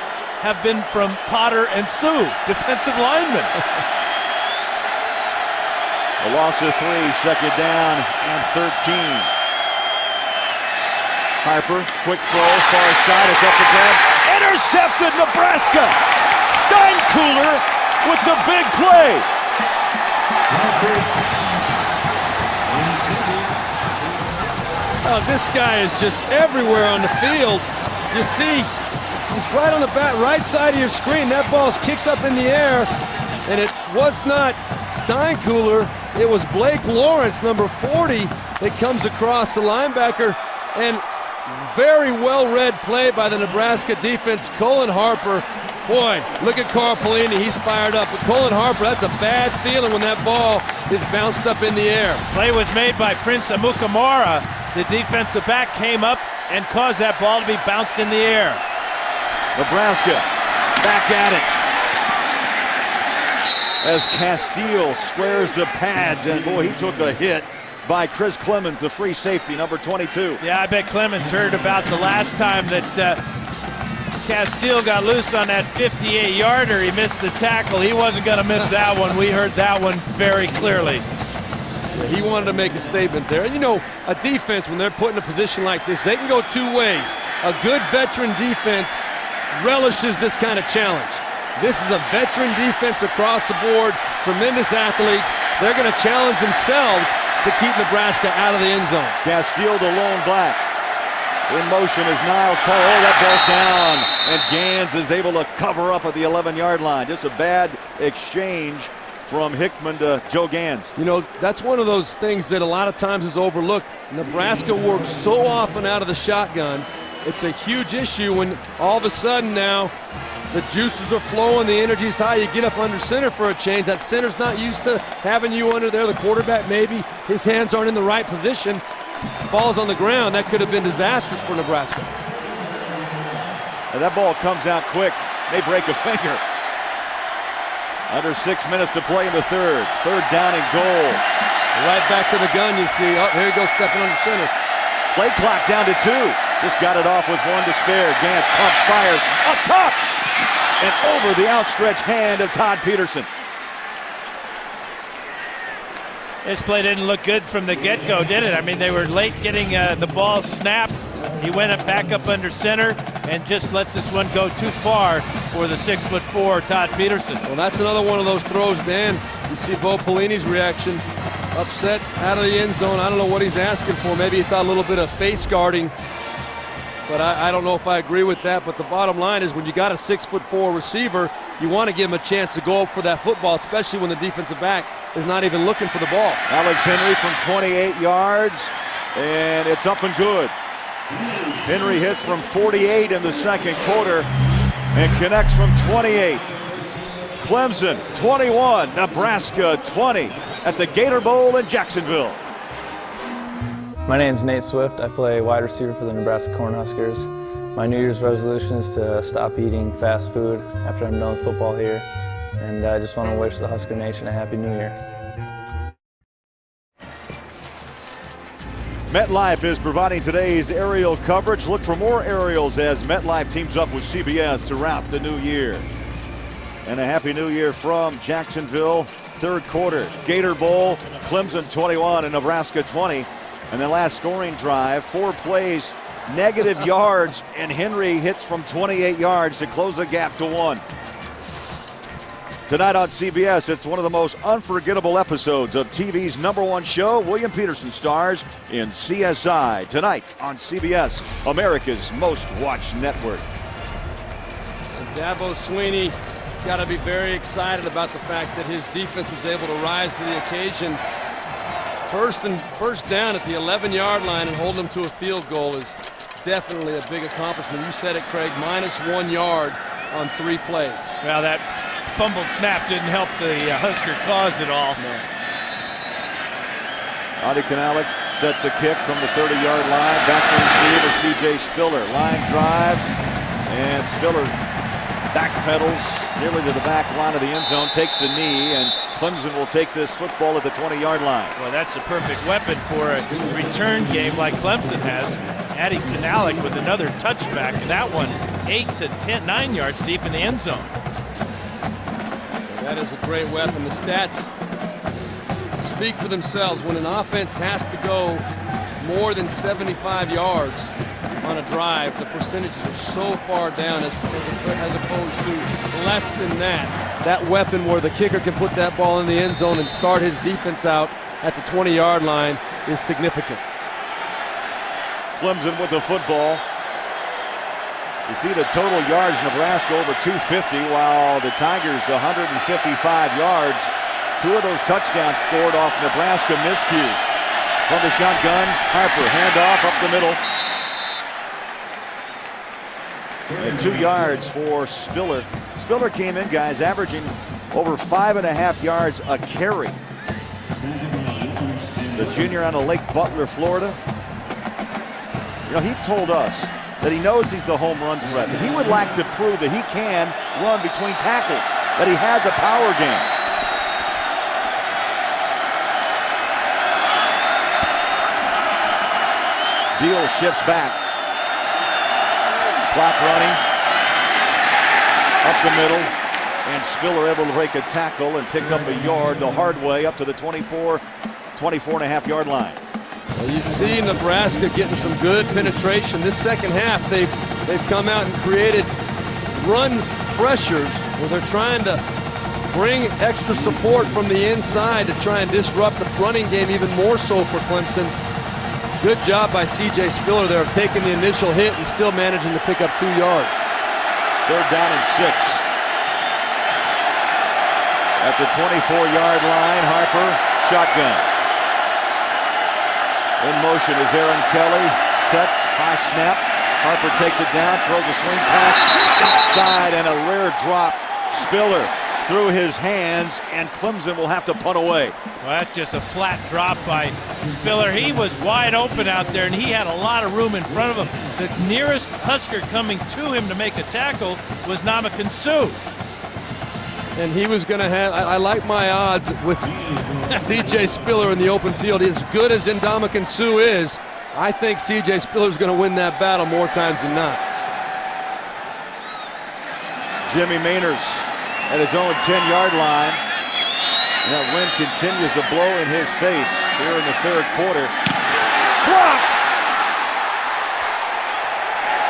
D: have been from Potter and Sue, defensive linemen.
A: A loss of 3, second down and 13. Harper, quick throw, far side, it's up for grabs. Intercepted, Nebraska! Steinkühler with the big play.
B: Oh, this guy is just everywhere on the field. You see, he's right on the right side of your screen. That ball's kicked up in the air, and it was not Steinkühler. It was Blake Lawrence, number 40, that comes across the linebacker, and very well-read play by the Nebraska defense. Cullen Harper, boy, look at Carl Pelini, he's fired up. But Cullen Harper, that's a bad feeling when that ball is bounced up in the air.
D: Play was made by Prince Amukamara. The defensive back came up and caused that ball to be bounced in the air.
A: Nebraska back at it as Castile squares the pads, and boy, he took a hit by Chris Clemons, the free safety, number 22.
D: Yeah, I bet Clemons heard about the last time that Castile got loose on that 58-yarder. He missed the tackle. He wasn't going to miss that one. We heard that one very clearly.
B: Yeah, he wanted to make a statement there. You know, a defense, when they're put in a position like this, they can go 2 ways. A good veteran defense relishes this kind of challenge. This is a veteran defense across the board, tremendous athletes. They're going to challenge themselves to keep Nebraska out of the end zone.
A: Castile, the lone black. In motion is Niles Cole. Oh, that ball's down. And Gans is able to cover up at the 11-yard line. Just a bad exchange from Hickman to Joe Gans.
B: You know, that's one of those things that a lot of times is overlooked. Nebraska works so often out of the shotgun. It's a huge issue when all of a sudden now the juices are flowing, the energy's high, you get up under center for a change. That center's not used to having you under there. The quarterback, maybe his hands aren't in the right position. Ball's on the ground. That could have been disastrous for Nebraska.
A: And that ball comes out quick. May break a finger. Under 6 minutes to play in the third. Third down and goal.
B: Right back to the gun, you see. Oh, here he goes stepping under center.
A: Play clock down to 2. Just got it off with 1 to spare. Gans pumps, fires, up top, and over the outstretched hand of Todd Peterson.
D: This play didn't look good from the get-go, did it? I mean, they were late getting the ball snapped. He went back up under center and just lets this one go too far for the 6'4" Todd Peterson.
B: Well, that's another one of those throws, Dan. You see Bo Pelini's reaction. Upset out of the end zone. I don't know what he's asking for. Maybe he thought a little bit of face guarding. But I don't know if I agree with that. But the bottom line is when you got a 6'4" receiver, you want to give him a chance to go up for that football, especially when the defensive back is not even looking for the ball.
A: Alex Henry from 28 yards, and it's up and good. Henry hit from 48 in the second quarter and connects from 28. Clemson 21, Nebraska 20 at the Gator Bowl in Jacksonville.
C: My name's Nate Swift. I play wide receiver for the Nebraska Cornhuskers. My New Year's resolution is to stop eating fast food after I'm done with football here. And I just want to wish the Husker Nation a Happy New Year.
A: MetLife is providing today's aerial coverage. Look for more aerials as MetLife teams up with CBS throughout the new year. And a happy new year from Jacksonville. Third quarter, Gator Bowl, Clemson 21 and Nebraska 20. And the last scoring drive, 4 plays, negative yards, and Henry hits from 28 yards to close the gap to 1. Tonight on CBS, it's one of the most unforgettable episodes of TV's #1 show. William Peterson stars in CSI. Tonight on CBS, America's most watched network.
B: Dabo Swinney got to be very excited about the fact that his defense was able to rise to the occasion. First down at the 11-yard line and hold them to a field goal is definitely a big accomplishment. You said it, Craig, -1 yard on 3 plays.
D: Well, that fumbled snap didn't help the Husker cause at all.
B: No.
A: Adi Kanalik set to kick from the 30-yard line. Back to receive is C.J. Spiller. Line drive, and Spiller backpedals nearly to the back line of the end zone, takes the knee, and Clemson will take this football at the 20-yard line.
D: Well, that's the perfect weapon for a return game like Clemson has. Adi Kanalik with another touchback, and that one 9 yards deep in the end zone.
B: That is a great weapon. The stats speak for themselves. When an offense has to go more than 75 yards on a drive, the percentages are so far down as opposed to less than that. That weapon where the kicker can put that ball in the end zone and start his defense out at the 20-yard line is significant.
A: Clemson with the football. You see the total yards, Nebraska over 250, while the Tigers 155 yards. 2 of those touchdowns scored off Nebraska miscues. From the shotgun, Harper, handoff up the middle. And 2 yards for Spiller. Spiller came in, guys, averaging over 5.5 yards a carry. The junior out of Lake Butler, Florida. You know, he told us that he knows he's the home run threat, but he would like to prove that he can run between tackles, that he has a power game. Deal shifts back. Clock running. Up the middle. And Spiller able to break a tackle and pick up a yard the hard way up to the 24.5 yard line.
B: Well, you see Nebraska getting some good penetration. This second half, they've come out and created run pressures where they're trying to bring extra support from the inside to try and disrupt the running game even more so for Clemson. Good job by C.J. Spiller there of taking the initial hit and still managing to pick up 2 yards.
A: 3rd down and 6. At the 24-yard line, Harper, shotgun. In motion is Aaron Kelly. Sets, high snap. Harper takes it down, throws a swing pass outside, and a rare drop. Spiller through his hands, and Clemson will have to punt away.
D: Well, that's just a flat drop by Spiller. He was wide open out there, and he had a lot of room in front of him. The nearest Husker coming to him to make a tackle was Ndamukong Suh.
B: And he was going to have, I like my odds with C.J. Spiller in the open field. As good as Ndamukong Suh is, I think C.J. Spiller is going to win that battle more times than not.
A: Jimmy Mainers at his own 10-yard line. And that wind continues to blow in his face here in the 3rd quarter. Blocked!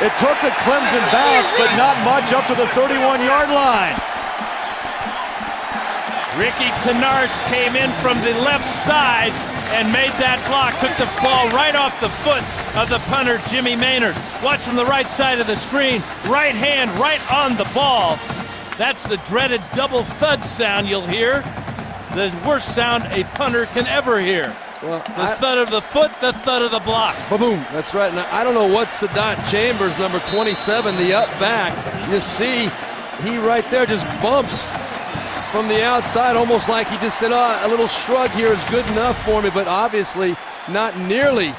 A: It took the Clemson bounce, but not much up to the 31-yard line.
D: Ricky Tenarce came in from the left side and made that block. Took the ball right off the foot of the punter, Jimmy Mainers. Watch from the right side of the screen. Right hand right on the ball. That's the dreaded double thud sound you'll hear. The worst sound a punter can ever hear. Well, the thud of the foot, the thud of the block.
B: Boom. That's right. Now, I don't know what Sadat Chambers, number 27, the up back. You see, he right there just bumps from the outside, almost like he just said, oh, a little shrug here is good enough for me, but obviously not nearly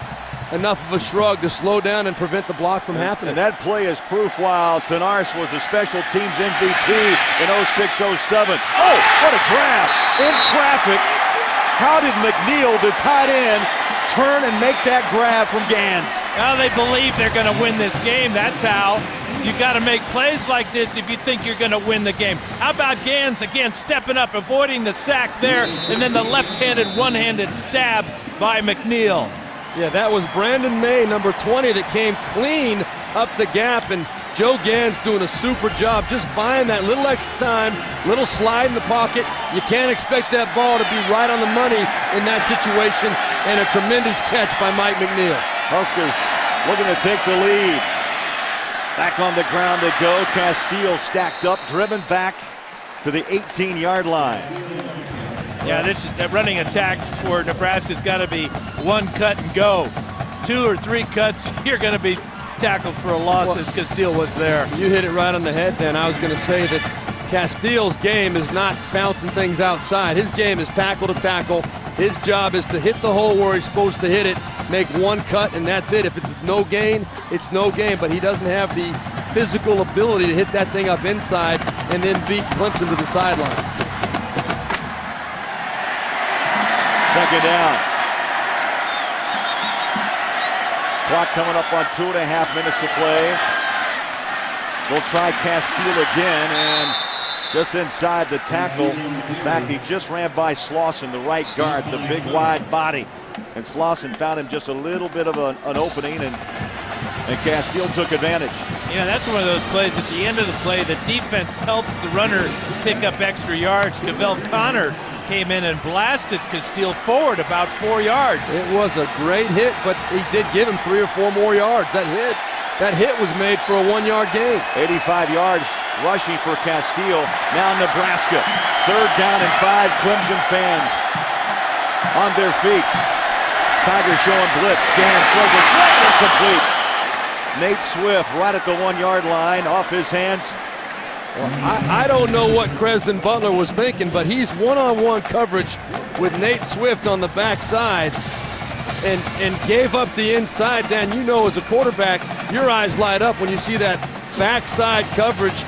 B: enough of a shrug to slow down and prevent the block from happening.
A: And that play is proof while Tenarce was the special teams MVP in 06-07. Oh, what a grab in traffic. How did McNeil, the tight end, turn and make that grab from Gans.
D: Well, they believe they're going to win this game. That's how. You got to make plays like this if you think you're going to win the game. How about Gans again stepping up, avoiding the sack there, and then the left-handed, one-handed stab by McNeil.
B: Yeah, that was Brandon May, number 20, that came clean up the gap, and Joe Gans doing a super job just buying that little extra time, little slide in the pocket. You can't expect that ball to be right on the money in that situation, and a tremendous catch by Mike McNeil.
A: Huskers looking to take the lead. Back on the ground they go. Castile stacked up, driven back to the 18-yard line.
D: Yeah, this running attack for Nebraska's got to be one cut and go. 2 or 3 cuts, you're going to be tackled for a loss, as Castile was there.
B: You hit it right on the head, then. I was going to say that Castile's game is not bouncing things outside. His game is tackle to tackle. His job is to hit the hole where he's supposed to hit it, make one cut, and that's it. If it's no gain, it's no gain, but he doesn't have the physical ability to hit that thing up inside and then beat Clemson to the sideline.
A: Second down. Clock coming up on 2.5 minutes to play. They'll try Castile again, and just inside the tackle. In fact, he just ran by Slauson, the right guard, the big wide body. And Slauson found him just a little bit of an opening, and Castile took advantage.
D: You know, that's one of those plays at the end of the play, the defense helps the runner pick up extra yards. Cavell Connor came in and blasted Castile forward about 4 yards.
B: It was a great hit, but he did give him 3 or 4 more yards. That hit was made for a 1-yard gain.
A: 85 yards rushing for Castile. Now Nebraska. 3rd down and 5. Clemson fans on their feet. Tigers showing blitz. Gans throws a slant, incomplete. Nate Swift right at the 1-yard line, off his hands.
B: Well, I don't know what Cresden Butler was thinking, but he's one-on-one coverage with Nate Swift on the backside and gave up the inside. Dan, you know as a quarterback, your eyes light up when you see that backside coverage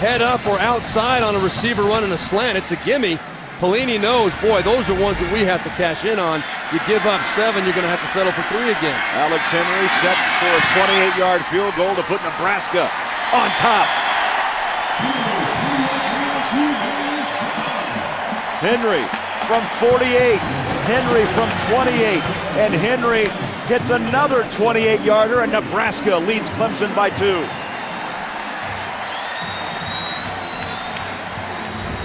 B: head up or outside on a receiver running a slant. It's a gimme. Pelini knows, boy, those are ones that we have to cash in on. You give up 7, you're going to have to settle for 3 again.
A: Alex Henry set for a 28-yard field goal to put Nebraska on top. Henry from 48, Henry from 28, and Henry gets another 28-yarder, and Nebraska leads Clemson by 2.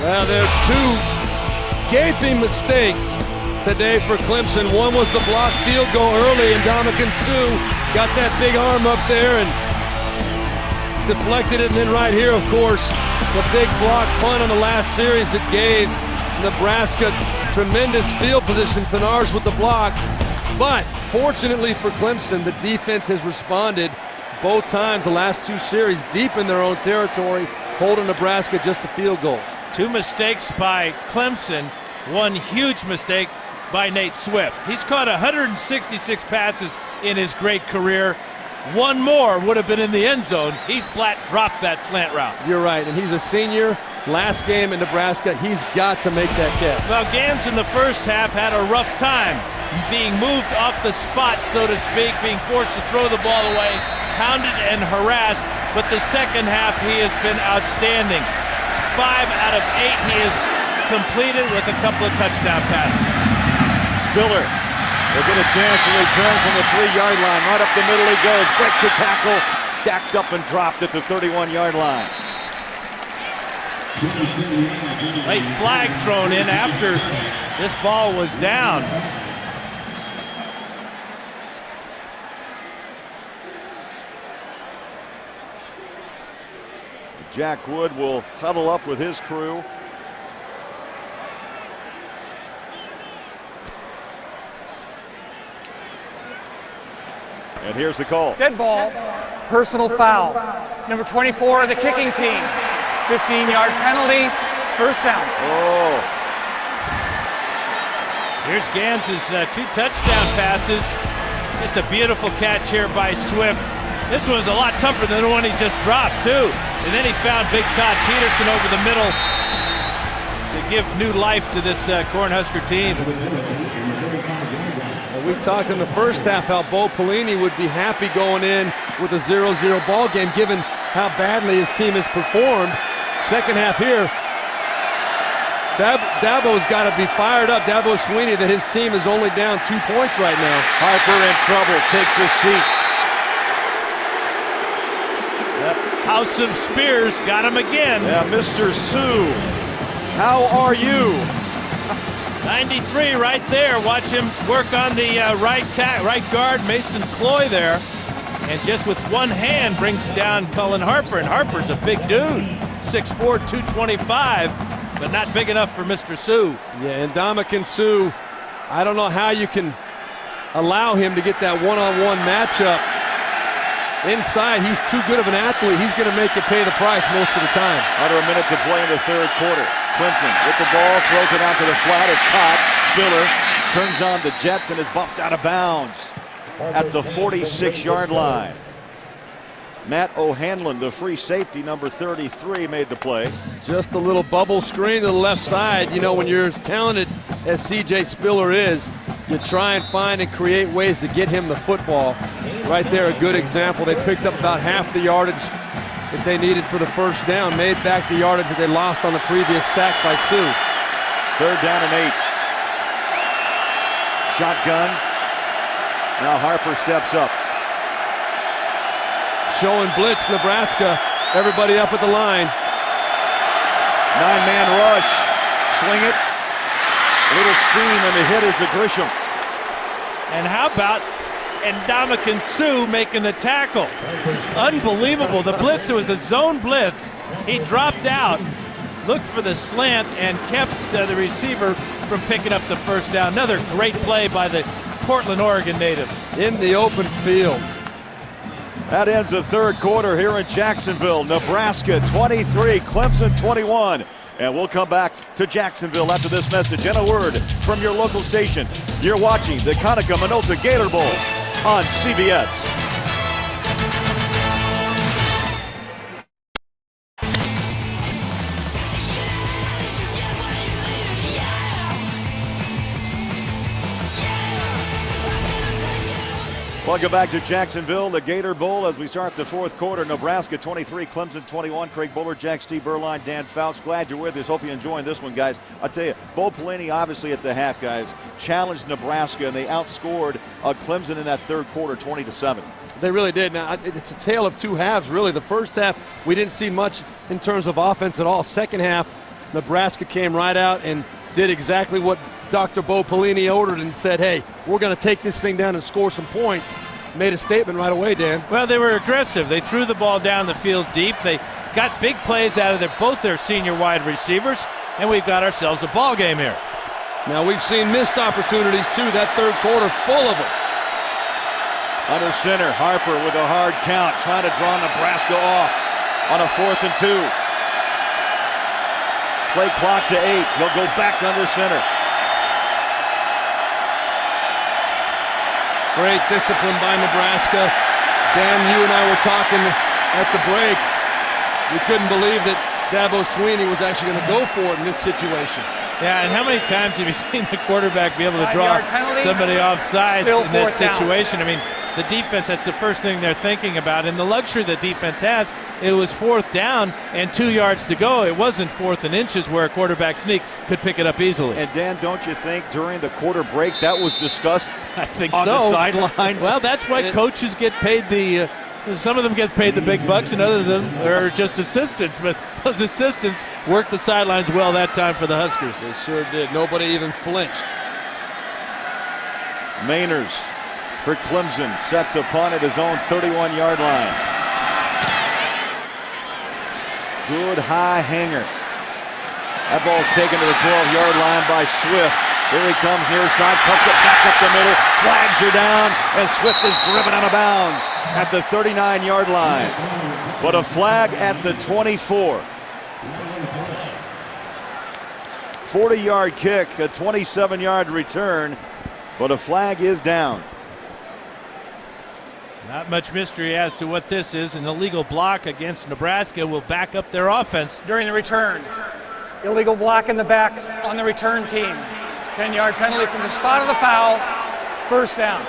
B: Well, there's 2 gaping mistakes today for Clemson. One was the blocked field goal early, and Dominican Sue got that big arm up there and deflected it. And then right here, of course, the big block punt on the last series that gave Nebraska tremendous field position. Fenars with the block. But fortunately for Clemson, the defense has responded both times the last 2 series deep in their own territory, holding Nebraska just to field goals.
D: 2 mistakes by Clemson, 1 huge mistake by Nate Swift. He's caught 166 passes in his great career. 1 more would have been in the end zone. He flat dropped that slant route.
B: You're right, and he's a senior. Last game in Nebraska, he's got to make that catch.
D: Well, Gans in the first half had a rough time being moved off the spot, so to speak, being forced to throw the ball away, hounded and harassed. But the second half, he has been outstanding. 5 out of 8 he has completed with a couple of touchdown passes.
A: Spiller will get a chance to return from the 3-yard line. Right up the middle he goes, breaks a tackle, stacked up and dropped at the 31-yard line.
D: Late flag thrown in after this ball was down.
A: Jack Wood will huddle up with his crew. And here's the call.
F: Dead ball, personal foul. Number 24 of the kicking team. 15-yard penalty, first down.
A: Oh.
D: Here's Gans's 2 touchdown passes. Just a beautiful catch here by Swift. This one was a lot tougher than the one he just dropped, too. And then he found Big Todd Peterson over the middle to give new life to this Cornhusker team.
B: And we talked in the first half how Bo Pelini would be happy going in with a 0-0 ball game given how badly his team has performed. Second half here, Dabo's got to be fired up. Dabo Swinney, that his team is only down 2 points right now.
A: Harper in trouble, takes his seat.
D: House of Spears got him again.
A: Yeah, Mr. Sue, how are you?
D: 93 right there. Watch him work on the right guard, Mason Cloy there. And just with one hand brings down Cullen Harper. And Harper's a big dude, 6'4", 225, but not big enough for Mr. Sue.
B: Yeah, and Ndamukong Suh, I don't know how you can allow him to get that one-on-one matchup. Inside, he's too good of an athlete. He's going to make you pay the price most of the time.
A: Under a minute to play in the third quarter. Clemson with the ball, throws it out to the flat. It's caught. Spiller turns on the Jets and is bumped out of bounds at the 46-yard line. Matt O'Hanlon, the free safety, number 33, made the play.
B: Just a little bubble screen to the left side. You know, when you're as talented as C.J. Spiller is, you try and find and create ways to get him the football. Right there, a good example. They picked up about half the yardage that they needed for the first down, made back the yardage that they lost on the previous sack by Sue.
A: Third down and 8. Shotgun. Now Harper steps up.
B: Showing blitz, Nebraska. Everybody up at the line.
A: 9-man rush. Swing it. A little seam, and the hit is the Grisham.
D: And how about Ndamukong Suh making the tackle? Unbelievable. The blitz, it was a zone blitz. He dropped out, looked for the slant, and kept the receiver from picking up the first down. Another great play by the Portland, Oregon native.
B: In the open field.
A: That ends the third quarter here in Jacksonville. Nebraska 23, Clemson 21. And we'll come back to Jacksonville after this message and a word from your local station. You're watching the Conaca Minolta Gator Bowl on CBS. Welcome back to Jacksonville, the Gator Bowl, as we start the fourth quarter. Nebraska 23, Clemson 21. Craig Buller, Jack Steve Berline, Dan Fouts. Glad you're with us. Hope you're enjoying this one, guys. I'll tell you, Bo Pelini, obviously at the half, guys, challenged Nebraska, and they outscored Clemson in that third quarter 20-7.
B: They really did. Now, it's a tale of two halves, really. The first half, we didn't see much in terms of offense at all. Second half, Nebraska came right out and did exactly what Dr. Bo Pelini ordered and said, hey, we're going to take this thing down and score some points. Made a statement right away, Dan.
D: Well, they were aggressive. They threw the ball down the field deep. They got big plays out of both their senior wide receivers, and we've got ourselves a ball game here.
B: Now, we've seen missed opportunities, too. That third quarter full of them.
A: Under center, Harper with a hard count, trying to draw Nebraska off on a 4th and 2. Play clock to 8. He'll go back under center.
B: Great discipline by Nebraska. Dan, you and I were talking at the break. We couldn't believe that Dabo Swinney was actually going to go for it in this situation.
D: Yeah, and how many times have you seen the quarterback be able to draw somebody off sides in that situation? I mean, the defense, that's the first thing they're thinking about. And the luxury the defense has, it was 4th down and 2 yards to go. It wasn't 4th and inches where a quarterback sneak could pick it up easily.
A: And Dan, don't you think during the quarter break that was discussed
D: I think
A: on
D: so.
A: the sideline?
D: Well, that's why coaches get paid the some of them get paid the big bucks and other of them are just assistants. But those assistants worked the sidelines well that time for the Huskers.
B: They sure did. Nobody even flinched.
A: Mainers for Clemson, set to punt at his own 31-yard line. Good high hanger. That ball's taken to the 12-yard line by Swift. Here he comes near side, puts it back up the middle, flags are down, and Swift is driven out of bounds at the 39-yard line. But a flag at the 24. 40-yard kick, a 27-yard return, but a flag is down.
D: Not much mystery as to what this is. An illegal block against Nebraska will back up their offense.
F: During the return, illegal block in the back on the return team. 10-yard penalty from the spot of the foul. first down.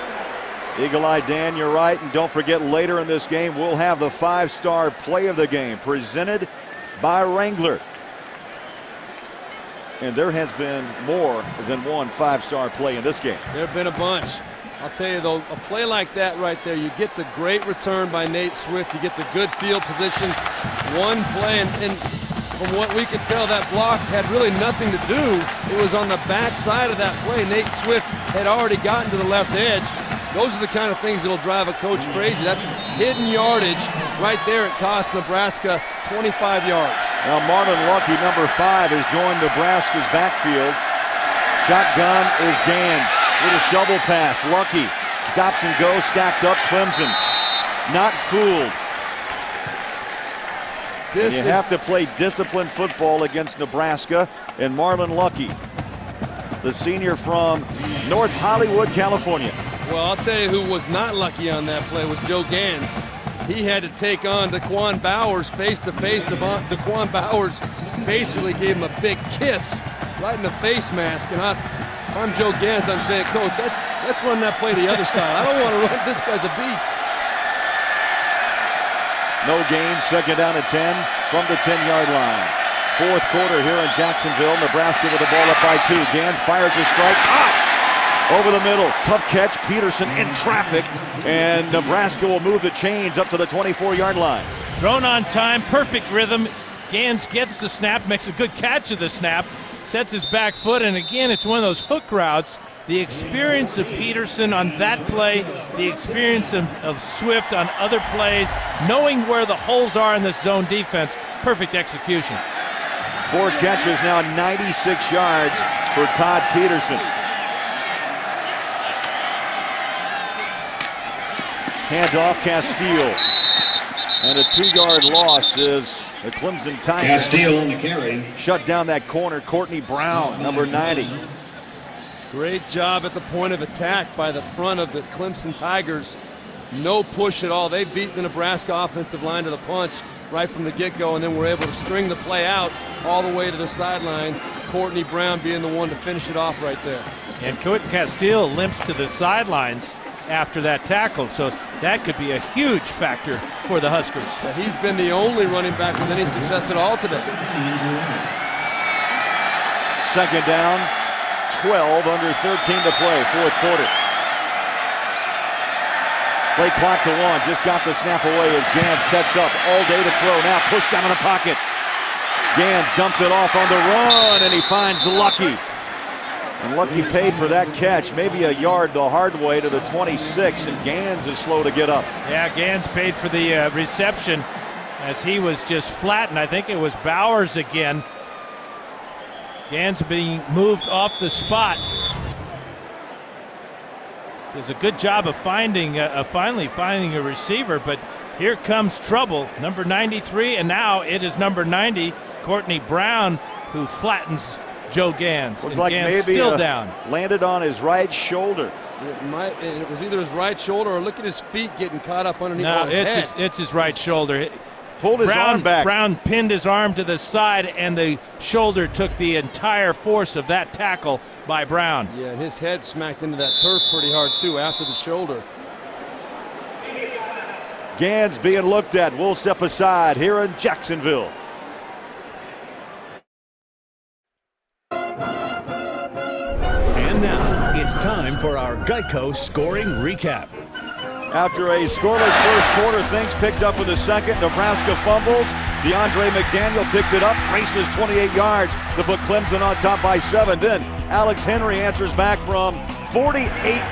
A: Eagle Eye Dan, you're right. And don't forget, later in this game, we'll have the 5-star play of the game presented by Wrangler. And there has been more than one 5-star play in this game.
B: There have been a bunch. I'll tell you, though, a play like that right there, you get the great return by Nate Swift. You get the good field position. One play, and from what we could tell, that block had really nothing to do. It was on the back side of that play. Nate Swift had already gotten to the left edge. Those are the kind of things that'll drive a coach crazy. That's hidden yardage right there. It cost Nebraska 25 yards.
A: Now Marlon Lucky, number 5, has joined Nebraska's backfield. Shotgun is Gans. Little shovel pass. Lucky stops and goes, stacked up. Clemson not fooled. You have to play disciplined football against Nebraska. And Marlon Lucky, the senior from North Hollywood, California.
B: Well, I'll tell you who was not lucky on that play was Joe Gans. He had to take on Daquan Bowers face-to-face. Daquan Bowers basically gave him a big kiss right in the face mask. And if I'm Joe Gans, I'm saying, Coach, let's run that play to the other side. I don't want to run. This guy's a beast.
A: No gain, second down at 10 from the 10-yard line. Fourth quarter here in Jacksonville. Nebraska with the ball up by 2. Gans fires a strike. Over the middle. Tough catch. Peterson in traffic. And Nebraska will move the chains up to the 24-yard line.
D: Thrown on time. Perfect rhythm. Gans gets the snap. Makes a good catch of the snap. Sets his back foot. And again, it's one of those hook routes. The experience of Peterson on that play, the experience of Swift on other plays, knowing where the holes are in this zone defense, perfect execution.
A: 4 catches, now 96 yards for Todd Peterson. Handoff, Castile. And a 2-yard loss is the Clemson Tigers.
E: Castile on the carry.
A: Shut down that corner, Courtney Brown, number 90.
B: Great job at the point of attack by the front of the Clemson Tigers. No push at all. They beat the Nebraska offensive line to the punch right from the get-go, and then were able to string the play out all the way to the sideline. Courtney Brown being the one to finish it off right there.
D: And Castile limps to the sidelines after that tackle, so that could be a huge factor for the Huskers.
B: But he's been the only running back with any success at all today.
A: Second down, 12, under 13 to play, fourth quarter. Play clock to 1, just got the snap away as Gans sets up all day to throw. Now pushed down in the pocket. Gans dumps it off on the run, and he finds Lucky. And Lucky paid for that catch, maybe a yard the hard way to the 26, and Gans is slow to get up.
D: Yeah, Gans paid for the reception as he was just flattened. I think it was Bowers again. Gans being moved off the spot. Does a good job of finally finding a receiver, but here comes trouble. Number 93, and now it is number 90, Courtney Brown, who flattens Joe Gans.
A: Looks
D: and
A: like
D: Gans
A: maybe
D: still down.
A: Landed on his right shoulder.
B: It was either his right shoulder or look at his feet getting caught up underneath his head.
D: It's his right shoulder.
A: Pulled his arm back.
D: Brown pinned his arm to the side, and the shoulder took the entire force of that tackle by Brown.
B: Yeah, and his head smacked into that turf pretty hard, too, after the shoulder.
A: Gans being looked at. We'll step aside here in Jacksonville.
I: And now it's time for our Geico scoring recap.
A: After a scoreless first quarter, things picked up with the second. Nebraska fumbles. DeAndre McDaniel picks it up, races 28 yards to put Clemson on top by 7. Then Alex Henry answers back from 48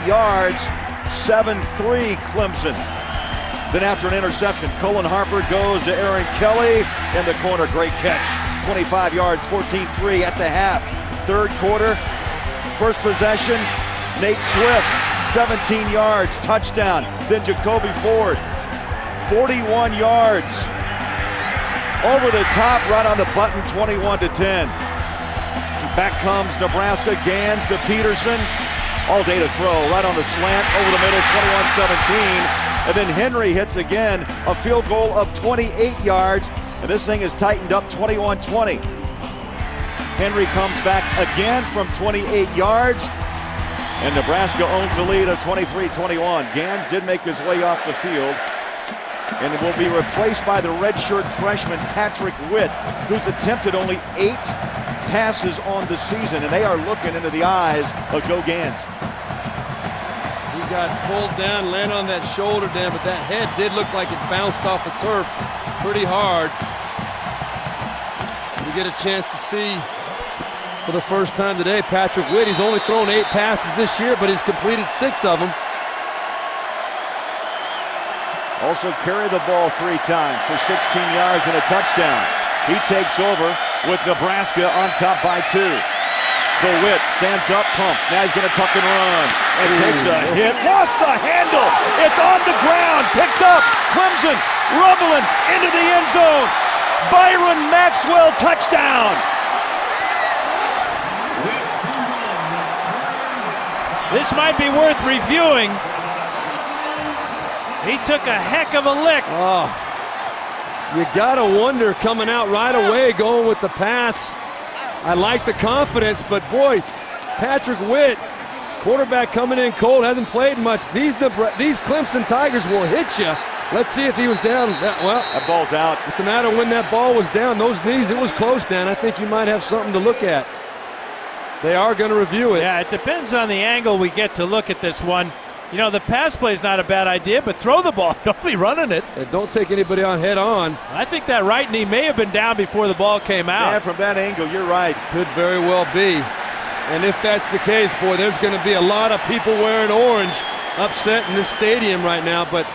A: yards, 7-3 Clemson. Then after an interception, Cullen Harper goes to Aaron Kelly in the corner. Great catch. 25 yards, 14-3 at the half. Third quarter, first possession, Nate Swift, 17 yards, touchdown. Then Jacoby Ford, 41 yards. Over the top, right on the button, 21-10. Back comes Nebraska. Gans to Peterson. All day to throw, right on the slant, over the middle, 21-17. And then Henry hits again, a field goal of 28 yards. And this thing is tightened up, 21-20. Henry comes back again from 28 yards. And Nebraska owns the lead of 23-21. Gans did make his way off the field and will be replaced by the redshirt freshman Patrick Witt, who's attempted only 8 passes on the season, and they are looking into the eyes of Joe Gans.
B: He got pulled down, landed on that shoulder, Dan, but that head did look like it bounced off the turf pretty hard. We get a chance to see for the first time today Patrick Witt. He's only thrown 8 passes this year, but he's completed 6 of them.
A: Also carried the ball 3 times for 16 yards and a touchdown. He takes over with Nebraska on top by 2. So Witt stands up, pumps. Now he's going to tuck and run and takes a hit. Lost the handle. It's on the ground. Picked up. Clemson rumbling into the end zone. Byron Maxwell touchdown.
D: This might be worth reviewing. He took a heck of a lick.
B: Oh, you gotta wonder coming out right away, going with the pass. I like the confidence, but boy, Patrick Witt, quarterback coming in cold, hasn't played much. These Clemson Tigers will hit you. Let's see if he was down. Well,
A: that ball's out.
B: It's a matter of when that ball was down. Those knees, it was close, Dan. I think you might have something to look at. They are going to review it.
D: Yeah, it depends on the angle we get to look at this one. You know, the pass play is not a bad idea, but throw the ball. Don't be running it.
B: And don't take anybody on head on.
D: I think that right knee may have been down before the ball came out.
A: Yeah, from that angle, you're right.
B: Could very well be. And if that's the case, boy, there's going to be a lot of people wearing orange upset in this stadium right now. But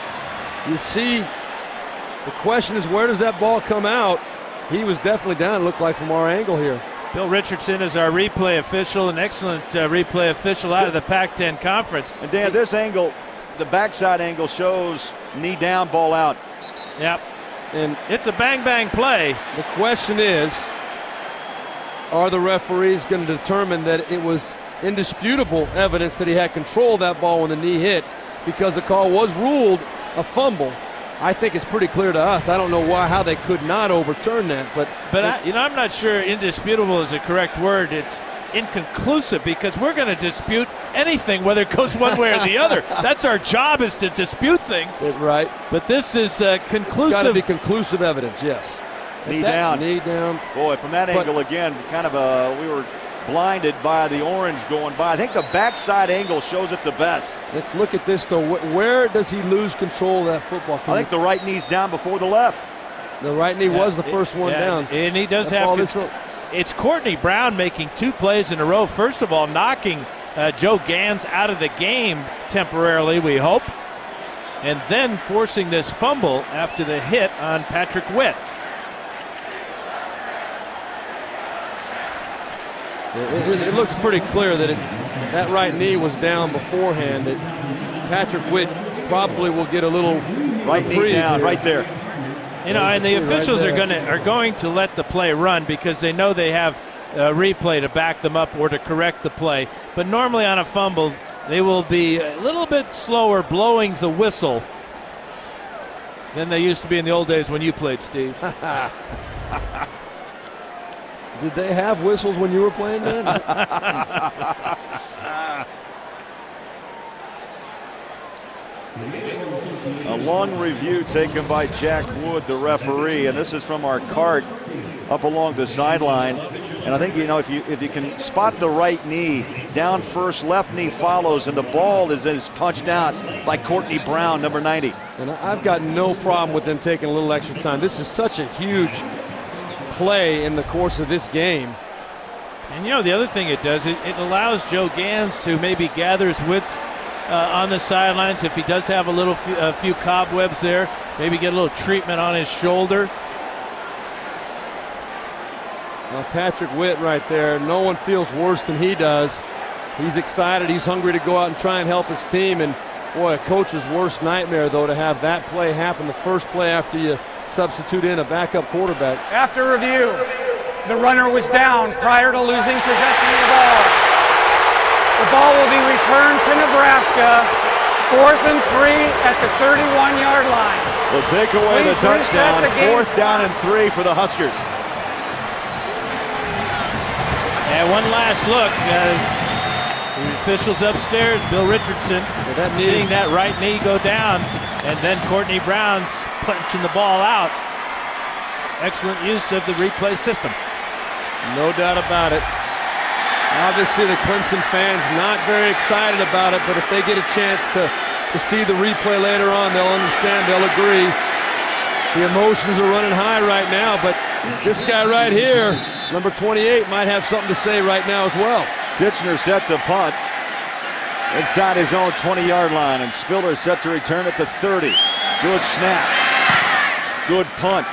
B: you see, the question is, where does that ball come out? He was definitely down, it looked like, from our angle here.
D: Bill Richardson is our replay official, an excellent replay official out of the Pac-10 Conference.
A: And Dan, this angle, the backside angle shows knee down, ball out.
D: Yep. And it's a bang-bang play.
B: The question is, are the referees going to determine that it was indisputable evidence that he had control of that ball when the knee hit, because the call was ruled a fumble? I think it's pretty clear to us. I don't know how they could not overturn that, but
D: I'm not sure indisputable is the correct word. It's inconclusive, because we're going to dispute anything, whether it goes one way or the other. That's our job, is to dispute things.
B: Right.
D: But this is conclusive.
B: Got to be conclusive evidence, yes.
A: Knee down.
B: Knee down.
A: Boy, from that angle again, kind of we were blinded by the orange going by. I think the backside angle shows it the best.
B: Let's look at this, though. Where does he lose control of that football?
A: I think the right knee's down before the left.
B: The right knee was the first one down.
D: And he does have control. It's Courtney Brown making 2 plays in a row. First of all, knocking Joe Gans out of the game temporarily, we hope, and then forcing this fumble after the hit on Patrick Witt.
B: It looks pretty clear that that right knee was down beforehand. That Patrick Witt probably will get a little
A: right knee down
B: here.
A: Right there.
D: You know, and the officials are going to let the play run, because they know they have a replay to back them up or to correct the play. But normally on a fumble, they will be a little bit slower blowing the whistle than they used to be in the old days when you played, Steve.
B: Did they have whistles when you were playing then?
A: A long review taken by Jack Wood, the referee, and this is from our cart up along the sideline. And I think, you know, if you can spot the right knee down first, left knee follows, and the ball is punched out by Courtney Brown, number 90.
B: And I've got no problem with them taking a little extra time. This is such a huge play in the course of this game.
D: And you know, the other thing it does, it allows Joe Gans to maybe gather his wits on the sidelines. If he does have a few cobwebs there, maybe get a little treatment on his shoulder.
B: Well, Patrick Witt right there, no one feels worse than he does. He's excited, he's hungry to go out and try and help his team. And boy, a coach's worst nightmare, though, to have that play happen, the first play after you substitute in a backup quarterback.
F: After review, the runner was down prior to losing possession of the ball. The ball will be returned to Nebraska, 4th and 3 at the 31-yard line.
A: Will take away the touchdown, 4th down and 3 for the Huskers.
D: And one last look. The officials upstairs, Bill Richardson, seeing that right knee go down, and then Courtney Brown's punching the ball out. Excellent use of the replay system.
B: No doubt about it. Obviously, the Clemson fans not very excited about it, but if they get a chance to see the replay later on, they'll understand, they'll agree. The emotions are running high right now, but this guy right here, number 28, might have something to say right now as well.
A: Titchener set to punt inside his own 20-yard line, and Spiller set to return at the 30. Good snap. Good punt.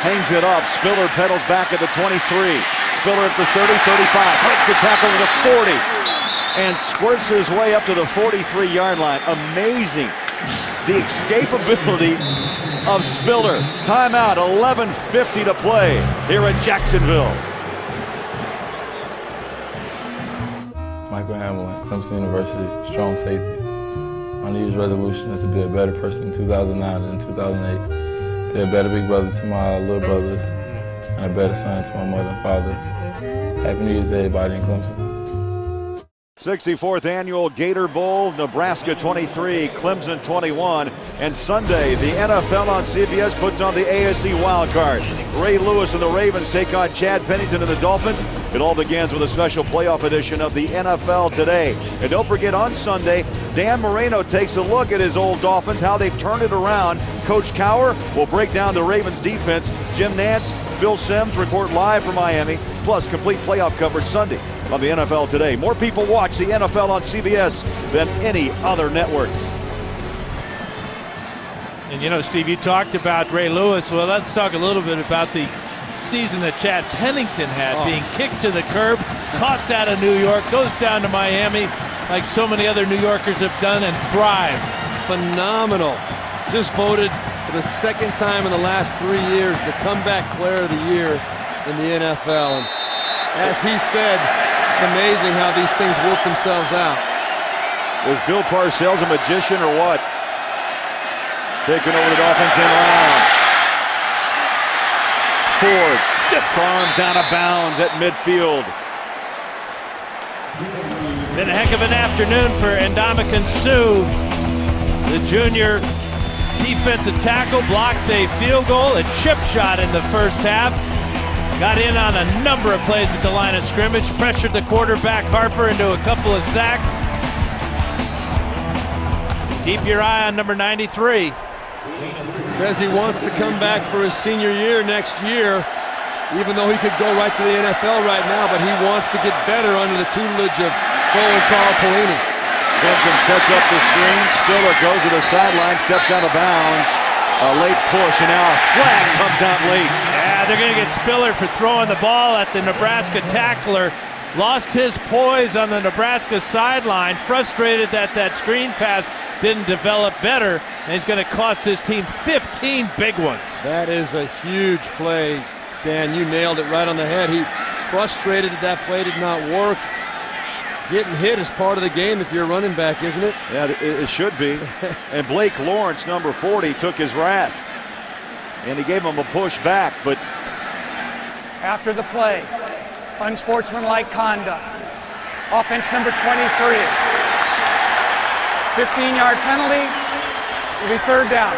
A: Hangs it up. Spiller pedals back at the 23. Spiller at the 30, 35. Breaks the tackle to the 40. And squirts his way up to the 43-yard line. Amazing. The escapability of Spiller. Timeout, 11:50 to play here in Jacksonville.
J: Michael Hamlin, Clemson University, strong safety. My New Year's resolution is to be a better person in 2009 than in 2008. Be a better big brother to my little brothers, and a better son to my mother and father. Happy New Year's to everybody in Clemson.
A: 64th annual Gator Bowl, Nebraska 23, Clemson 21. And Sunday, the NFL on CBS puts on the ASC wild card. Ray Lewis and the Ravens take on Chad Pennington and the Dolphins. It all begins with a special playoff edition of the NFL Today. And don't forget, on Sunday, Dan Marino takes a look at his old Dolphins, how they've turned it around. Coach Cowher will break down the Ravens defense. Jim Nantz, Phil Simms report live from Miami, plus complete playoff coverage Sunday on the NFL Today. More people watch the NFL on CBS than any other network.
D: And you know, Steve, you talked about Ray Lewis. Well, let's talk a little bit about the season that Chad Pennington had, being kicked to the curb, tossed out of New York, goes down to Miami like so many other New Yorkers have done, and thrived.
B: Phenomenal. Just voted for the second time in the last 3 years the comeback player of the year in the NFL. And as he said, it's amazing how these things work themselves out.
A: Was Bill Parcells a magician or what? Taking over the Dolphins in round. Ford, stiff arms out of bounds at midfield.
D: Been a heck of an afternoon for Ndamukong Suh. The junior defensive tackle blocked a field goal, a chip shot in the first half. Got in on a number of plays at the line of scrimmage, pressured the quarterback Harper into a couple of sacks. Keep your eye on number 93.
B: Says he wants to come back for his senior year next year, even though he could go right to the NFL right now, but he wants to get better under the tutelage of Bo and Carl Pelini.
A: Clemson sets up the screen. Spiller goes to the sideline, steps out of bounds. A late push, and now a flag comes out late.
D: Yeah, they're going to get Spiller for throwing the ball at the Nebraska tackler. Lost his poise on the Nebraska sideline, frustrated that that screen pass didn't develop better, and he's going to cost his team 15 big ones.
B: That is a huge play, Dan. You nailed it right on the head. He frustrated that play did not work. Getting hit is part of the game if you're a running back, isn't it?
A: Yeah, it should be. And Blake Lawrence, number 40, took his wrath, and he gave him a push back, but
F: After the play, unsportsmanlike conduct. Offense number 23. 15-yard penalty. It'll be third down.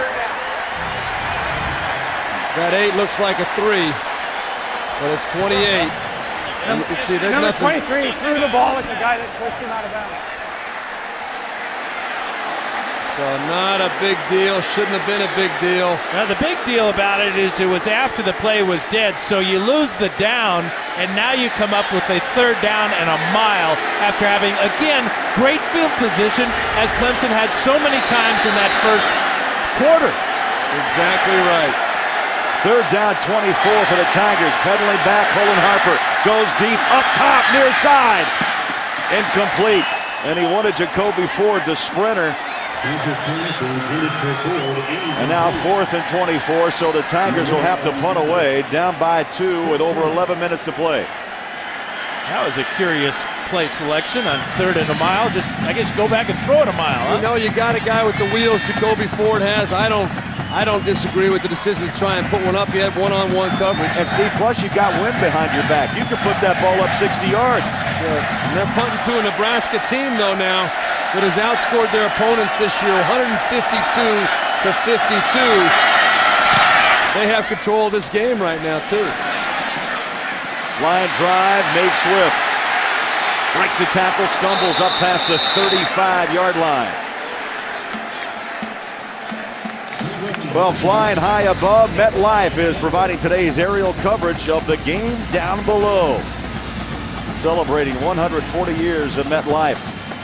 B: That 8 looks like a 3, but it's 28. And you can see there's
F: Number
B: nothing.
F: 23 threw the ball at the guy that pushed him out of bounds.
B: So not a big deal. Shouldn't have been a big deal.
D: Now the big deal about it is it was after the play was dead, so you lose the down, and now you come up with a third down and a mile after having, again, great field position as Clemson had so many times in that first quarter.
B: Exactly right.
A: third down 24 for the Tigers. Pedaling back, Colin Harper goes deep, up top, near side. Incomplete. And he wanted Jacoby Ford, the sprinter. And now 4th and 24, so the Tigers will have to punt away, down by 2 with over 11 minutes to play.
D: That was a curious play selection on 3rd and a mile. Just, I guess, go back and throw it a mile. Huh?
B: You know, you got a guy with the wheels Jacoby Ford has. I don't I don't disagree with the decision to try and put one up. He had one-on-one coverage.
A: And Steve, plus you got wind behind your back. You can put that ball up 60 yards.
B: Sure. And they're punting to a Nebraska team, though, now that has outscored their opponents this year 152-52. They have control of this game right now, too.
A: Line drive, Nate Swift breaks the tackle, stumbles up past the 35-yard line. Well, flying high above, MetLife is providing today's aerial coverage of the game down below. Celebrating 140 years of MetLife.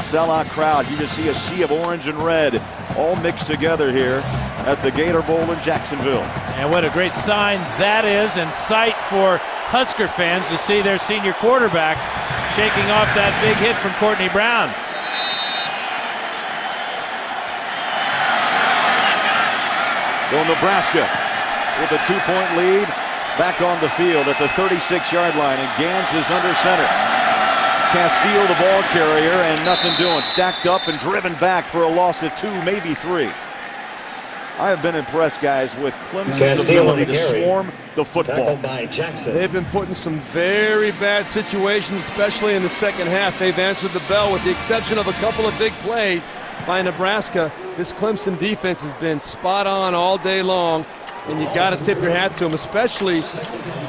A: Sellout crowd. You just see a sea of orange and red all mixed together here at the Gator Bowl in Jacksonville.
D: And what a great sign that is, and sight for Husker fans to see their senior quarterback shaking off that big hit from Courtney Brown.
A: Well, Nebraska with a 2-point lead back on the field at the 36-yard line, and Gans is under center. Castile, the ball carrier, and nothing doing. Stacked up and driven back for a loss of 2, maybe 3. I have been impressed, guys, with Clemson's ability to swarm the football.
B: They've been put in some very bad situations, especially in the second half. They've answered the bell with the exception of a couple of big plays by Nebraska. This Clemson defense has been spot on all day long, and you got to tip your hat to them, especially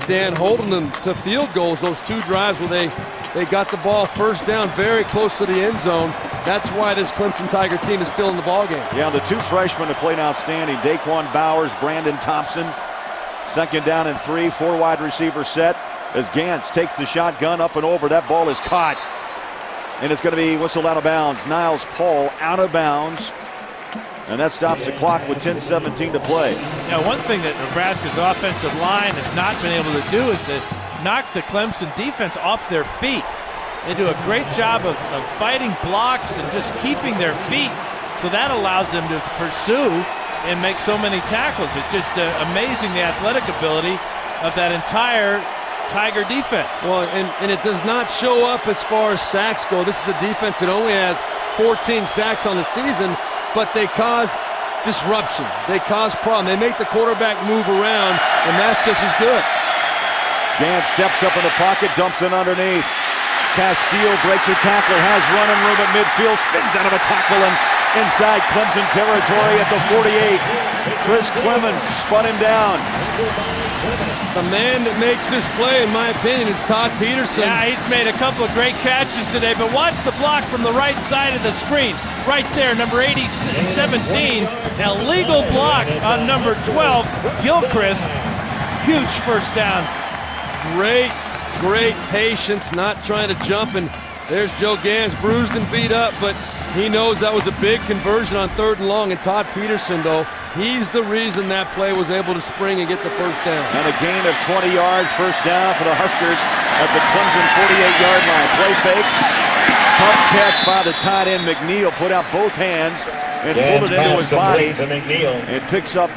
B: Dan holding them to field goals, those 2 drives where they got the ball first down very close to the end zone. That's why this Clemson Tiger team is still in the ballgame.
A: Yeah, the 2 freshmen have played outstanding. Daquan Bowers, Brandon Thompson. Second down and 3, 4 wide receiver set as Gans takes the shotgun up and over. That ball is caught, and it's going to be whistled out of bounds. Niles Paul out of bounds, and that stops the clock with 10:17 to play.
D: Now, one thing that Nebraska's offensive line has not been able to do is to knock the Clemson defense off their feet. They do a great job of fighting blocks and just keeping their feet, so that allows them to pursue and make so many tackles. It's just amazing the athletic ability of that entire Tiger defense.
B: Well, and it does not show up as far as sacks go. This is a defense that only has 14 sacks on the season, but they cause disruption. They cause problem. They make the quarterback move around, and that's just as good.
A: Gans steps up in the pocket, dumps it underneath. Castile breaks a tackle, has running room at midfield, spins out of a tackle and inside Clemson territory at the 48. Chris Clemens spun him down.
B: The man that makes this play, in my opinion, is Todd Peterson.
D: Yeah, he's made a couple of great catches today, but watch the block from the right side of the screen. Right there, number 17. Now, legal block on number 12, Gilchrist. Huge first down.
B: Great patience, not trying to jump, and there's Joe Gans, bruised and beat up, but he knows that was a big conversion on 3rd and long, and Todd Peterson, though, he's the reason that play was able to spring and get the first down.
A: And a gain of 20 yards, first down for the Huskers at the Clemson 48-yard line. Play fake, tough catch by the tight end McNeil, put out both hands and pulled it into his body, and picks up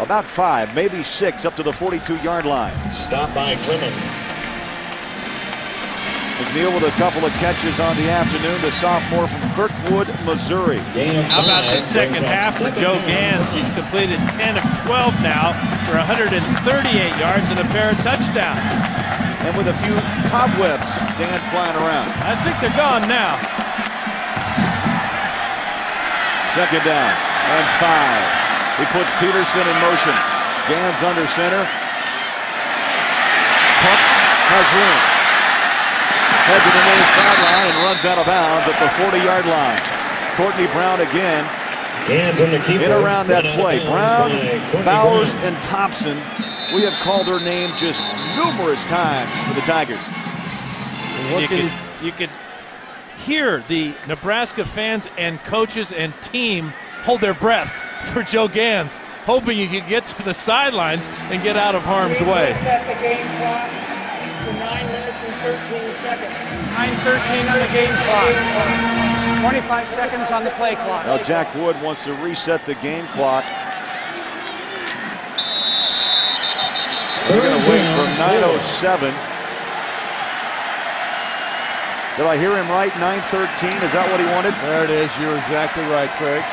A: about 5, maybe 6, up to the 42-yard line.
E: Stop by Clemens.
A: McNeil with a couple of catches on the afternoon, the sophomore from Kirkwood, Missouri.
D: How about the second half for Joe Gans? He's completed 10 of 12 now for 138 yards and a pair of touchdowns.
A: And with a few cobwebs, Dan, flying around.
D: I think they're gone now.
A: Second down and 5. He puts Peterson in motion. Gans under center. Tucks has room. Heads to the near sideline and runs out of bounds at the 40-yard line. Courtney Brown again in around that play. Brown, Bowers, and Thompson. We have called her name just numerous times for the Tigers.
D: You could hear the Nebraska fans and coaches and team hold their breath for Joe Gans, hoping he could get to the sidelines and get out of harm's way.
F: 9 minutes and 13 seconds. 9:13 on the game clock. 25 seconds on the play clock.
A: Now Jack Wood wants to reset the game clock. We're going to wait for 9:07. Did I hear him right? 9:13. Is that what he wanted?
B: There it is. You're exactly right, Craig.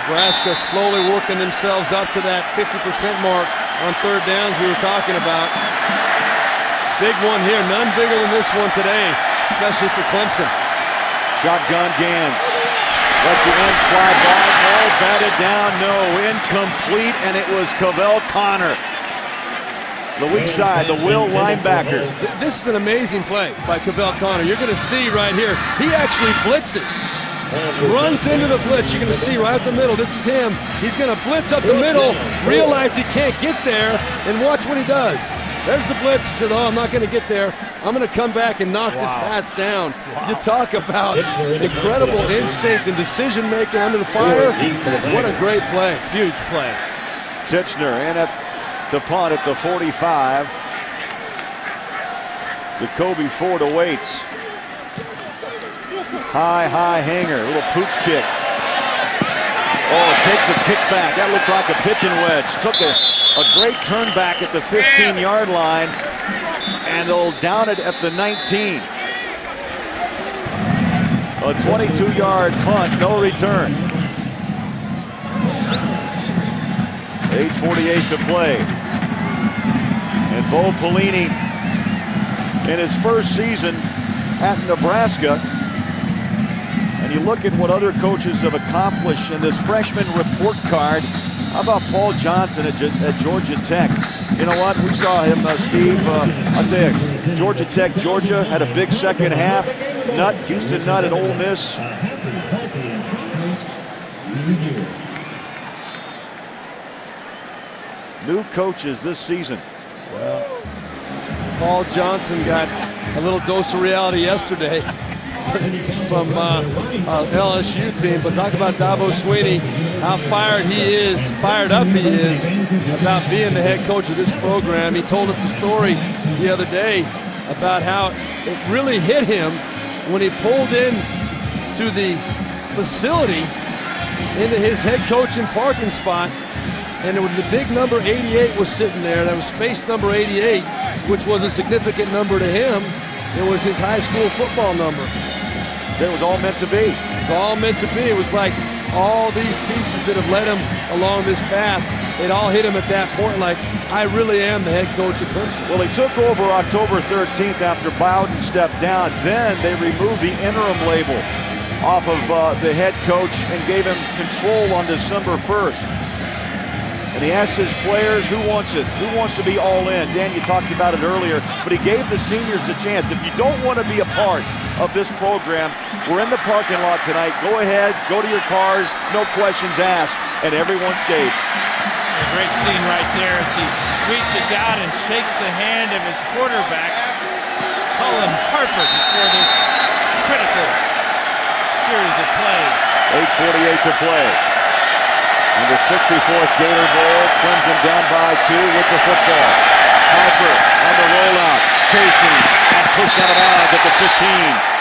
B: Nebraska slowly working themselves up to that 50% mark on third downs we were talking about. Big one here, none bigger than this one today, especially for Clemson.
A: Shotgun Gans. Lets the ends fly by. Ball batted down, no. Incomplete, and it was Cavell Connor. The weak side, the Will linebacker.
B: This is an amazing play by Cavell Connor. You're going to see right here, he actually blitzes. Runs into the blitz. You're going to see right up the middle. This is him. He's going to blitz up the middle, realize he can't get there, and watch what he does. There's the blitz. He said, oh, I'm not going to get there. I'm going to come back and knock this pass down. You talk about incredible instinct and decision-making under the fire. What a great play. Huge play.
A: Titchener in at the punt at the 45. Jacoby Ford awaits. High hanger, little pooch kick. Oh, takes a kick back. That looked like a pitching wedge. Took a great turn back at the 15-yard line, and they'll down it at the 19. A 22-yard punt, no return. 8:48 to play. And Bo Pelini, in his first season at Nebraska, and you look at what other coaches have accomplished in this freshman report card. How about Paul Johnson at Georgia Tech? You know what? We saw him, Steve. I'll tell you, Georgia Tech, Georgia had a big second half. Houston Nutt at Ole Miss. New coaches this season.
B: Well, Paul Johnson got a little dose of reality yesterday from LSU team, but talk about Dabo Swinney, how fired up he is about being the head coach of this program. He told us a story the other day about how it really hit him when he pulled in to the facility into his head coaching parking spot, and the big number 88 was sitting there. That was space number 88, which was a significant number to him. It was his high school football number.
A: It was all meant to be.
B: It was all meant to be. It was like all these pieces that have led him along this path, it all hit him at that point like, I really am the head coach of Clemson.
A: Well, he took over October 13th after Bowden stepped down. Then they removed the interim label off of the head coach and gave him control on December 1st. And he asked his players, who wants it? Who wants to be all in? Dan, you talked about it earlier, but he gave the seniors a chance. If you don't want to be a part of this program, we're in the parking lot tonight. Go ahead, go to your cars, no questions asked, and everyone stayed.
D: A great scene right there as he reaches out and shakes the hand of his quarterback, Cullen Harper, before this critical series of plays.
A: 8:48 to play. In the 64th Gator Bowl, Clemson down by 2 with the football. Harper on the rollout, chasing, and pushed out of bounds at the 15.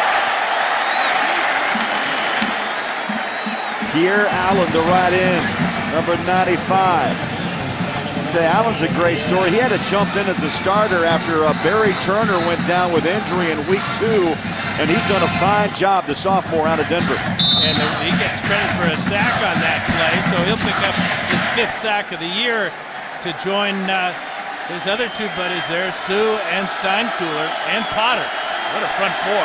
A: Pierre Allen, the right end, number 95. Allen's a great story. He had to jump in as a starter after Barry Turner went down with injury in week 2, and he's done a fine job, the sophomore out of Denver.
D: And he gets credit for a sack on that play, so he'll pick up his 5th sack of the year to join his other 2 buddies there, Sue and Steinkühler and Potter. What a front 4.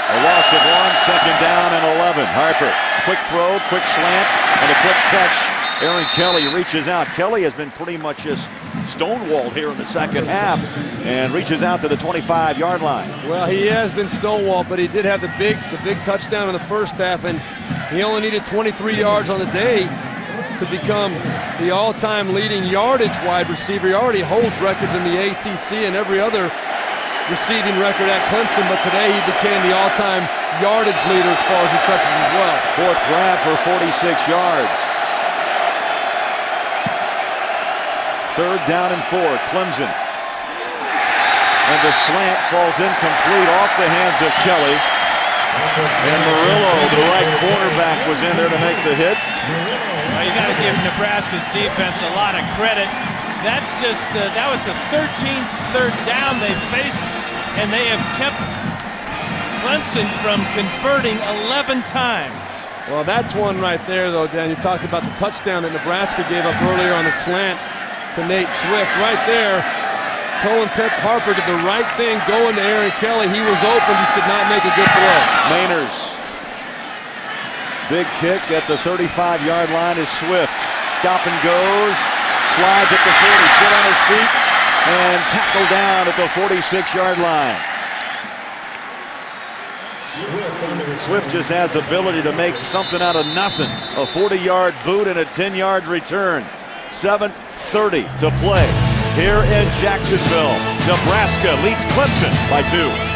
A: A loss of 1, second down and 11. Harper, quick throw, quick slant, and a quick catch. Aaron Kelly reaches out. Kelly has been pretty much just stonewalled here in the second half and reaches out to the 25-yard line.
B: Well, he has been stonewalled, but he did have the big touchdown in the first half, and he only needed 23 yards on the day to become the all-time leading yardage wide receiver. He already holds records in the ACC and every other receiving record at Clemson, but today he became the all-time yardage leader as far as receptions as well.
A: 4th grab for 46 yards. 3rd down and 4, Clemson. And the slant falls incomplete off the hands of Kelly. And Murillo, the right cornerback, was in there to make the hit.
D: Well, you got to give Nebraska's defense a lot of credit. That's just, that was the 13th third down they faced, and they have kept Clemson from converting 11 times.
B: Well, that's one right there, though, Dan. You talked about the touchdown that Nebraska gave up earlier on the slant to Nate Swift. Right there, Cohen Harper did the right thing going to Aaron Kelly. He was open, just did not make a good throw.
A: Mainers. Big kick at the 35-yard line is Swift. Stop and goes. Slides at the 40, still on his feet, and tackled down at the 46-yard line. Swift just has the ability to make something out of nothing. A 40-yard boot and a 10-yard return. 7:30 to play here in Jacksonville. Nebraska leads Clemson by 2.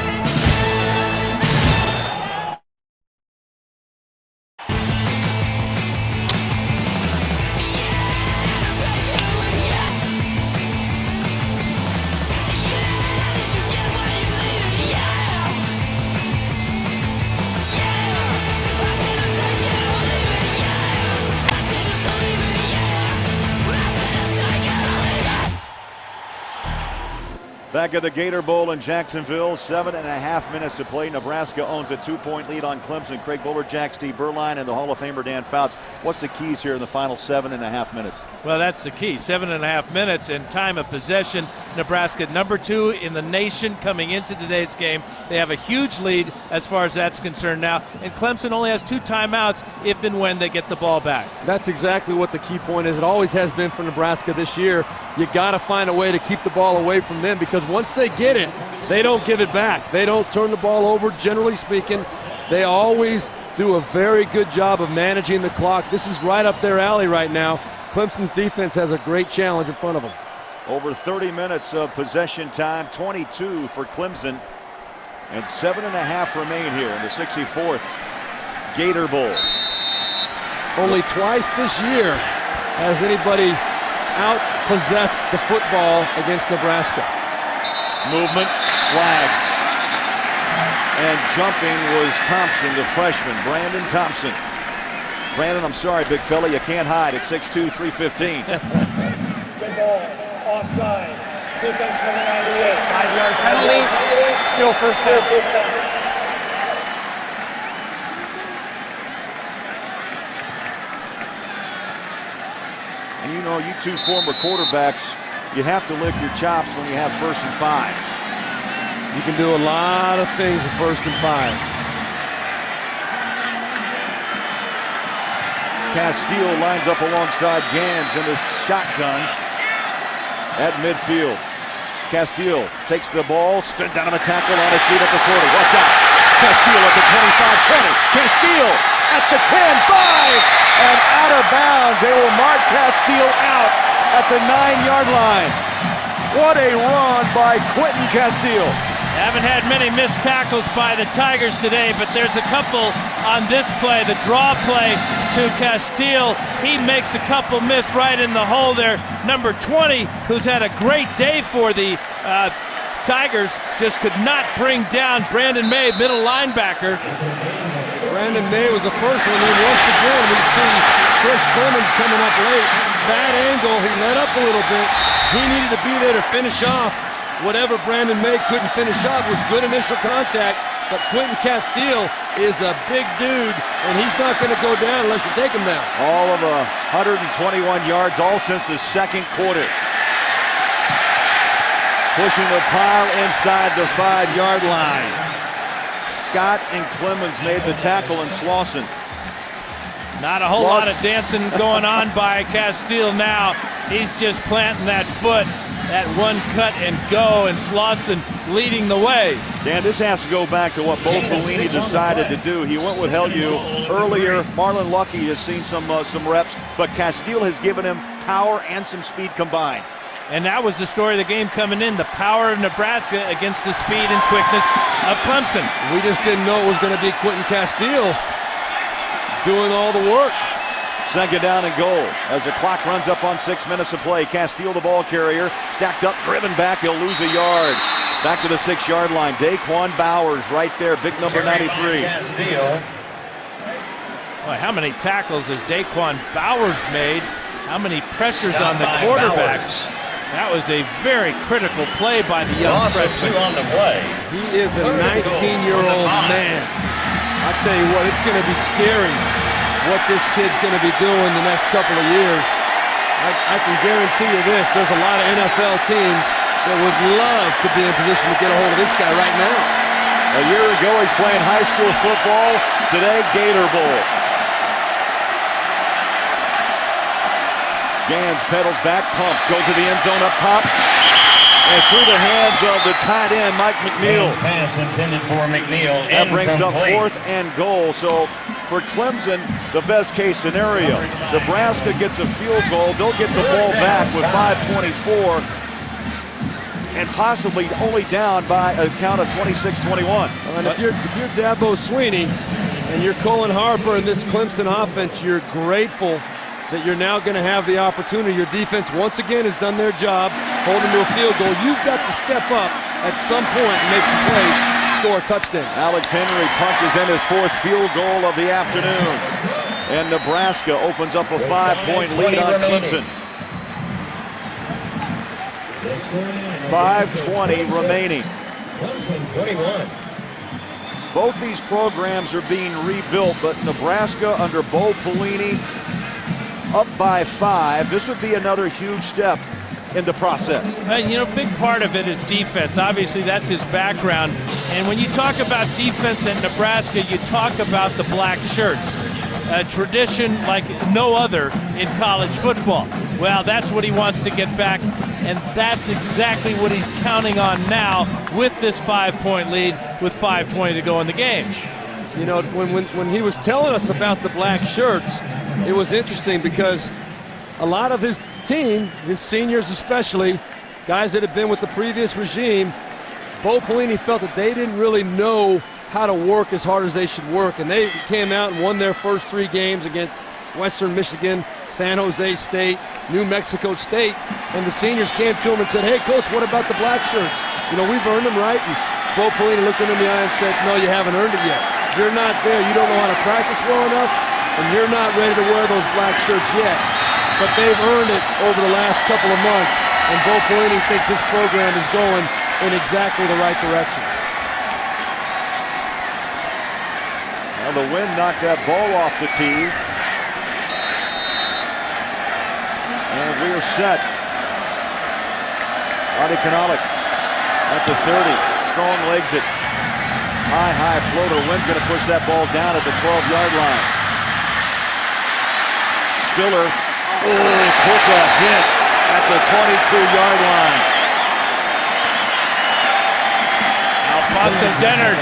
A: Back at the Gator Bowl in Jacksonville, 7.5 minutes to play. Nebraska owns a 2-point lead on Clemson. Craig Bullard, Jack Steve Berline, and the Hall of Famer Dan Fouts. What's the keys here in the final 7.5 minutes?
D: Well, that's the key. 7.5 minutes and time of possession. Nebraska #2 in the nation coming into today's game. They have a huge lead as far as that's concerned now. And Clemson only has 2 timeouts if and when they get the ball back.
B: That's exactly what the key point is. It always has been for Nebraska this year. You got to find a way to keep the ball away from them, because once they get it, they don't give it back. They don't turn the ball over, generally speaking. They always do a very good job of managing the clock. This is right up their alley right now. Clemson's defense has a great challenge in front of them.
A: Over 30 minutes of possession time, 22 for Clemson, and 7.5 remain here in the 64th Gator Bowl.
B: Only twice this year has anybody out-possessed the football against Nebraska.
A: Movement, flags. And jumping was Thompson, the freshman, Brandon Thompson. Brandon, I'm sorry, big fella, you can't hide at 6'2", 315.
F: Good ball, offside. Defense number 98. 5-yard penalty, still first down.
A: And you know, you two former quarterbacks, you have to lick your chops when you have 1st and 5.
B: You can do a lot of things with 1st and 5.
A: Castile lines up alongside Gans in his shotgun at midfield. Castile takes the ball, spins out of a tackle on his feet at the 40. Watch out. Castile at the 25-20. Castile at the 10-5. And out of bounds. They will mark Castile out at the 9-yard line. What a run by Quentin Castile.
D: Haven't had many missed tackles by the Tigers today, but there's a couple on this play, the draw play to Castile. He makes a couple miss right in the hole there. Number 20, who's had a great day for the Tigers, just could not bring down Brandon May, middle linebacker.
B: Brandon May was the first one. Then once again, we see Chris Clemons coming up late. That angle, he let up a little bit. He needed to be there to finish off whatever Brandon May couldn't finish off. Was good initial contact, but Quentin Castile is a big dude, and he's not going to go down unless you take him down.
A: All of 121 yards, all since the second quarter. Pushing the pile inside the 5-yard line. Scott and Clemons made the tackle, and Slauson.
D: Not a whole lot of dancing going on by Castile now. He's just planting that foot. That one cut and go, and Slauson leading the way.
A: Dan, this has to go back to what Bo Pelini decided to do. He went with Hellieu earlier. Marlon Lucky has seen some reps, but Castile has given him power and some speed combined.
D: And that was the story of the game coming in, the power of Nebraska against the speed and quickness of Clemson.
B: We just didn't know it was going to be Quentin Castile doing all the work.
A: 2nd down and goal as the clock runs up on 6 minutes of play. Castile, the ball carrier, stacked up, driven back. He'll lose a yard. Back to the 6-yard line. Daquan Bowers right there, big number 93.
D: Boy, how many tackles has Daquan Bowers made? How many pressures on the quarterback? That was a very critical play by the young freshman.
E: On the play.
B: He is a 19-year-old man. I tell you what, it's going to be scary what this kid's going to be doing the next couple of years. I can guarantee you this, there's a lot of NFL teams that would love to be in position to get a hold of this guy right now.
A: A year ago, he's playing high school football. Today, Gator Bowl. Gans pedals back, pumps, goes to the end zone up top. And through the hands of the tight end, Mike McNeil.
E: Pass intended for McNeil.
A: That brings up
E: Incomplete.
A: 4th and goal. So for Clemson, the best case scenario. Nebraska gets a field goal. They'll get the ball back with 5:24 and possibly only down by a count of 26-21.
B: And if you're Dabo Swinney and you're Colin Harper in this Clemson offense, you're grateful that you're now going to have the opportunity. Your defense once again has done their job, holding to a field goal. You've got to step up at some point and make some plays, score a touchdown.
A: Alex Henry punches in his 4th field goal of the afternoon. And Nebraska opens up a 5-point lead on Clemson. 5:20 remaining. Both these programs are being rebuilt, but Nebraska under Bo Pelini up by 5. This would be another huge step in the process.
D: You know, big part of it is defense. Obviously, that's his background. And when you talk about defense at Nebraska, you talk about the black shirts. A tradition like no other in college football. Well, that's what he wants to get back, and that's exactly what he's counting on now with this 5-point lead with 5:20 to go in the game.
B: You know, when he was telling us about the black shirts, it was interesting because a lot of his team, his seniors especially, guys that had been with the previous regime, Bo Pelini felt that they didn't really know how to work as hard as they should work, and they came out and won their first 3 games against Western Michigan, San Jose State, New Mexico State, and the seniors came to him and said, "Hey, Coach, what about the black shirts? You know, we've earned them, right?" And Bo Pelini looked him in the eye and said, "No, you haven't earned it yet. You're not there. You don't know how to practice well enough, and you're not ready to wear those black shirts yet." But they've earned it over the last couple of months, and Bo Pelini thinks this program is going in exactly the right direction.
A: Now the wind knocked that ball off the tee. And we're set. Adi Kanalik at the 30. Strong legs it. High floater. Wind's going to push that ball down at the 12-yard line. Spiller took a hit at the 22-yard line.
D: Alfonso Dennard.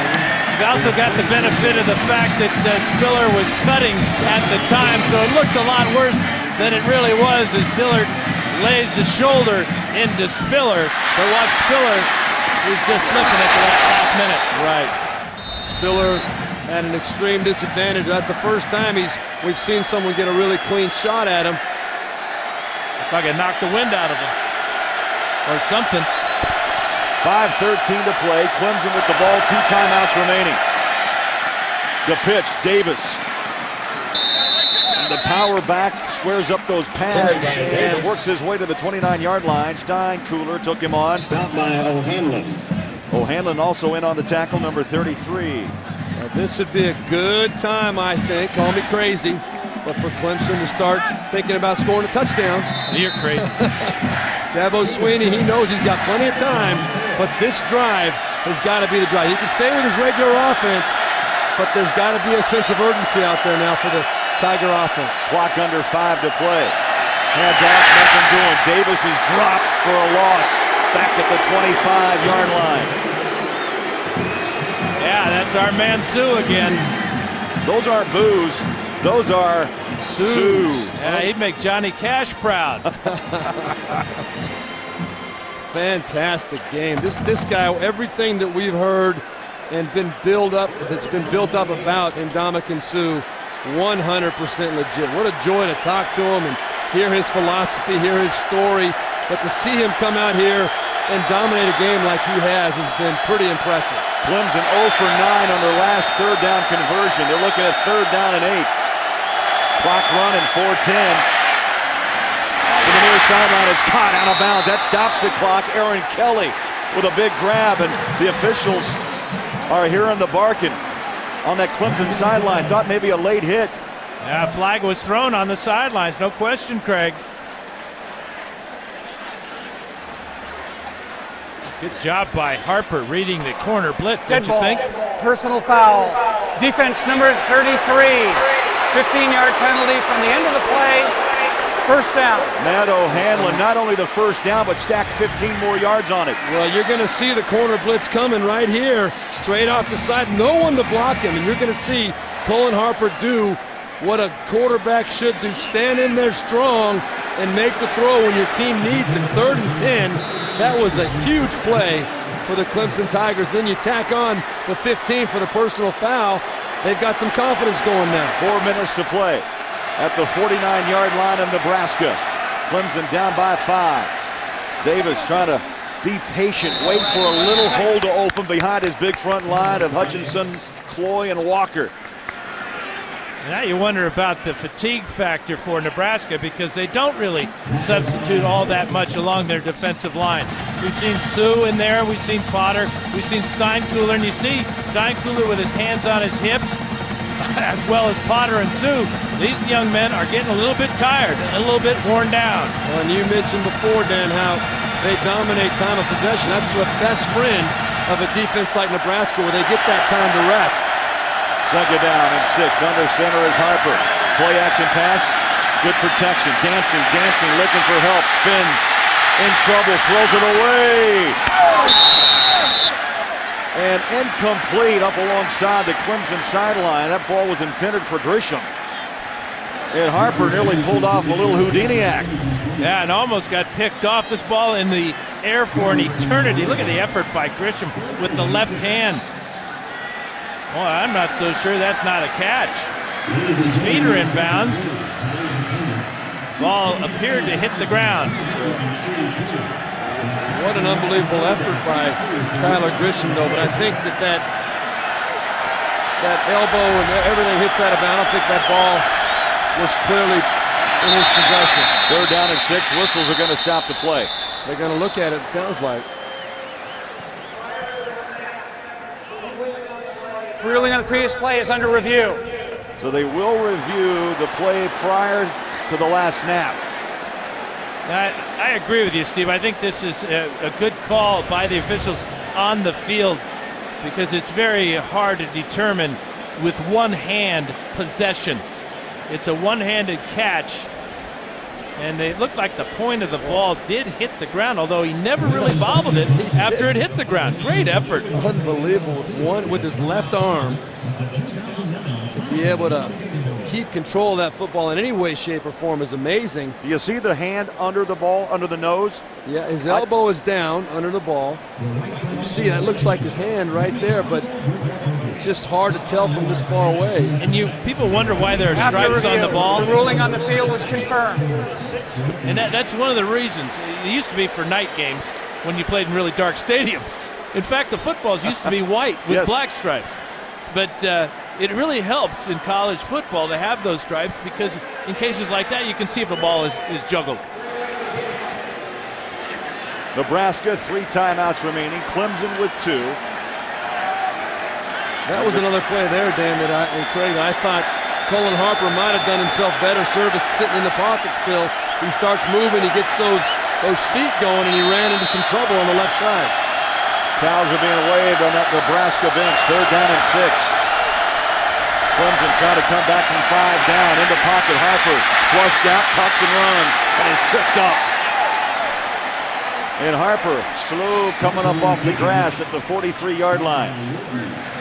D: We've also got the benefit of the fact that Spiller was cutting at the time, so it looked a lot worse than it really was as Dillard lays his shoulder into Spiller. But watch Spiller, he's just slipping at the last minute.
B: Right. Spiller at an extreme disadvantage. That's the first time we've seen someone get a really clean shot at him.
D: If I could knock the wind out of him or something.
A: 5:13 to play. Clemson with the ball. 2 timeouts remaining. The pitch, Davis. The power back squares up those pads and works his way to the 29-yard line. Stein, Cooler took him on.
E: Stopped by O'Hanlon.
A: O'Hanlon also in on the tackle, number 33.
B: Now this would be a good time, I think. Call me crazy, but for Clemson to start thinking about scoring a touchdown.
D: You're crazy.
B: Dabo Swinney, he knows he's got plenty of time, but this drive has got to be the drive. He can stay with his regular offense, but there's got to be a sense of urgency out there now for the Tiger offense.
A: Clock under 5 to play. Hand off, nothing doing. Davis is dropped for a loss back at the 25-yard line.
D: Yeah, that's our man Sue again.
A: Those aren't boos. Those are Sue.
D: Yeah, he'd make Johnny Cash proud.
B: Fantastic game. This guy, everything that we've heard and been built up about Ndamukong Suh, 100% legit. What a joy to talk to him and hear his philosophy, hear his story. But to see him come out here and dominate a game like he has been pretty impressive.
A: Clemson 0 for 9 on their last 3rd down conversion. They're looking at 3rd down and 8. Clock running, 4:10. To the near sideline is caught out of bounds. That stops the clock. Aaron Kelly with a big grab, and the officials are hearing the barking on that Clemson sideline. Thought maybe a late hit.
D: Yeah, flag was thrown on the sidelines, no question, Craig. Good job by Harper reading the corner blitz, don't you think?
F: Personal foul. Defense number 33. 15-yard penalty from the end of the play. First down.
A: Matt O'Hanlon, not only the first down, but stacked 15 more yards on it.
B: Well, you're going to see the corner blitz coming right here, straight off the side. No one to block him, and you're going to see Colin Harper do what a quarterback should do. Stand in there strong and make the throw when your team needs it. 3rd and 10. That was a huge play for the Clemson Tigers. Then you tack on the 15 for the personal foul. They've got some confidence going now.
A: 4 minutes to play at the 49-yard line of Nebraska. Clemson down by 5. Davis trying to be patient, wait for a little hole to open behind his big front line of Hutchinson, Cloy, and Walker.
D: Now you wonder about the fatigue factor for Nebraska, because they don't really substitute all that much along their defensive line. We've seen Sue in there, we've seen Potter, we've seen Steinkuhler, and you see Steinkuhler with his hands on his hips, as well as Potter and Sue. These young men are getting a little bit tired, a little bit worn down.
B: Well, and you mentioned before, Dan, how they dominate time of possession. That's the best friend of a defense like Nebraska, where they get that time to rest.
A: 2nd down and 6. Under center is Harper. Play action pass. Good protection. Dancing, looking for help. Spins. In trouble. Throws it away. And incomplete up alongside the Clemson sideline. That ball was intended for Grisham. And Harper nearly pulled off a little Houdini act.
D: Yeah, and almost got picked off. This ball in the air for an eternity. Look at the effort by Grisham with the left hand. Well, I'm not so sure that's not a catch. His feet are in bounds. Ball appeared to hit the ground.
B: What an unbelievable effort by Tyler Grisham, though. But I think that elbow and everything hits out of bounds. I don't think that ball was clearly in his possession.
A: 3rd down and 6. Whistles are going to stop the play.
B: They're going to look at it, it sounds like.
F: Ruling on the previous play is under review.
A: So they will review the play prior to the last snap.
D: I agree with you, Steve. I think this is a good call by the officials on the field, because it's very hard to determine with one hand possession. It's a one-handed catch, and it looked like the point of the ball did hit the ground, although he never really bobbled it after it hit the ground. Great effort.
B: Unbelievable with his left arm to be able to keep control of that football in any way, shape, or form is amazing.
A: Do you see the hand under the ball, under the nose?
B: Yeah, his elbow is down under the ball. You see, that looks like his hand right there, but it's just hard to tell from this far away.
D: And people wonder why there are stripes on the ball.
F: The ruling on the field was confirmed.
D: And that's one of the reasons. It used to be for night games when you played in really dark stadiums. In fact, the footballs used to be white with black stripes. But it really helps in college football to have those stripes, because in cases like that, you can see if a ball is juggled.
A: Nebraska, 3 timeouts remaining. Clemson with 2.
B: That was another play there, Dan, and Craig, I thought Colin Harper might have done himself better service sitting in the pocket still. He starts moving, he gets those feet going, and he ran into some trouble on the left side.
A: Towels are being waved on that Nebraska bench. 3rd down and 6. Clemson trying to come back from 5 down. In the pocket, Harper flushed out, tucks and runs, and is tripped up. And Harper slow coming up off the grass at the 43-yard line.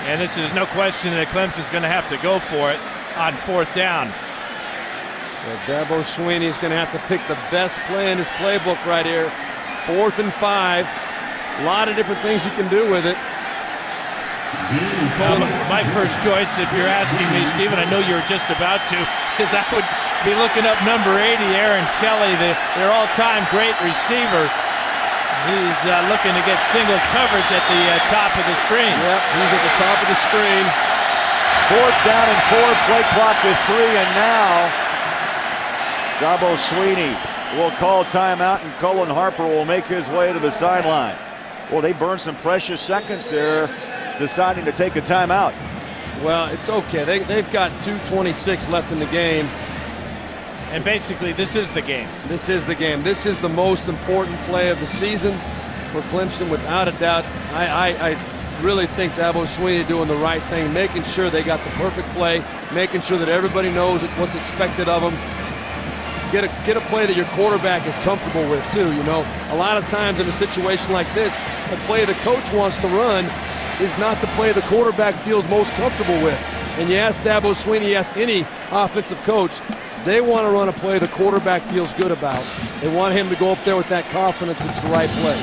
D: And this is no question that Clemson's going to have to go for it on 4th down.
B: Well, Dabo Swinney is going to have to pick the best play in his playbook right here. 4th and 5. A lot of different things you can do with it.
D: My first choice, if you're asking me, Stephen, I know you're just about to, is I would be looking up number 80, Aaron Kelly, their all-time great receiver. He's looking to get single coverage at the top of the screen.
B: Yep, he's at the top of the screen.
A: 4th down and 4, play clock to 3, and now Dabo Swinney will call timeout, and Cullen Harper will make his way to the sideline. Well, they burned some precious seconds there, deciding to take a timeout.
B: Well, it's okay. They've got 2:26 left in the game.
D: And basically, this is the game.
B: This is the game. This is the most important play of the season for Clemson, without a doubt. I really think Dabo Swinney doing the right thing, making sure they got the perfect play, making sure that everybody knows what's expected of them. Get a play that your quarterback is comfortable with, too. You know, a lot of times in a situation like this, the play the coach wants to run is not the play the quarterback feels most comfortable with. And you ask Dabo Swinney, you ask any offensive coach, they want to run a play the quarterback feels good about. They want him to go up there with that confidence it's the right play.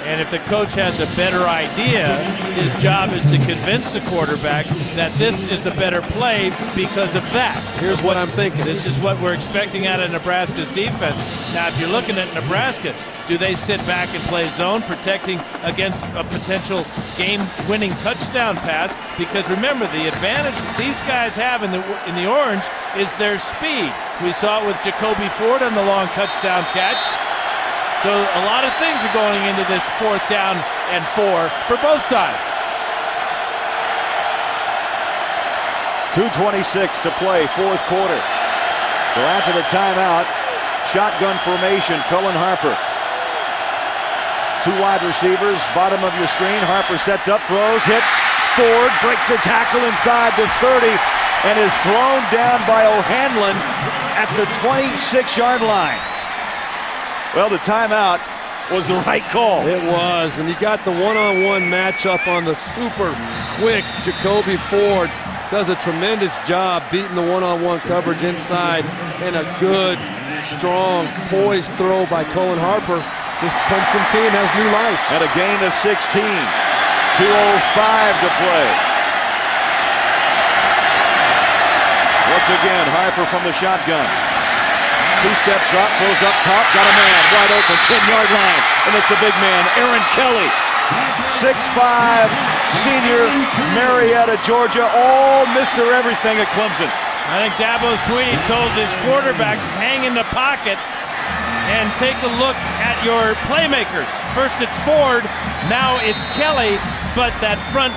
D: And if the coach has a better idea, his job is to convince the quarterback that this is a better play because of that.
B: Here's what I'm thinking.
D: This is what we're expecting out of Nebraska's defense. Now, if you're looking at Nebraska, do they sit back and play zone, protecting against a potential game-winning touchdown pass? Because remember, the advantage that these guys have in the orange is their speed. We saw it with Jacoby Ford on the long touchdown catch. So a lot of things are going into this 4th down and 4 for both sides.
A: 2:26 to play, 4th quarter. So after the timeout, shotgun formation, Cullen Harper. 2 wide receivers, bottom of your screen. Harper sets up, throws, hits, Ford, breaks the tackle inside the 30, and is thrown down by O'Hanlon at the 26-yard line. Well, the timeout was the right call.
B: It was, and you got the one-on-one matchup on the super quick Jacoby Ford. Does a tremendous job beating the one-on-one coverage inside, and a good, strong, poised throw by Cullen Harper. This Clemson team has new life.
A: And a gain of 16. 2:05 to play. Once again, Harper from the shotgun. 2-step drop, throws up top, got a man wide open, 10-yard line, and it's the big man, Aaron Kelly. 6'5", senior, Marietta, Georgia, all Mr. Everything at Clemson.
D: I think Dabo Swinney told his quarterbacks, hang in the pocket and take a look at your playmakers. First it's Ford, now it's Kelly, but that front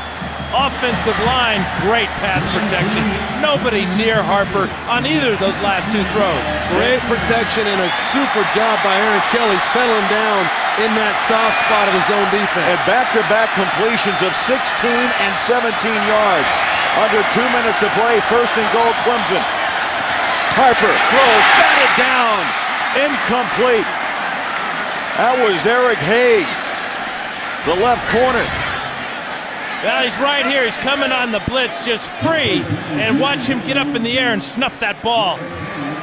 D: offensive line, great pass protection. Nobody near Harper on either of those last 2 throws.
B: Great protection and a super job by Aaron Kelly settling down in that soft spot of his own defense.
A: And back-to-back completions of 16 and 17 yards. Under 2 minutes to play, 1st and goal, Clemson. Harper throws, batted down, incomplete. That was Eric Haig, the left corner.
D: Well, he's right here. He's coming on the blitz just free, and watch him get up in the air and snuff that ball.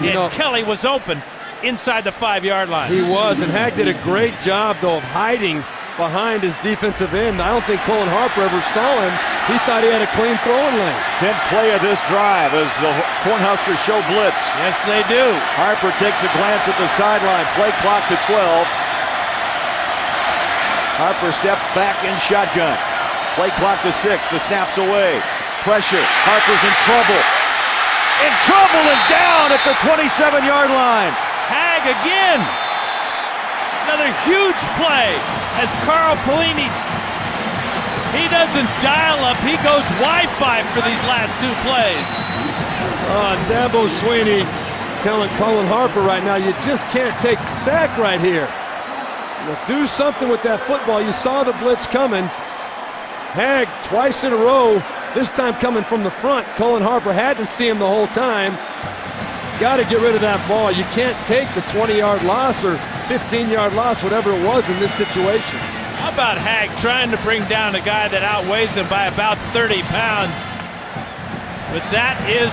D: And Kelly was open inside the 5-yard line.
B: He was, and Hag did a great job, though, of hiding behind his defensive end. I don't think Cullen Harper ever saw him. He thought he had a clean throwing lane.
A: 10th play of this drive as the Cornhuskers show blitz.
D: Yes, they do.
A: Harper takes a glance at the sideline. Play clock to 12. Harper steps back in shotgun. Play clock to 6. The snap's away. Pressure. Harper's in trouble. In trouble and down at the 27-yard line.
D: Hag again. Another huge play as Carl Pelini. He doesn't dial up. He goes Wi-Fi for these last 2 plays.
B: Dabo Swinney telling Cullen Harper right now, you just can't take the sack right here. Do something with that football. You saw the blitz coming. Hag twice in a row, this time coming from the front. Cullen Harper had to see him the whole time. Got to get rid of that ball. You can't take the 20-yard loss or 15-yard loss, whatever it was in this situation.
D: How about Hag trying to bring down a guy that outweighs him by about 30 pounds? But that is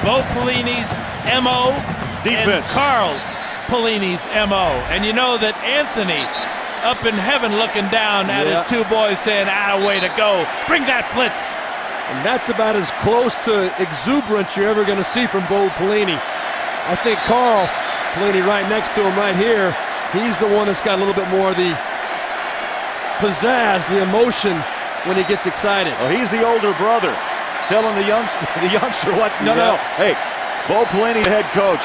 D: Bo Pelini's M.O.
A: Defense.
D: And Carl Pelini's M.O. And you know that Anthony up in heaven looking down at his 2 boys saying, way to go. Bring that blitz.
B: And that's about as close to exuberance you're ever going to see from Bo Pelini. I think Carl Pelini right next to him right here, he's the one that's got a little bit more of the pizzazz, the emotion when he gets excited.
A: Well, he's the older brother telling the youngster what, no, hey, Bo Pelini, head coach.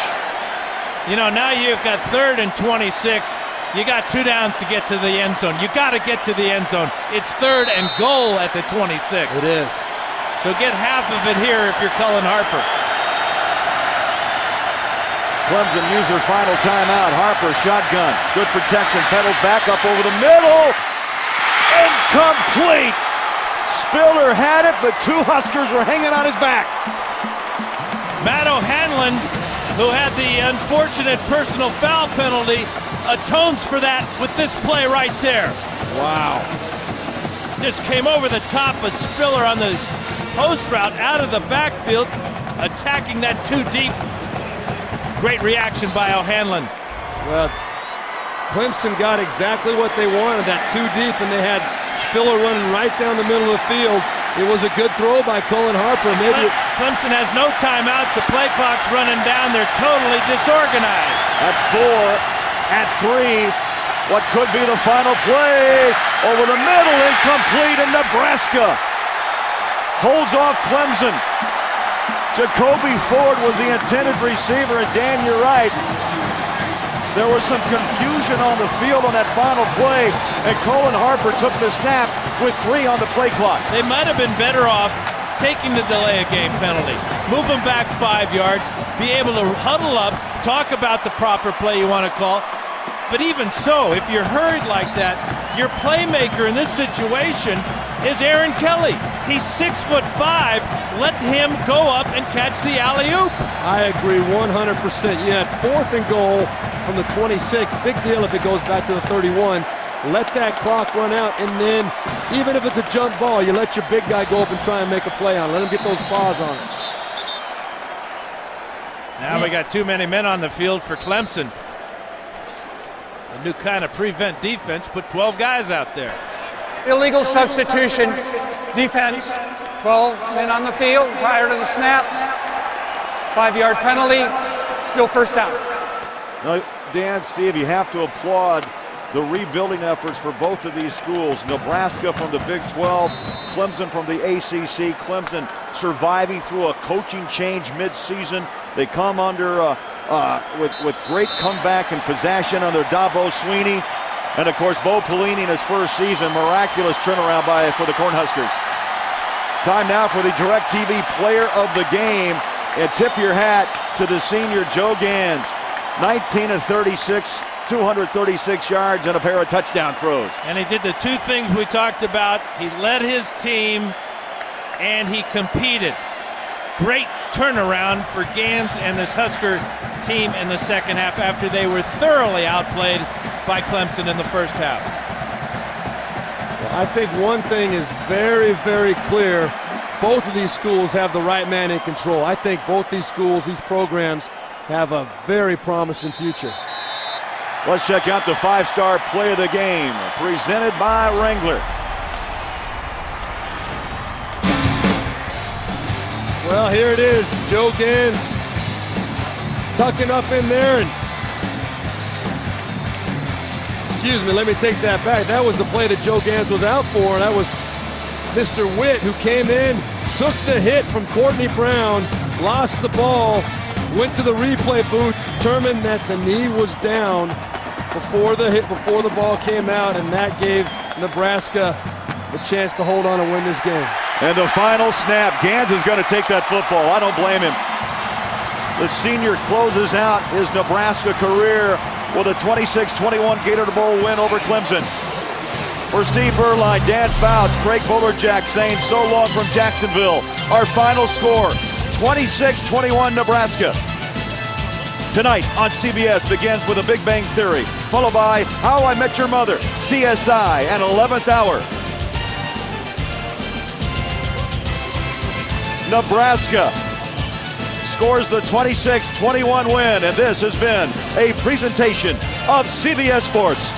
D: You know, now you've got 3rd and 26. You got 2 downs to get to the end zone. You got to get to the end zone. It's 3rd and goal at the 26.
B: It is.
D: So get half of it here if you're Cullen Harper.
A: Clemson use their final timeout. Harper, shotgun. Good protection. Pedals back up over the middle. Incomplete. Spiller had it, but 2 Huskers were hanging on his back.
D: Matt O'Hanlon, who had the unfortunate personal foul penalty, atones for that with this play right there.
B: Wow.
D: Just came over the top of Spiller on the post route out of the backfield, attacking that too deep. Great reaction by O'Hanlon.
B: Well, Clemson got exactly what they wanted, that too deep, and they had Spiller running right down the middle of the field. It was a good throw by Cullen Harper. Maybe
D: Clemson has no timeouts. The play clock's running down. They're totally disorganized.
A: At 4, at 3, what could be the final play? Over the middle, incomplete, and Nebraska holds off Clemson. Jacoby Ford was the intended receiver, and Dan, you're right. There was some confusion on the field on that final play, and Cullen Harper took the snap with 3 on the play clock.
D: They might have been better off taking the delay of game penalty. Move them back 5 yards, be able to huddle up, talk about the proper play you want to call. But even so, if you're hurried like that, your playmaker in this situation is Aaron Kelly. He's 6'5". Let him go up and catch the alley-oop.
B: I agree 100%. You had 4th and goal from the 26. Big deal if it goes back to the 31. Let that clock run out, and then even if it's a jump ball, you let your big guy go up and try and make a play on it. Let him get those paws on it.
D: Now we got too many men on the field for Clemson. A new kind of prevent defense. Put 12 guys out there.
F: Illegal substitution defense. 12 men on the field prior to the snap. 5-yard penalty. Still first down.
A: Now, Dan, Steve, you have to applaud the rebuilding efforts for both of these schools. Nebraska from the Big 12, Clemson from the ACC. Clemson surviving through a coaching change mid-season. They come under with great comeback and possession under Dabo Swinney. And, of course, Bo Pelini in his first season. Miraculous turnaround for the Cornhuskers. Time now for the DirecTV Player of the Game. And tip your hat to the senior Joe Gans. 19 of 36, 236 yards, and a pair of touchdown throws.
D: And he did the 2 things we talked about. He led his team, and he competed. Great turnaround for Gans and this Husker team in the second half after they were thoroughly outplayed by Clemson in the first half.
B: Well, I think one thing is very, very clear. Both of these schools have the right man in control. I think both these schools, these programs, have a very promising future.
A: Let's check out the 5-star play of the game, presented by Wrangler.
B: Well, here it is. Joe Gans tucking up in there. And excuse me, let me take that back. That was the play that Joe Gans was out for. That was Mr. Witt, who came in, took the hit from Courtney Brown, lost the ball, went to the replay booth, determined that the knee was down before the hit, before the ball came out, and that gave Nebraska the chance to hold on and win this game.
A: And the final snap, Gans is going to take that football. I don't blame him. The senior closes out his Nebraska career with a 26-21 Gator Bowl win over Clemson. For Steve Berline, Dan Fouts, Craig Bolerjack saying so long from Jacksonville. Our final score, 26-21 Nebraska. Tonight on CBS begins with a Big Bang Theory, followed by How I Met Your Mother, CSI at 11th hour. Nebraska scores the 26-21 win, and this has been a presentation of CBS Sports.